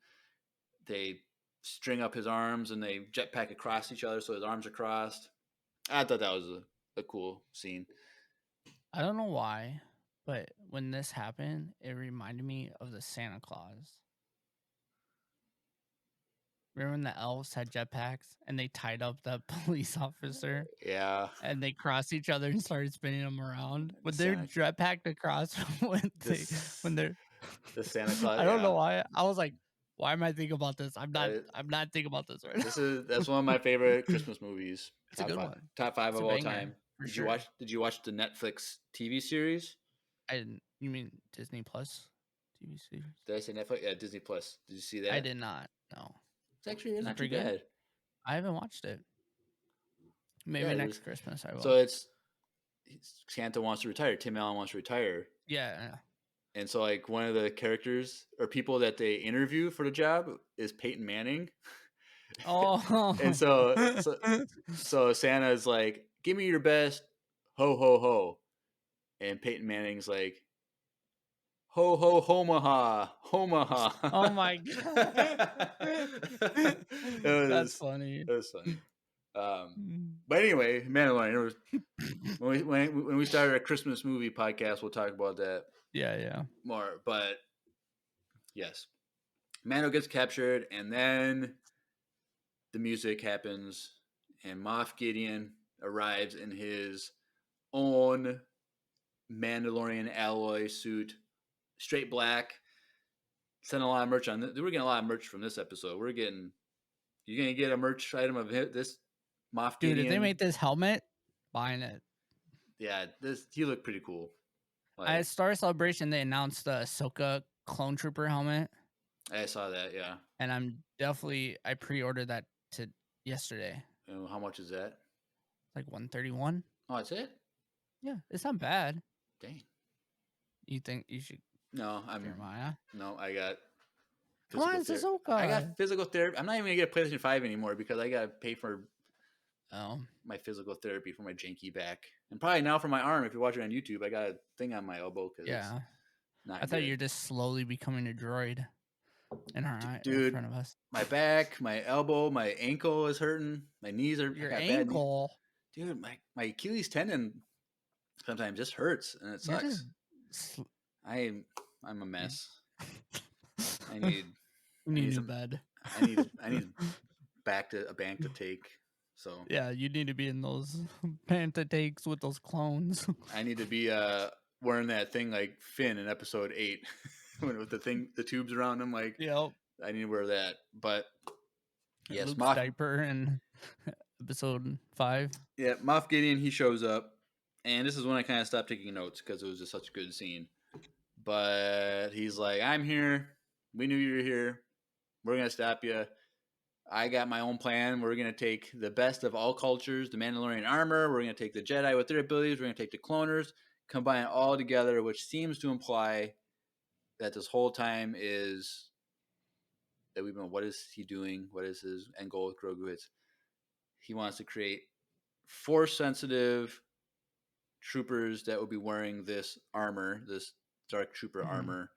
they string up his arms and they jetpack across each other, so his arms are crossed. I thought that was a cool scene. I don't know why, but when this happened, it reminded me of the Santa Claus. Remember when the elves had jetpacks and they tied up the police officer Yeah, and they crossed each other and started spinning them around? When they're Santa- jetpacked across, when they're the Santa Claus. I don't know yeah. why. I was like, why am I thinking about this? I'm not. Uh, I'm not thinking about this right now. That's one of my favorite Christmas movies. It's a good one. Top 5 It's of a all banger, time. for Did sure. you watch the Netflix TV series? I didn't. You mean Disney Plus TV series? Did I say Netflix? Yeah, Disney Plus. Did you see that? I did not. No, It's actually Is it not too pretty good? bad. I haven't watched it. Maybe Yeah, next Christmas I will. So it's Santa wants to retire. Tim Allen wants to retire. yeah. And so, like, one of the characters or people that they interview for the job is Peyton Manning. Oh. And so Santa's like, give me your best, ho, ho, ho. And Peyton Manning's like, ho, ho, homaha, homaha. Oh my god. That's funny. It was funny. But anyway, Mandalorian. When we started a Christmas movie podcast, we'll talk about that Yeah. more. But yes, Mando gets captured, and then the music happens, and Moff Gideon arrives in his own Mandalorian alloy suit, straight black. Sent a lot of merch on this. We're getting a lot of merch from this episode. You're gonna get a merch item of this Moff Dude, Gideon. if they make this helmet, buying it. Yeah, he looked pretty cool. At Star Celebration, they announced the Ahsoka Clone Trooper helmet, I saw that. Yeah. and I pre-ordered that to yesterday. And how much is that? Like 131. Oh, that's it. Yeah, it's not bad. Dang. You think you should? No, Jeremiah. No, I got. Come on, it's Ahsoka. I got physical therapy. I'm not even gonna get a PlayStation 5 anymore because I gotta pay for my physical therapy for my janky back, and probably now for my arm. If you're watching on YouTube, I got a thing on my elbow. Yeah. Not I thought good. you're just slowly becoming a droid in Dude, front of us. My back, my elbow, my ankle is hurting. My knees are. Your I got ankle. bad knees. Dude, my Achilles tendon sometimes just hurts and it sucks. I'm a mess. I need You need a bed. I need a bank to take. So Yeah, you need to be in those panta takes with those clones. I need to be wearing that thing like Finn in episode 8 with the tubes around him. Like, Yep. I need to wear that. But yes, Luke's Moff diaper in episode 5. Yeah, Moff Gideon, he shows up, and this is when I kind of stopped taking notes because it was just such a good scene. But he's like, "I'm here. We knew you were here. We're gonna stop you. I got my own plan. We're gonna take the best of all cultures, the Mandalorian armor. We're gonna take the Jedi with their abilities. We're gonna take the cloners, combine it all together, which seems to imply that this whole time is that we've been. What is he doing? What is his end goal with Grogu? He wants to create Force-sensitive troopers that would be wearing this armor, this dark trooper armor,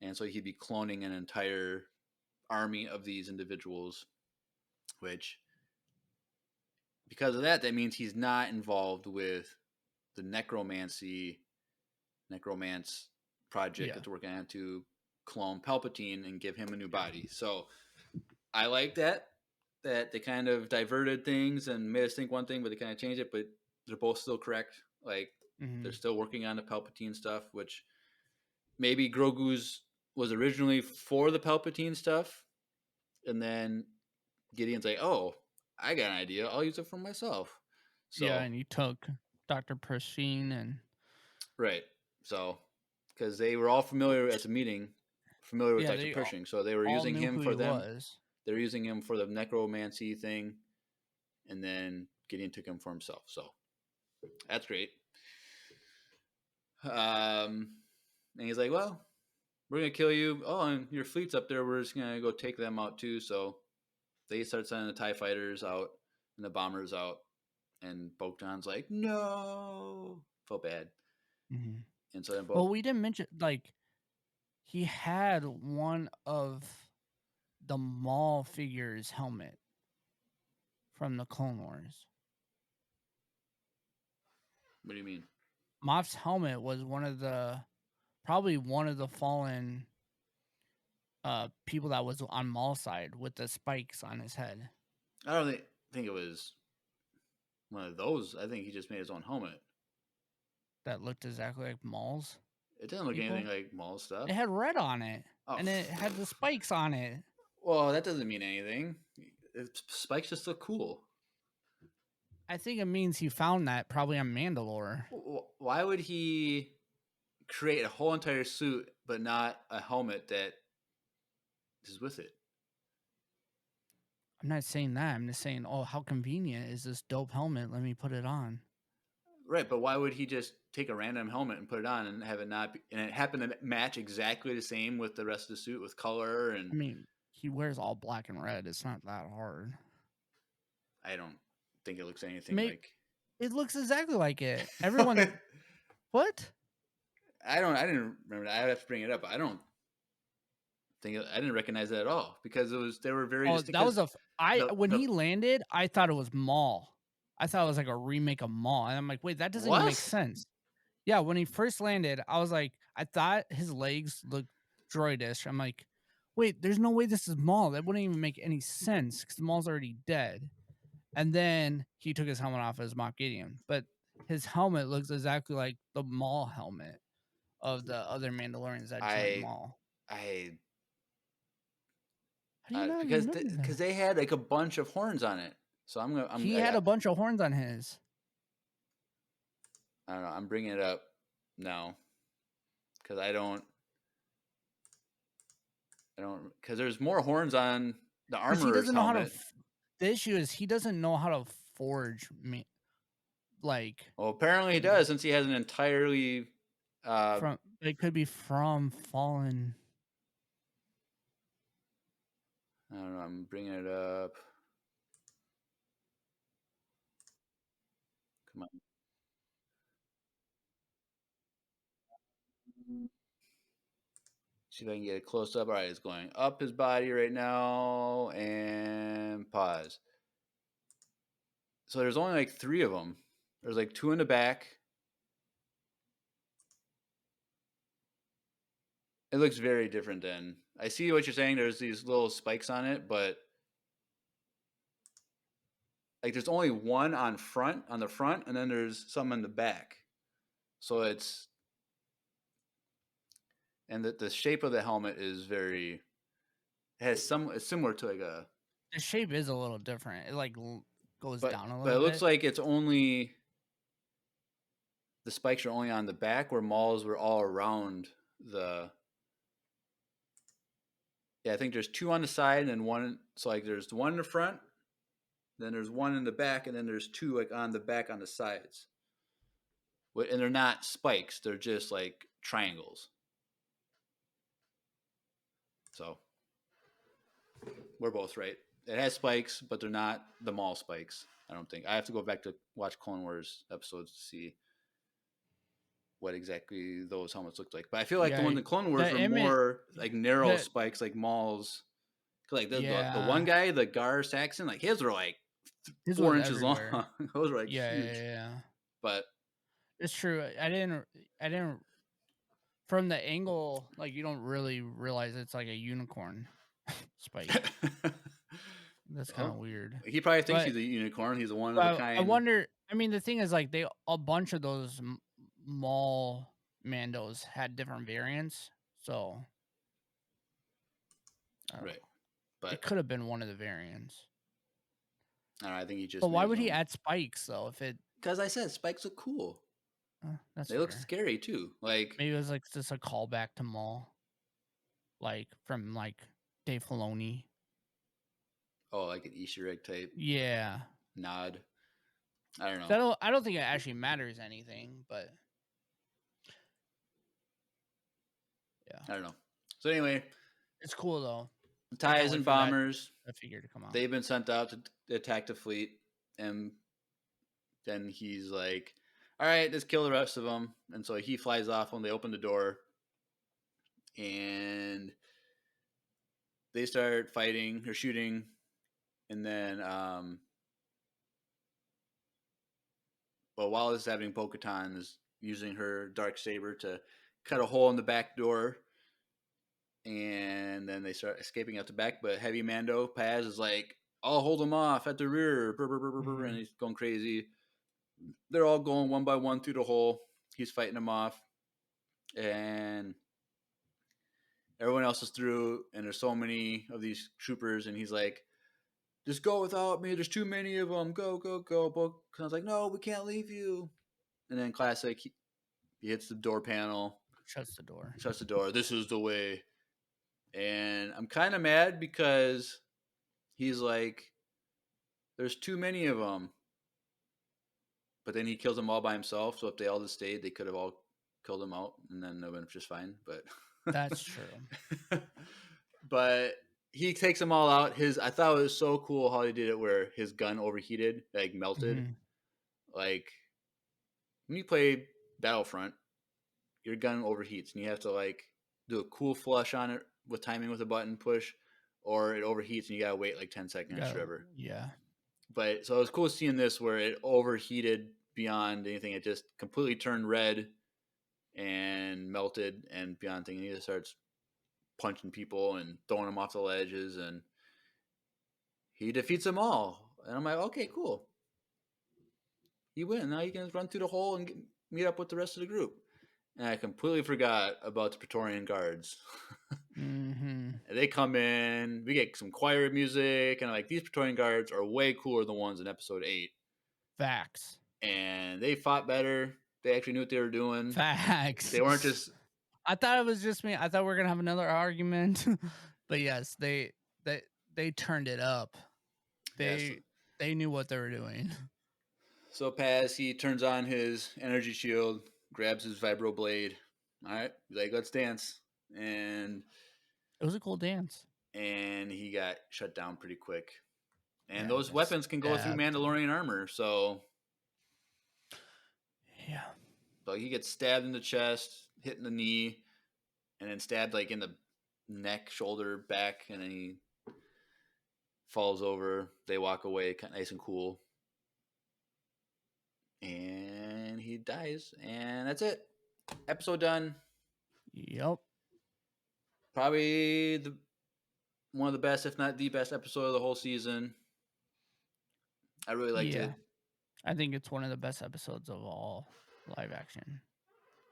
and so he'd be cloning an entire army of these individuals, which, because of that means he's not involved with the necromance project that's working on to clone Palpatine and give him a new body. So I like that they kind of diverted things and made us think one thing, but they kind of changed it, but they're both still correct. Like, they're still working on the Palpatine stuff, which maybe Grogu's was originally for the Palpatine stuff, and then Gideon's like, "Oh, I got an idea. I'll use it for myself." So, yeah, and you took Dr. Pershing and right. So, because they were all familiar at the meeting, familiar with Yeah, Dr. they Pershing, so they were all using knew him who for he them. was. they're using him for the necromancy thing, and then Gideon took him for himself. So that's great. And he's like, well, we're going to kill you. Oh, and your fleet's up there. We're just going to go take them out too. So they start sending the TIE fighters out and the bombers out. And Bo-Katan's like, no. Felt bad. Mm-hmm. And so then Well, we didn't mention, like, he had one of the Maul figure's helmet from the Clone Wars. What do you mean? Moff's helmet was probably one of the fallen people that was on Maul's side with the spikes on his head. I don't think it was one of those. I think he just made his own helmet. That looked exactly like Maul's. It didn't look anything like Maul stuff. It had red on it, and it had the spikes on it. Well, that doesn't mean anything. Spikes just look cool. I think it means he found that probably on Mandalore. Why would he create a whole entire suit but not a helmet that is with it? I'm not saying that. I'm just saying, oh, how convenient is this dope helmet? Let me put it on. Right, but why would he just take a random helmet and put it on and have it not be, and it happen to match exactly the same with the rest of the suit with color? And I mean, he wears all black and red. It's not that hard. I don't think it looks anything like. It looks exactly like it. Everyone, what? I didn't remember that. I have to bring it up. I don't think I didn't recognize that at all because they were very. Oh, that was when he landed, I thought it was Maul. I thought it was like a remake of Maul, and I'm like, wait, that doesn't even make sense. Yeah, when he first landed, I was like, I thought his legs looked droidish. I'm like, wait, there's no way this is Maul. That wouldn't even make any sense because Maul's already dead. And then he took his helmet off as Moff Gideon, but his helmet looks exactly like the Maul helmet of the other Mandalorians that joined Maul. Because they had like a bunch of horns on it. So he had a bunch of horns on his. I don't know. I'm bringing it up now because I don't. Because there's more horns on the armorer's helmet. He doesn't know how to. The issue is he doesn't know how to forge me. Like. Well, apparently he does since he has an entirely. It could be from fallen. I don't know. I'm bringing it up. Come on. See if I can get a close up. All right, it's going up his body right now and pause. So there's only like 3 of them. There's like 2 in the back. It looks very different then. I see what you're saying. There's these little spikes on it, but like there's only one on the front, and then there's some in the back. So it's and the shape of the helmet is it's similar to like a. The shape is a little different. It like goes down a little bit. But it looks like it's only the spikes are only on the back, where Maul's were all around the. Yeah, I think there's 2 on the side and then 1. So like there's 1 in the front, then there's 1 in the back, and then there's 2 like on the back on the sides. And they're not spikes; they're just like triangles. So we're both right. It has spikes, but they're not the Maul spikes. I don't think. I have to go back to watch Clone Wars episodes to see what exactly those helmets looked like. But I feel like the one in the Clone Wars were more like narrow spikes, like Maul's. Like the one guy, the Gar Saxon, like his were like 4 inches long. Those were like huge. Yeah. But it's true. I didn't. From the angle, like you don't really realize it's like a unicorn spike. That's kind of weird. He probably thinks he's a unicorn. He's a one of a kind. I wonder. I mean, the thing is, like, a bunch of those Maul Mandos had different variants, so right. But it could have been one of the variants. I don't know, I think he just. But why would he add spikes though? Because I said spikes look cool. They look scary too. Like maybe it was like just a callback to Maul, like from like Dave Filoni. Oh, like an Easter egg type Yeah. nod. I don't know. So I don't think it actually matters anything, but yeah, I don't know. So anyway, it's cool though. TIEs wait and for that- bombers, A figure to come out. they've been sent out to attack the fleet, and then he's like, all right, let's kill the rest of them. And so he flies off when they open the door, and they start fighting or shooting, and then well, while this is happening, Bo-Katan is using her dark saber to cut a hole in the back door, and then they start escaping out the back. But Heavy Mando Paz is like, I'll hold them off at the rear, and he's going crazy. They're all going one by one through the hole. He's fighting them off, and everyone else is through, and there's so many of these troopers, and he's like, just go without me. There's too many of them. Go, go, go. Bo-Katan's like, no, we can't leave you. And then classic, he hits the door panel. Shuts the door. This is the way. And I'm kind of mad because he's like, there's too many of them. But then he kills them all by himself. So if they all just stayed, they could have all killed him out, and then it would have been just fine. But That's true. But he takes them all out. I thought it was so cool how he did it, where his gun overheated, like melted. Mhm. Like when you play Battlefront, your gun overheats, and you have to like do a cool flush on it with timing with a button push, or it overheats and you gotta wait like 10 seconds or whatever. Yeah. But so it was cool seeing this where it overheated beyond anything. It just completely turned red and melted and beyond thing. And he just starts punching people and throwing them off the ledges, and he defeats them all. And I'm like, okay, cool. You win. Now you can run through the hole and meet up with the rest of the group. And I completely forgot about the Praetorian Guards. Mm-hmm. They come in, we get some choir music, and like, these Praetorian Guards are way cooler than the ones in episode 8. Facts. And they fought better. They actually knew what they were doing. Facts. They weren't just... I thought it was just me. I thought we were gonna have another argument. But yes, they turned it up. They knew what they were doing. So Paz, he turns on his energy shield, grabs his vibro blade. All right, he's like, let's dance. And it was a cool dance. And he got shut down pretty quick. And Yeah, those weapons can go through Mandalorian armor, so... Yeah. So he gets stabbed in the chest, hit in the knee, and then stabbed like in the neck, shoulder, back, and then he falls over. They walk away, kind of nice and cool. And he dies, and that's it. Episode done. Yep. Probably one of the best, if not the best episode of the whole season. I really liked it. I think it's one of the best episodes of all live action.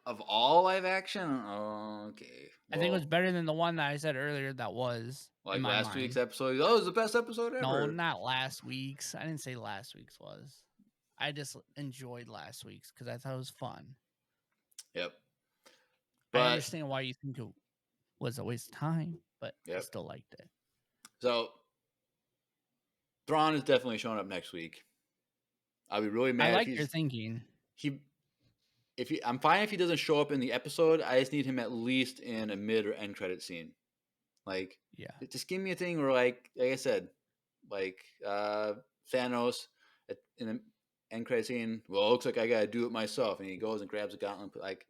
Of all live action? Oh, okay. I think it was better than the one that I said earlier that was. Like last week's episode. Oh, it was the best episode ever. No, not last week's. I didn't say last week's was. I just enjoyed last week's because I thought it was fun. Yep. But I understand why you think it was a waste of time, but I still liked it. So, Thrawn is definitely showing up next week. I'll be really mad. I like your thinking. I'm fine if he doesn't show up in the episode. I just need him at least in a mid or end credit scene. Like, just give me a thing where, like I said, like Thanos in an end credit scene. Well, it looks like I gotta do it myself, and he goes and grabs a gauntlet. Like,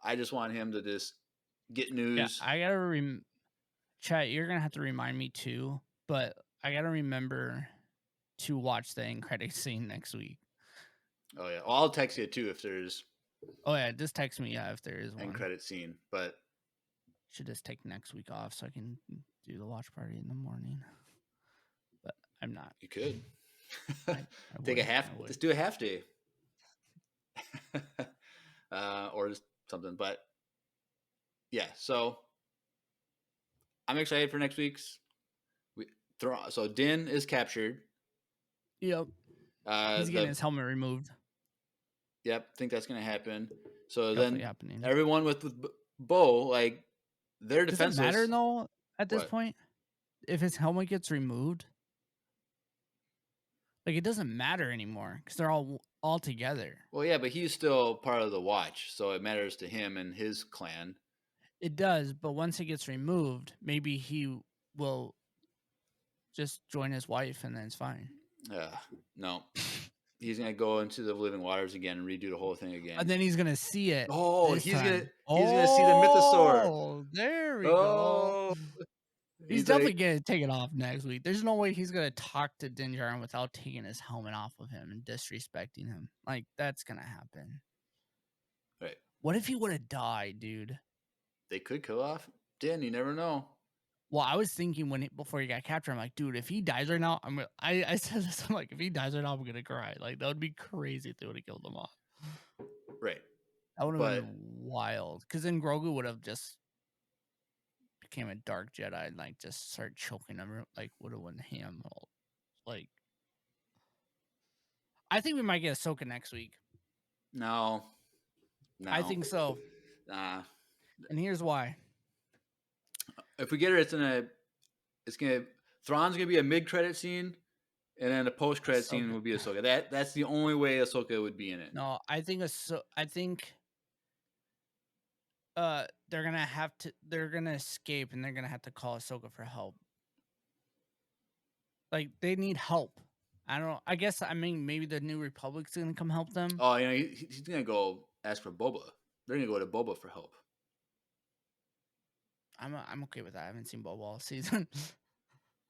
I just want him to just get news. Yeah, I gotta chat. You're gonna have to remind me too, but I gotta remember to watch the end credit scene next week. Oh yeah, well, I'll text you too if there's. Oh yeah, just text me if there is one. End credit scene, but should just take next week off so I can do the watch party in the morning. But I'm not. You could I take a half. Just do a half day, or just something. But yeah, so I'm excited for next week's. So Din is captured. Yep. He's getting his helmet removed. Yep, think that's gonna happen. So Definitely then happening. Everyone with Bo, like, they're defenseless. Does it matter though at this point if his helmet gets removed? Like it doesn't matter anymore because they're all together. Well, yeah, but he's still part of the Watch, so it matters to him and his clan. It does, but once he gets removed, maybe he will just join his wife and then it's fine. No. He's gonna go into the living waters again and redo the whole thing again. And then he's gonna see it. Oh, this he's time. gonna see the mythosaur. Oh, there we go. He's definitely gonna take it off next week. There's no way he's gonna talk to Din Djarin without taking his helmet off of him and disrespecting him. Like that's gonna happen. Right. What if he would have died, dude? They could kill off Din. You never know. Well, I was thinking before he got captured, I'm like, dude, if he dies right now, I said this, I'm like, if he dies right now, I'm gonna cry. Like that would be crazy if they would have killed him off. Right. That would have been wild. Because then Grogu would have just became a dark Jedi and like just started choking him, like would have went ham. Like, I think we might get Ahsoka next week. No. I think so. Nah. And here's why. If we get her, Thrawn's gonna be a mid-credit scene, and then a post-credit scene would be Ahsoka. That's the only way Ahsoka would be in it. No, I think they're gonna escape and they're gonna have to call Ahsoka for help. Like they need help. I don't know. I mean maybe the New Republic's gonna come help them. Oh, he's gonna go ask for Boba. They're gonna go to Boba for help. I'm okay with that. I haven't seen Boba all season.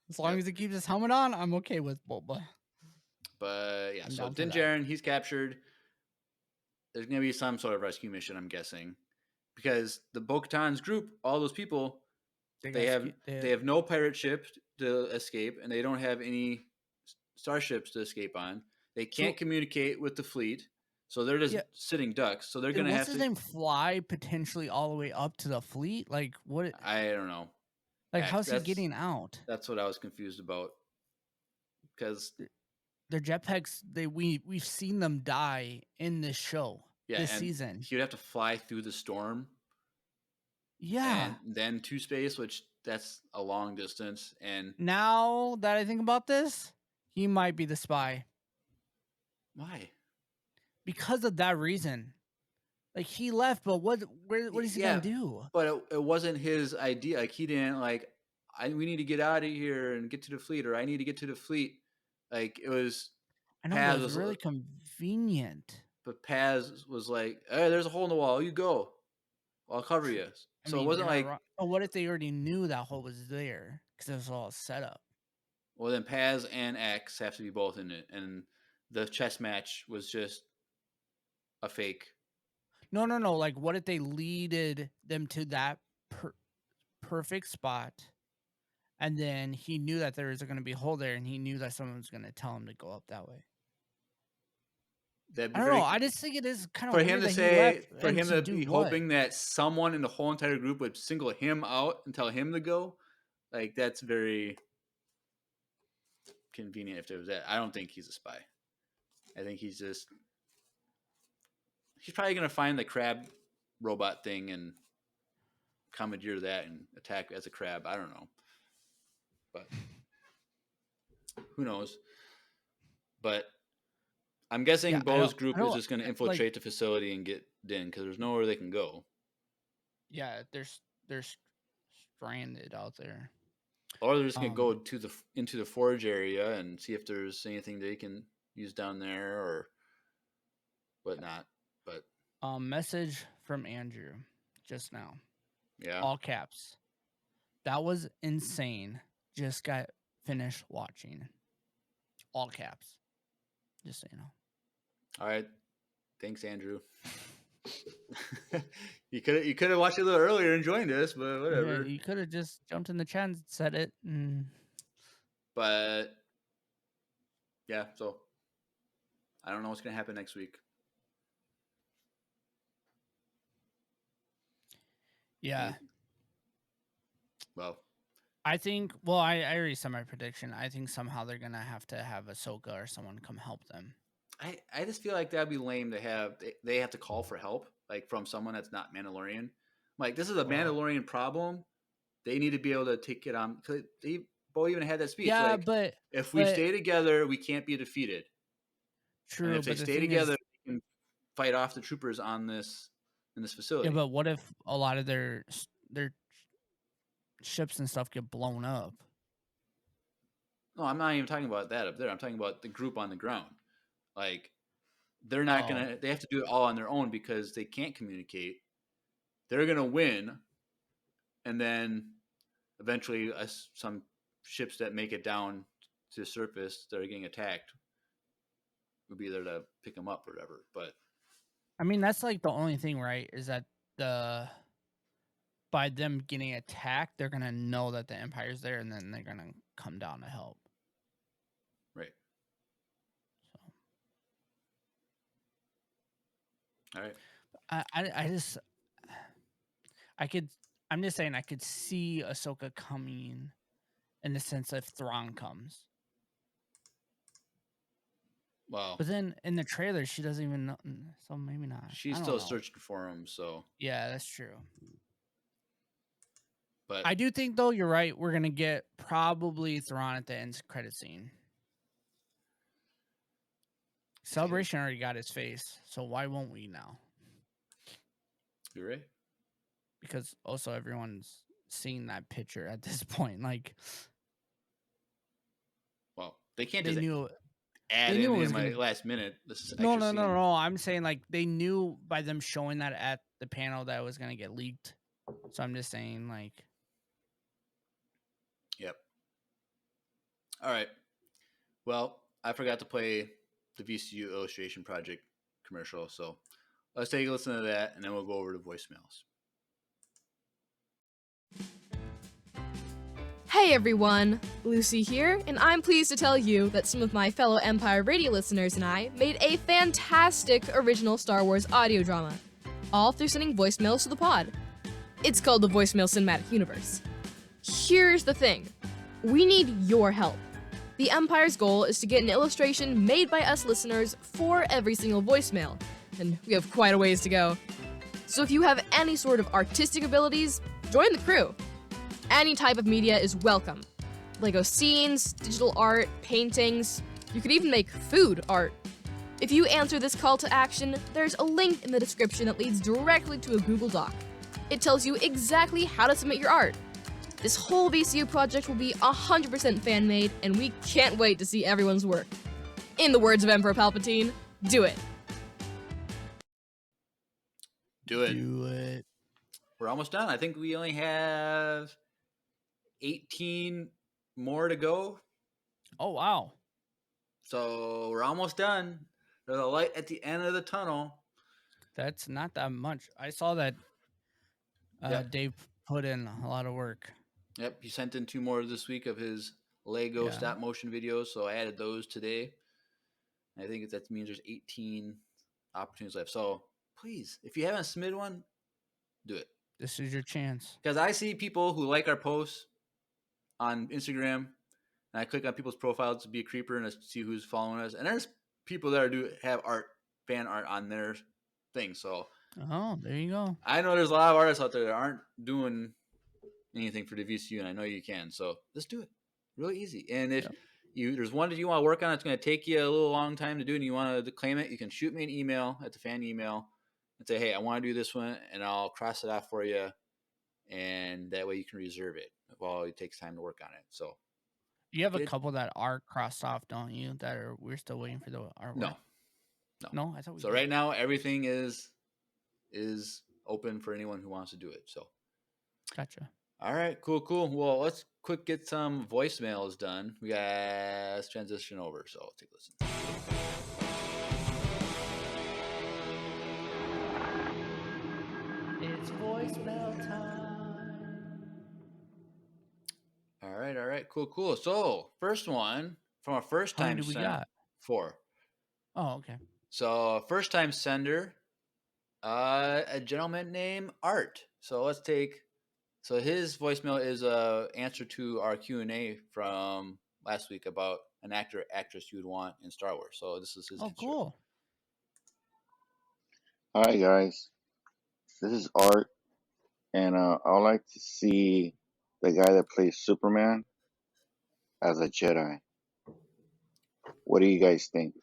As long as he keeps his helmet on, I'm okay with Boba. But yeah, so Din Djarin, he's captured. There's gonna be some sort of rescue mission, I'm guessing, because the Bo-Katan's group, all those people, they have no pirate ship to escape, and they don't have any starships to escape on. They can't communicate with the fleet. So they're just sitting ducks. So they're gonna have to. What's his name? Fly potentially all the way up to the fleet? Like what? I don't know. Like how's he getting out? That's what I was confused about. Because their jetpacks, we've seen them die in this show this season. You'd have to fly through the storm. Yeah. And then to space, which that's a long distance. And now that I think about this, he might be the spy. Why? Because of that reason. Like he left, but what is he gonna do? But it wasn't his idea. Like he didn't we need to get out of here and get to the fleet, or I need to get to the fleet. Like it was. I know it was really convenient. But Paz was like, "Hey, there's a hole in the wall. You go. I'll cover you." So it wasn't like. Oh, what if they already knew that hole was there because it was all set up? Well, then Paz and X have to be both in it, and the chess match was just a fake. No. Like, what if they leaded them to that perfect spot, and then he knew that there was going to be a hole there, and he knew that someone was going to tell him to go up that way? I don't know. I just think it is kind of for him to say, for him to be hoping that someone in the whole entire group would single him out and tell him to go. Like that's very convenient. If there was that, I don't think he's a spy. I think he's probably gonna find the crab robot thing and commandeer that and attack as a crab. I don't know, but who knows? But I'm guessing Bo's group is just going to infiltrate the facility and get Din because there's nowhere they can go. Yeah, they're stranded out there. Or they're just going to go into the forge area and see if there's anything they can use down there or whatnot. But message from Andrew just now. Yeah. All caps. That was insane. Just got finished watching. All caps. Just so you know. All right. Thanks, Andrew. you could have watched it a little earlier and joined us, but whatever. Yeah, you could have just jumped in the chat and said it. But yeah, so I don't know what's gonna happen next week. Yeah. Well, I think. Well, I already said my prediction. I think somehow they're gonna have to have Ahsoka or someone come help them. I just feel like that'd be lame to have. They have to call for help, like from someone that's not Mandalorian. Like this is a Mandalorian problem. They need to be able to take it on. Bo even had that speech. Yeah, like, but if we but- stay together, we can't be defeated. true. And if they But the stay thing together, is, they can fight off the troopers in this facility. yeah, but what if a lot of their ships and stuff get blown up? No, I'm not even talking about that up there. I'm talking about the group on the ground. Like, they're not gonna. They have to do it all on their own because they can't communicate. They're gonna win, and then eventually, some ships that make it down to the surface that are getting attacked would be there to pick them up or whatever. But I mean, that's like the only thing, right? Is that by them getting attacked, they're gonna know that the Empire's there, and then they're gonna come down to help. right. So All right. I'm just saying I could see Ahsoka coming in the sense if Thrawn comes. Well, But then in the trailer, she doesn't even know, so maybe not. she's I don't still know. searching for him. So, Yeah, that's true. but I do think, though, you're right. We're going to get probably Thrawn at the end credit scene. Celebration already got his face, so why won't we now? you're right. Because also everyone's seeing that picture at this point. Like, Well, they can't they just knew add they knew it in was my gonna- last minute. This is No, extra no, no, scene. no. I'm saying, like, they knew by them showing that at the panel that it was going to get leaked. So I'm just saying, like, Yep. All right. Well, I forgot to play the VCU Illustration Project commercial, so let's take a listen to that, and then we'll go over to voicemails. Hey everyone, Lucy here, and I'm pleased to tell you that some of my fellow Empire Radio listeners and I made a fantastic original Star Wars audio drama, all through sending voicemails to the pod. It's called the Voicemail Cinematic Universe. Here's the thing, we need your help. The Empire's goal is to get an illustration made by us listeners for every single voicemail, and we have quite a ways to go. So if you have any sort of artistic abilities, join the crew. Any type of media is welcome. Lego scenes, digital art, paintings, you could even make food art. If you answer this call to action, there's a link in the description that leads directly to a Google Doc. It tells you exactly how to submit your art. This whole VCU project will be 100% fan-made, and we can't wait to see everyone's work. In the words of Emperor Palpatine, do it. Do it. do it. We're almost done. I think we only have 18 more to go. Oh, wow. So we're almost done. There's a light at the end of the tunnel. That's not that much. I saw that Yeah. Dave put in a lot of work. Yep, he sent in 2 more this week of his Lego Yeah. stop motion videos, so I added those today. I think that means there's 18 opportunities left. So please, if you haven't submitted one, do it. This is your chance. Because I see people who like our posts on Instagram, and I click on people's profiles to be a creeper and to see who's following us. And there's people that have fan art on their thing. So Oh, there you go. I know there's a lot of artists out there that aren't doing anything for the VCU, and I know you can. So just do it. Really easy. And if there's one that you want to work on, it's going to take you a little long time to do, and you want to claim it, you can shoot me an email at the fan email and say, hey, I want to do this one, and I'll cross it off for you. And that way you can reserve it while it takes time to work on it. So You have a couple that are crossed off, don't you? We're still waiting for the artwork. No. I thought we So did. right now everything is open for anyone who wants to do it. So Gotcha. all right, cool. Well, let's get some voicemails done. Let's transition over. So take a listen. It's voicemail time. All right, cool. So first one from a first How time many do we sender. got? 4. Oh, okay. So first time sender, a gentleman named Art. So his voicemail is a answer to our Q&A from last week about an actor actress you would want in Star Wars. So this is his answer. Cool. Hi guys, this is Art, and I would like to see the guy that plays Superman. as a Jedi. What do you guys think?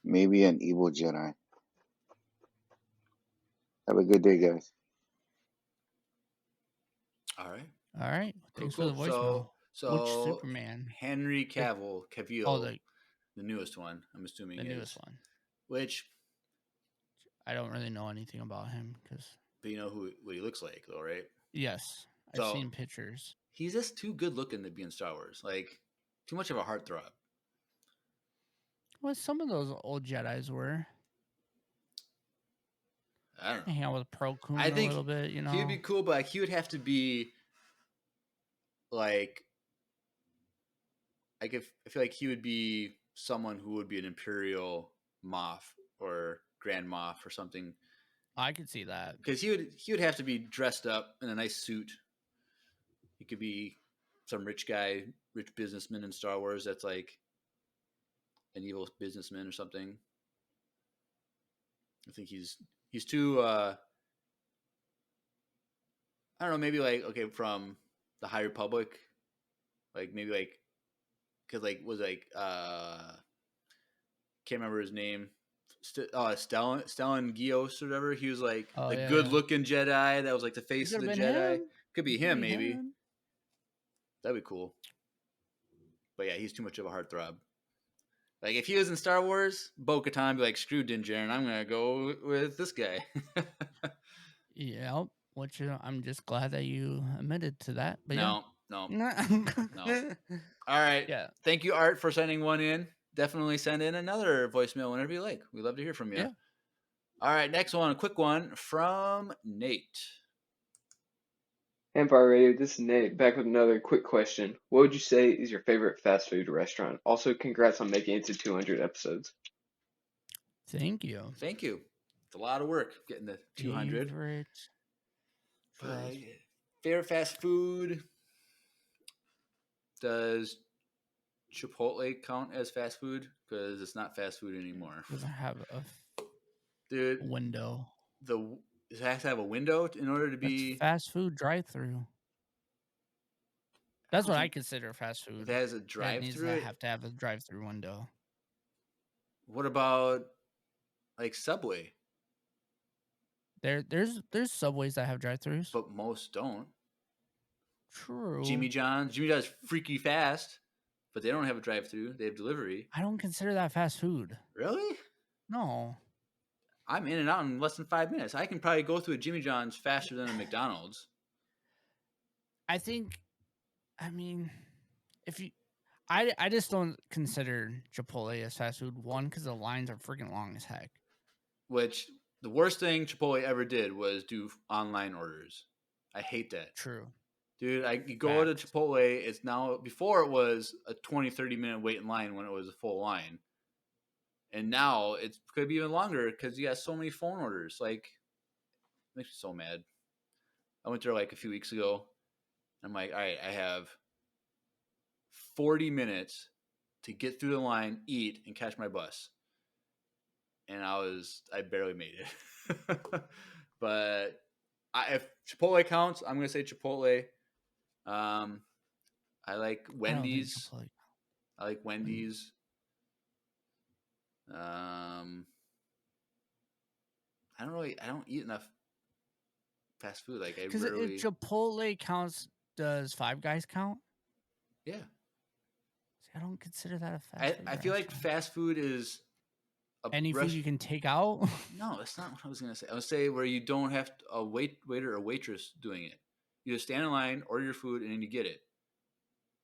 Maybe an evil Jedi. Have a good day, guys. All right. All right. Cool, Thanks cool. for the voicemail. Which So Superman? Henry Cavill, Oh, Cavill, the newest one, I'm assuming the is. newest one. Which, I don't really know anything about him because but you know what he looks like, though, right? yes, I've So- seen pictures. He's just too good looking to be in Star Wars. Like, too much of a heartthrob. Well, some of those old Jedi's were. I don't know. Hang out with Pro Kun I a think little bit, you know. He'd be cool, but like, he would have to be like if I feel like he would be someone who would be an Imperial Moff or Grand Moff or something. I could see that. Because he would have to be dressed up in a nice suit. He could be some rich guy, rich businessman in Star Wars that's like an evil businessman or something. I think he's too I don't know, maybe like okay, from the High Republic, like maybe like because like was like can't remember his name. Stellan Gios or whatever. He was like the good-looking Jedi that was like the face of the Jedi. Could be him, maybe. That'd be cool. But yeah, he's too much of a heartthrob. Like if he was in Star Wars, Bo-Katan would be like, "Screw Din Djarin, I'm gonna go with this guy." Yeah, which I'm just glad that you admitted to that. But no. No. All right. Yeah. Thank you, Art, for sending one in. Definitely send in another voicemail whenever you like. We'd love to hear from you. Yeah. All right, next one, a quick one from Nate. Empire Radio, this is Nate, back with another quick question. What would you say is your favorite fast food restaurant? Also, congrats on making it to 200 episodes. Thank you. Thank you. It's a lot of work getting to 200. Favorite fast food. Does Chipotle count as fast food? Because it's not fast food anymore. Doesn't have a window. It has to have a window in order to be That's fast food drive-through. That's what I consider fast food. It has a drive-through. It needs to have a drive-through window. What about like Subway? There's Subways that have drive-throughs, but most don't. True. Jimmy John's freaky fast, but they don't have a drive-through. They have delivery. I don't consider that fast food. Really? No. I'm in and out in less than 5 minutes. I can probably go through a Jimmy John's faster than a McDonald's. I just don't consider Chipotle as fast food. One, because the lines are freaking long as heck. Which the worst thing Chipotle ever did was do online orders. I hate that. True. Dude, you go to Chipotle, it's now, before it was a 20, 30-minute wait in line when it was a full line. And now it's could be even longer because you got so many phone orders. Like, it makes me so mad. I went there like a few weeks ago. I'm like, all right, I have 40 minutes to get through the line, eat, and catch my bus. And I barely made it. But if Chipotle counts, I'm going to say Chipotle. I like Wendy's. I like Wendy's. I don't eat enough fast food. Like because if Chipotle counts, does Five Guys count? Yeah. See, I don't consider that a fast food. I feel like fast food is any food you can take out. No, that's not what I was gonna say. I was say where you don't have a waiter or waitress doing it. You just stand in line, order your food, and then you get it.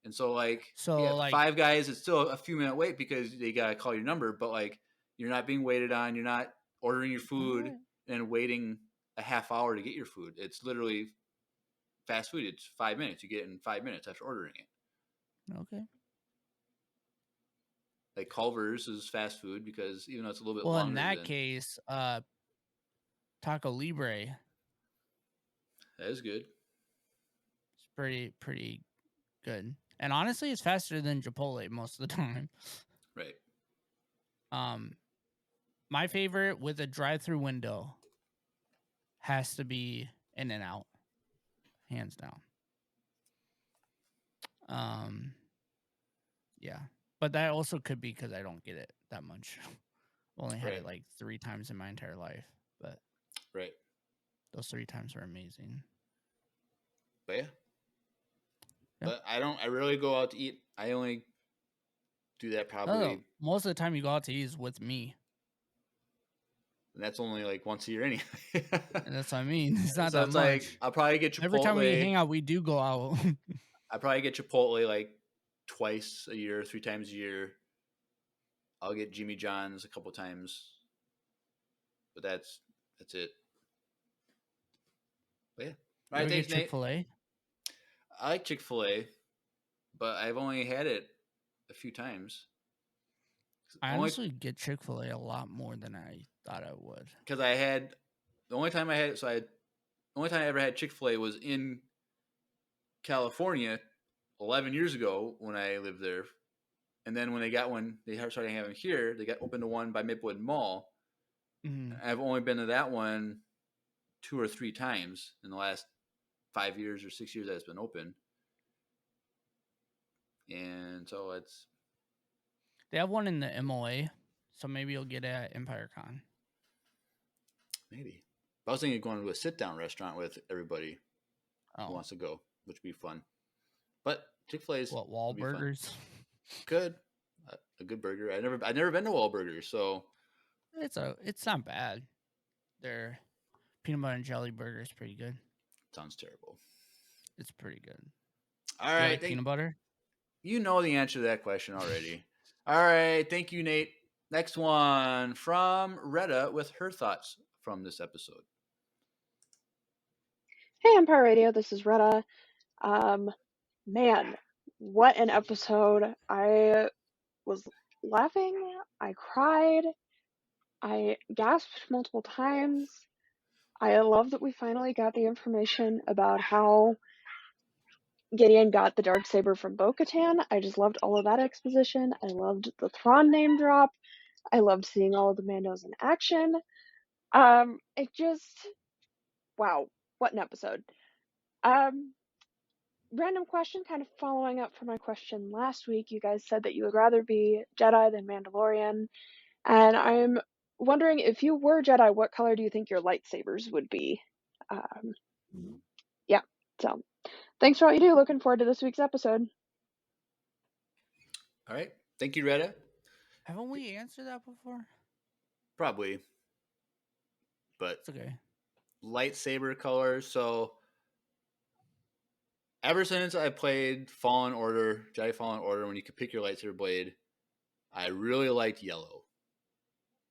And so like Five Guys, it's still a few minute wait because they gotta call your number, but like you're not being waited on, you're not ordering your food and waiting a half hour to get your food. It's literally fast food. It's 5 minutes. You get it in 5 minutes after ordering it. Okay. Like Culver's is fast food because even though it's a little bit longer. Well, in that case, Taco Libre. That is good. It's pretty good. And honestly, it's faster than Chipotle most of the time. Right. My favorite with a drive-through window has to be In-N-Out, hands down. Yeah, but that also could be because I don't get it that much. Only had Right. it like 3 times in my entire life, but Right. those 3 times were amazing. But yeah. Yeah. But I rarely go out to eat. I only do that probably, No, most of the time you go out to eat is with me, and that's only like once a year anyway. and that's what I mean. It's not So that it's much. like I'll probably get Chipotle. Every time we hang out, we do go out. I probably get Chipotle like twice a year, 3 times a year. I'll get Jimmy John's a couple times, but that's it. But yeah, all You right. ever Thanks, get Nate. Chick-fil-A? I like Chick-fil-A, but I've only had it a few times. I honestly get Chick-fil-A a lot more than I thought I would. Because I had the only time I ever had Chick-fil-A was in California 11 years ago when I lived there. And then when they started having them here, they got opened to one by Maplewood Mall. Mhm. I've only been to that one 2 or 3 times in the last 5 years or 6 years that it's been open. And so They have one in the MOA, so maybe you'll get it at EmpireCon. maybe. I was thinking of going to a sit-down restaurant with everybody who Oh, wants to go, which would be fun. But Chick-fil-A's what, would be fun. Wahlburgers? Good. A good burger. I've never been to Wahlburgers, so It's not bad. Their peanut butter and jelly burger is pretty good. sounds terrible. It's pretty good. All You right, like peanut butter? you know the answer to that question already. All right, thank you, Nate. Next one from Retta with her thoughts from this episode. Hey, Empire Radio, this is Retta. Man, what an episode. I was laughing, I cried, I gasped multiple times. I love that we finally got the information about how Gideon got the Darksaber from Bo-Katan. I just loved all of that exposition. I loved the Thrawn name drop. I loved seeing all of the Mandos in action. It just, wow, what an episode. Random question, kind of following up from my question last week. You guys said that you would rather be Jedi than Mandalorian, and I'm wondering, if you were Jedi, what color do you think your lightsabers would be? Yeah, so thanks for all you do. Looking forward to this week's episode. All right, thank you, Retta. Haven't we answered that before? Probably, but It's okay. lightsaber colors. So ever since I played Jedi Fallen Order, when you could pick your lightsaber blade, I really liked yellow.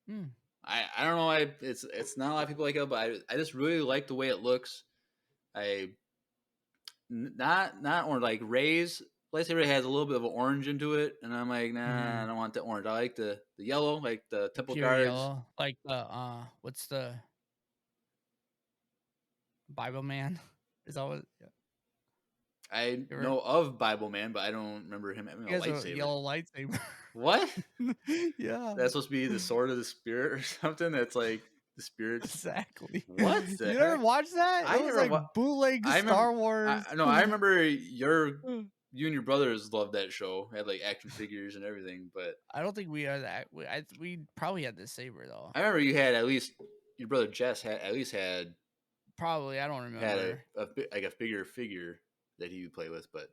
Hmm. I don't know why it's not a lot of people like it, but I just really like the way it looks. Not or like Rey's lightsaber has a little bit of an orange into it, and I'm like, nah, I don't want the orange. I like the yellow, like the Temple Pure Guards. yellow, like the what's the Bible Man? Is that what? Yeah. I know of Bible Man, but I don't remember him having He a has lightsaber. a yellow lightsaber. What? Yeah. That's supposed to be the sword of the spirit or something. That's like the spirits. Exactly. What? You never watched that? I It was never like bootleg Star Wars. I remember you and your brothers loved that show. Had like action figures and everything, but I don't think we had that. We probably had the saber though. I remember you had at least your brother Jess had Probably, I don't remember. had a bigger figure that he would play with, but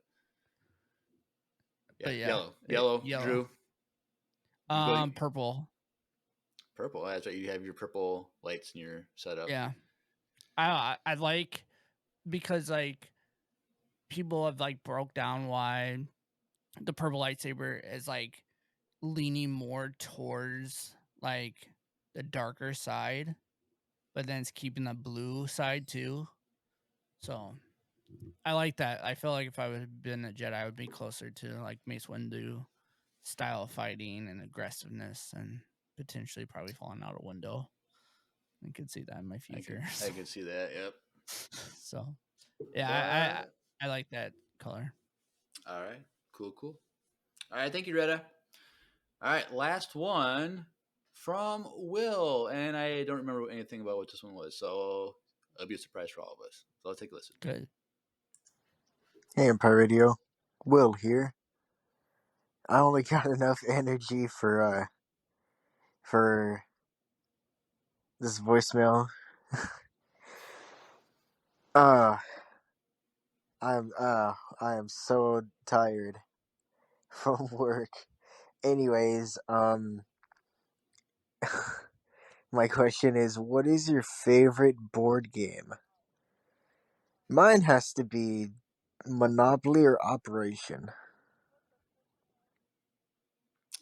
yellow. Drew. Purple. Purple. That's right. You have your purple lights in your setup. Yeah, I like, because like people have like broke down why the purple lightsaber is like leaning more towards like the darker side, but then it's keeping the blue side too. So I like that. I feel like if I would have been a Jedi, I would be closer to like Mace Windu style of fighting and aggressiveness, and potentially probably falling out a window. I could see that in my future. I could see that. Yep. So yeah, I like that color. All right. Cool. All right. Thank you, Retta. All right. Last one from Will. And I don't remember anything about what this one was. So it'll be a surprise for all of us. So let's take a listen. Good. Hey, Empire Radio. Will here. I only got enough energy for this voicemail. uh I am so tired from work. Anyways, my question is, what is your favorite board game? Mine has to be Monopoly or Operation.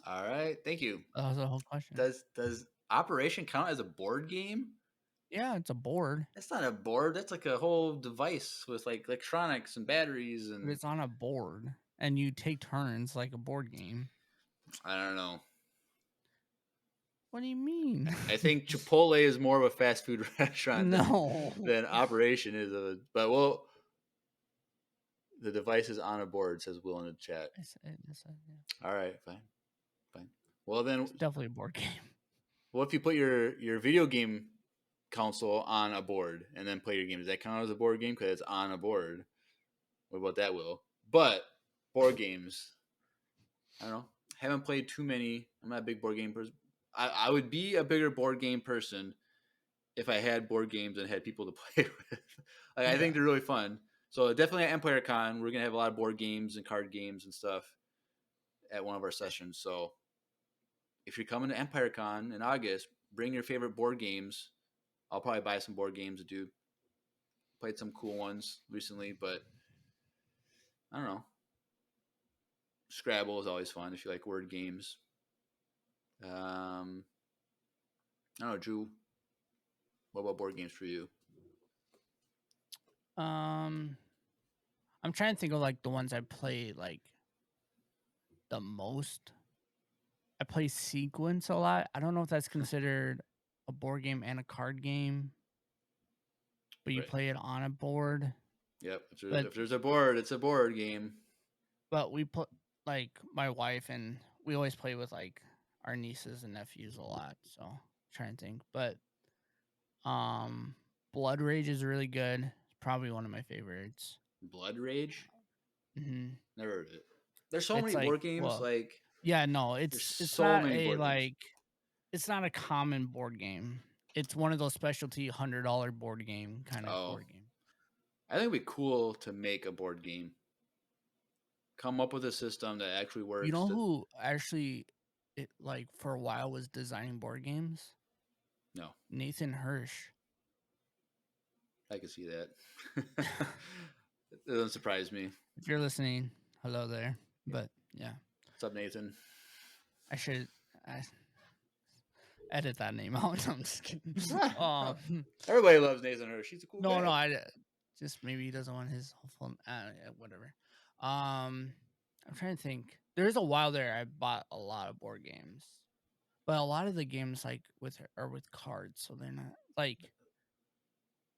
All right, thank you. That was the whole question. Does Operation count as a board game? Yeah, it's a board, That's not a board. That's like a whole device with like electronics and batteries but and it's on a board, and you take turns like a board game. I don't know. What do you mean? I think Chipotle is more of a fast food restaurant No. than Operation is but well, the device is on a board, says Will in the chat. I said, yeah. All right, fine. Well then, It's definitely a board game. what if you put your video game console on a board and then play your game? Does that count as a board game because it's on a board? What about that, Will? But board games, I don't know. Haven't played too many. I'm not a big board game person. I would be a bigger board game person if I had board games and had people to play with. I think they're really fun. So definitely at Empire Con, we're gonna have a lot of board games and card games and stuff at one of our sessions. So if you're coming to Empire Con in August, bring your favorite board games. I'll probably buy some board games to do. Played some cool ones recently, but I don't know. Scrabble is always fun if you like word games. I don't know, Drew. What about board games for you? I'm trying to think of like the ones I play like the most. I play Sequence a lot. I don't know if that's considered a board game and a card game, but you Right. play it on a board. Yep. But- If there's a board, it's a board game. But we put like my wife and we always play with like our nieces and nephews a lot. So I'm trying to think, but Blood Rage is really good. It's probably one of my favorites. Blood Rage? hmm Never heard of it. There's so It's many like, board games. well, like Yeah, no, There's it's so not many a board games. like it's not a common board game. It's one of those specialty $100 board game kind of Oh. board game. I think it'd be cool to make a board game. Come up with a system that actually works. You know who actually like for a while was designing board games? No, Nathan Hirsch. I can see that. It doesn't surprise me. If you're listening, hello there. But yeah, What's up, Nathan? I should edit that name out. I'm just kidding. Everybody loves Nathan Hirsch. He's a cool guy. No, I just maybe he doesn't want his whole phone. Whatever. I'm trying to think. There's a while there I bought a lot of board games, but a lot of the games like are with cards, so they're not like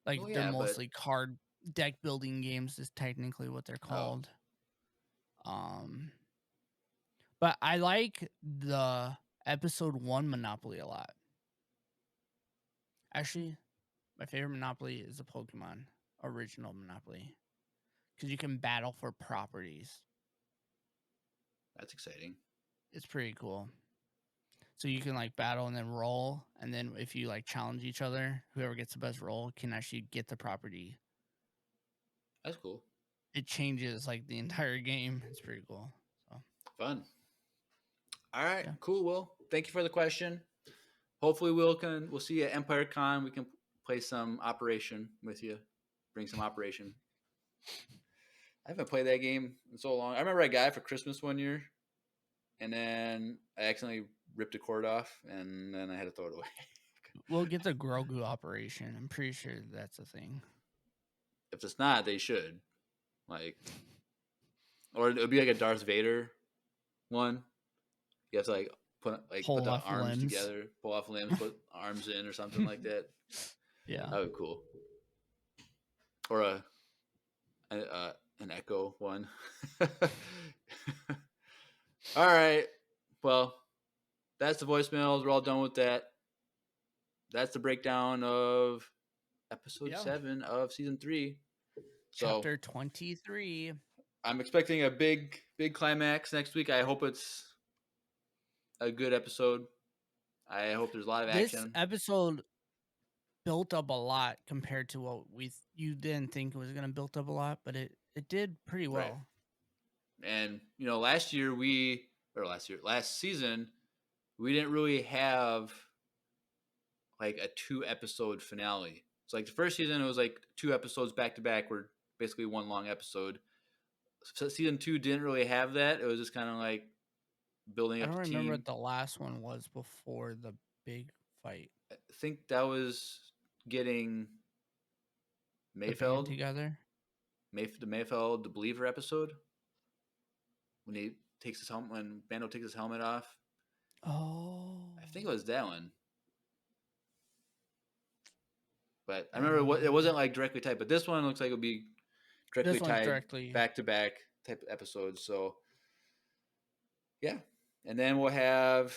Oh, yeah, they're but- mostly card deck building games is technically what they're called. But I like the episode 1 Monopoly a lot. Actually, my favorite Monopoly is the Pokemon original Monopoly because you can battle for properties. That's exciting. It's pretty cool. So you can like battle and then roll, and then if you like challenge each other, whoever gets the best roll can actually get the property. That's cool. It changes like the entire game. It's pretty cool. So Fun. All right, Yeah. cool. Will, thank you for the question. Hopefully, we'll see you at Empire Con. We can play some Operation with you. Bring some Operation. I haven't played that game in so long. I remember I got it for Christmas one year, and then I accidentally ripped a cord off, and then I had to throw it away. we'll get the Grogu Operation. I'm pretty sure that's a thing. If it's not, they should. Or it'll be like a Darth Vader one. You have to put Pull the off arms limbs. together, pull off limbs, put arms in, or something like that. Yeah. That would be cool. Or an Echo one. All right. Well, that's the voicemails. We're all done with that. That's the breakdown of episode 7 of season 3. So Chapter 23. I'm expecting a big climax next week. I hope it's a good episode. I hope there's a lot of This action. episode built up a lot compared to what you didn't think it was going to build up a lot, but it did pretty well. Right. And last season, we didn't really have like a 2-episode finale. So like the first season, it was like 2 episodes back to back, were basically one long episode. So season 2 didn't really have that. It was just kind of like building I up don't the remember team. what the last one was before the big fight. I think that was getting The band Mayfeld together. the Mayfeld, the Believer episode, when he takes his helmet, when Bando takes his helmet off. Oh, I think it was that one. But I remember it wasn't like directly tied, but this one looks like it'll be directly This one's tied, directly- back to back type of episodes. So yeah, and then we'll have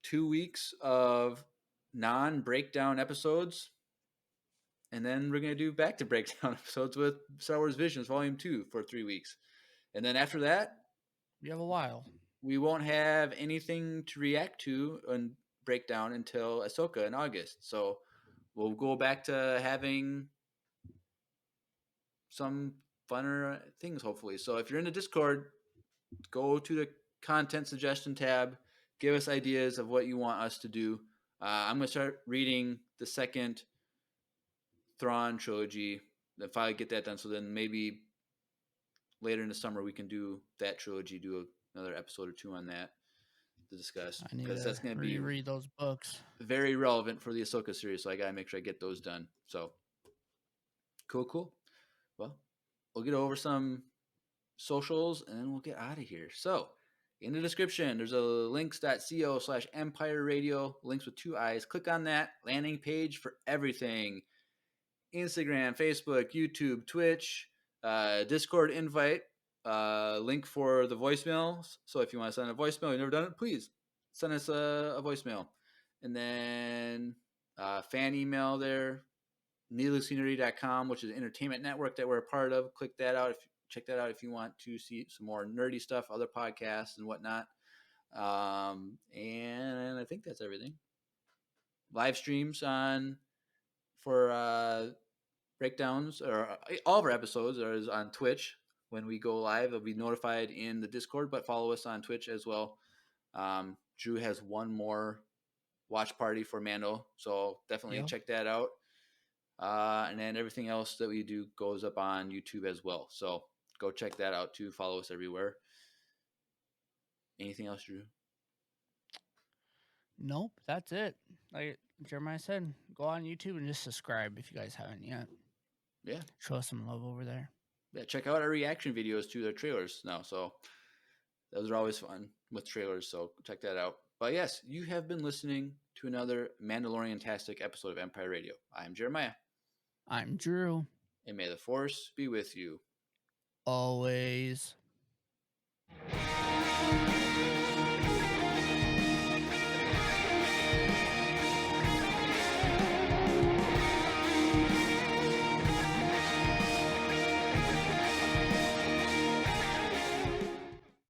2 weeks of non-breakdown episodes, and then we're gonna do back to breakdown episodes with Star Wars Visions Volume 2 for 3 weeks, and then after that, We have a while. we won't have anything to react to and break down until Ahsoka in August. So we'll go back to having some funner things, hopefully. So if you're in the Discord, go to the content suggestion tab. Give us ideas of what you want us to do. I'm going to start reading the second Thrawn trilogy. If I get that done, so then maybe later in the summer we can do that trilogy, do another episode or 2 on that to discuss. I need Because that's going to to be reread those books. very relevant for the Ahsoka series, so I got to make sure I get those done. So, cool. Well, we'll get over some socials, and then we'll get out of here. So, in the description, there's a links.co/Empire Radio, links with 2 eyes. Click on that landing page for everything. Instagram, Facebook, YouTube, Twitch, Discord invite, link for the voicemails. So if you want to send a voicemail, you've never done it, please send us a voicemail. And then fan email there, needlesscenery.com, which is an entertainment network that we're a part of. Click that out. Check that out if you want to see some more nerdy stuff, other podcasts and whatnot. And I think that's everything. Live streams for breakdowns, or all of our episodes are on Twitch. When we go live, it'll be notified in the Discord, but follow us on Twitch as well. Drew has one more watch party for Mando, so definitely check that out. And then everything else that we do goes up on YouTube as well, so go check that out too. Follow us everywhere. Anything else, Drew? Nope, that's it. Like Jeremiah said, go on YouTube and just subscribe if you guys haven't yet. Yeah. Show us some love over there. Yeah, check out our reaction videos to their trailers now. So those are always fun with trailers, so check that out. But yes, you have been listening to another Mandalorian-tastic episode of Empire Radio. I'm Jeremiah. I'm Drew. And may the Force be with you. Always.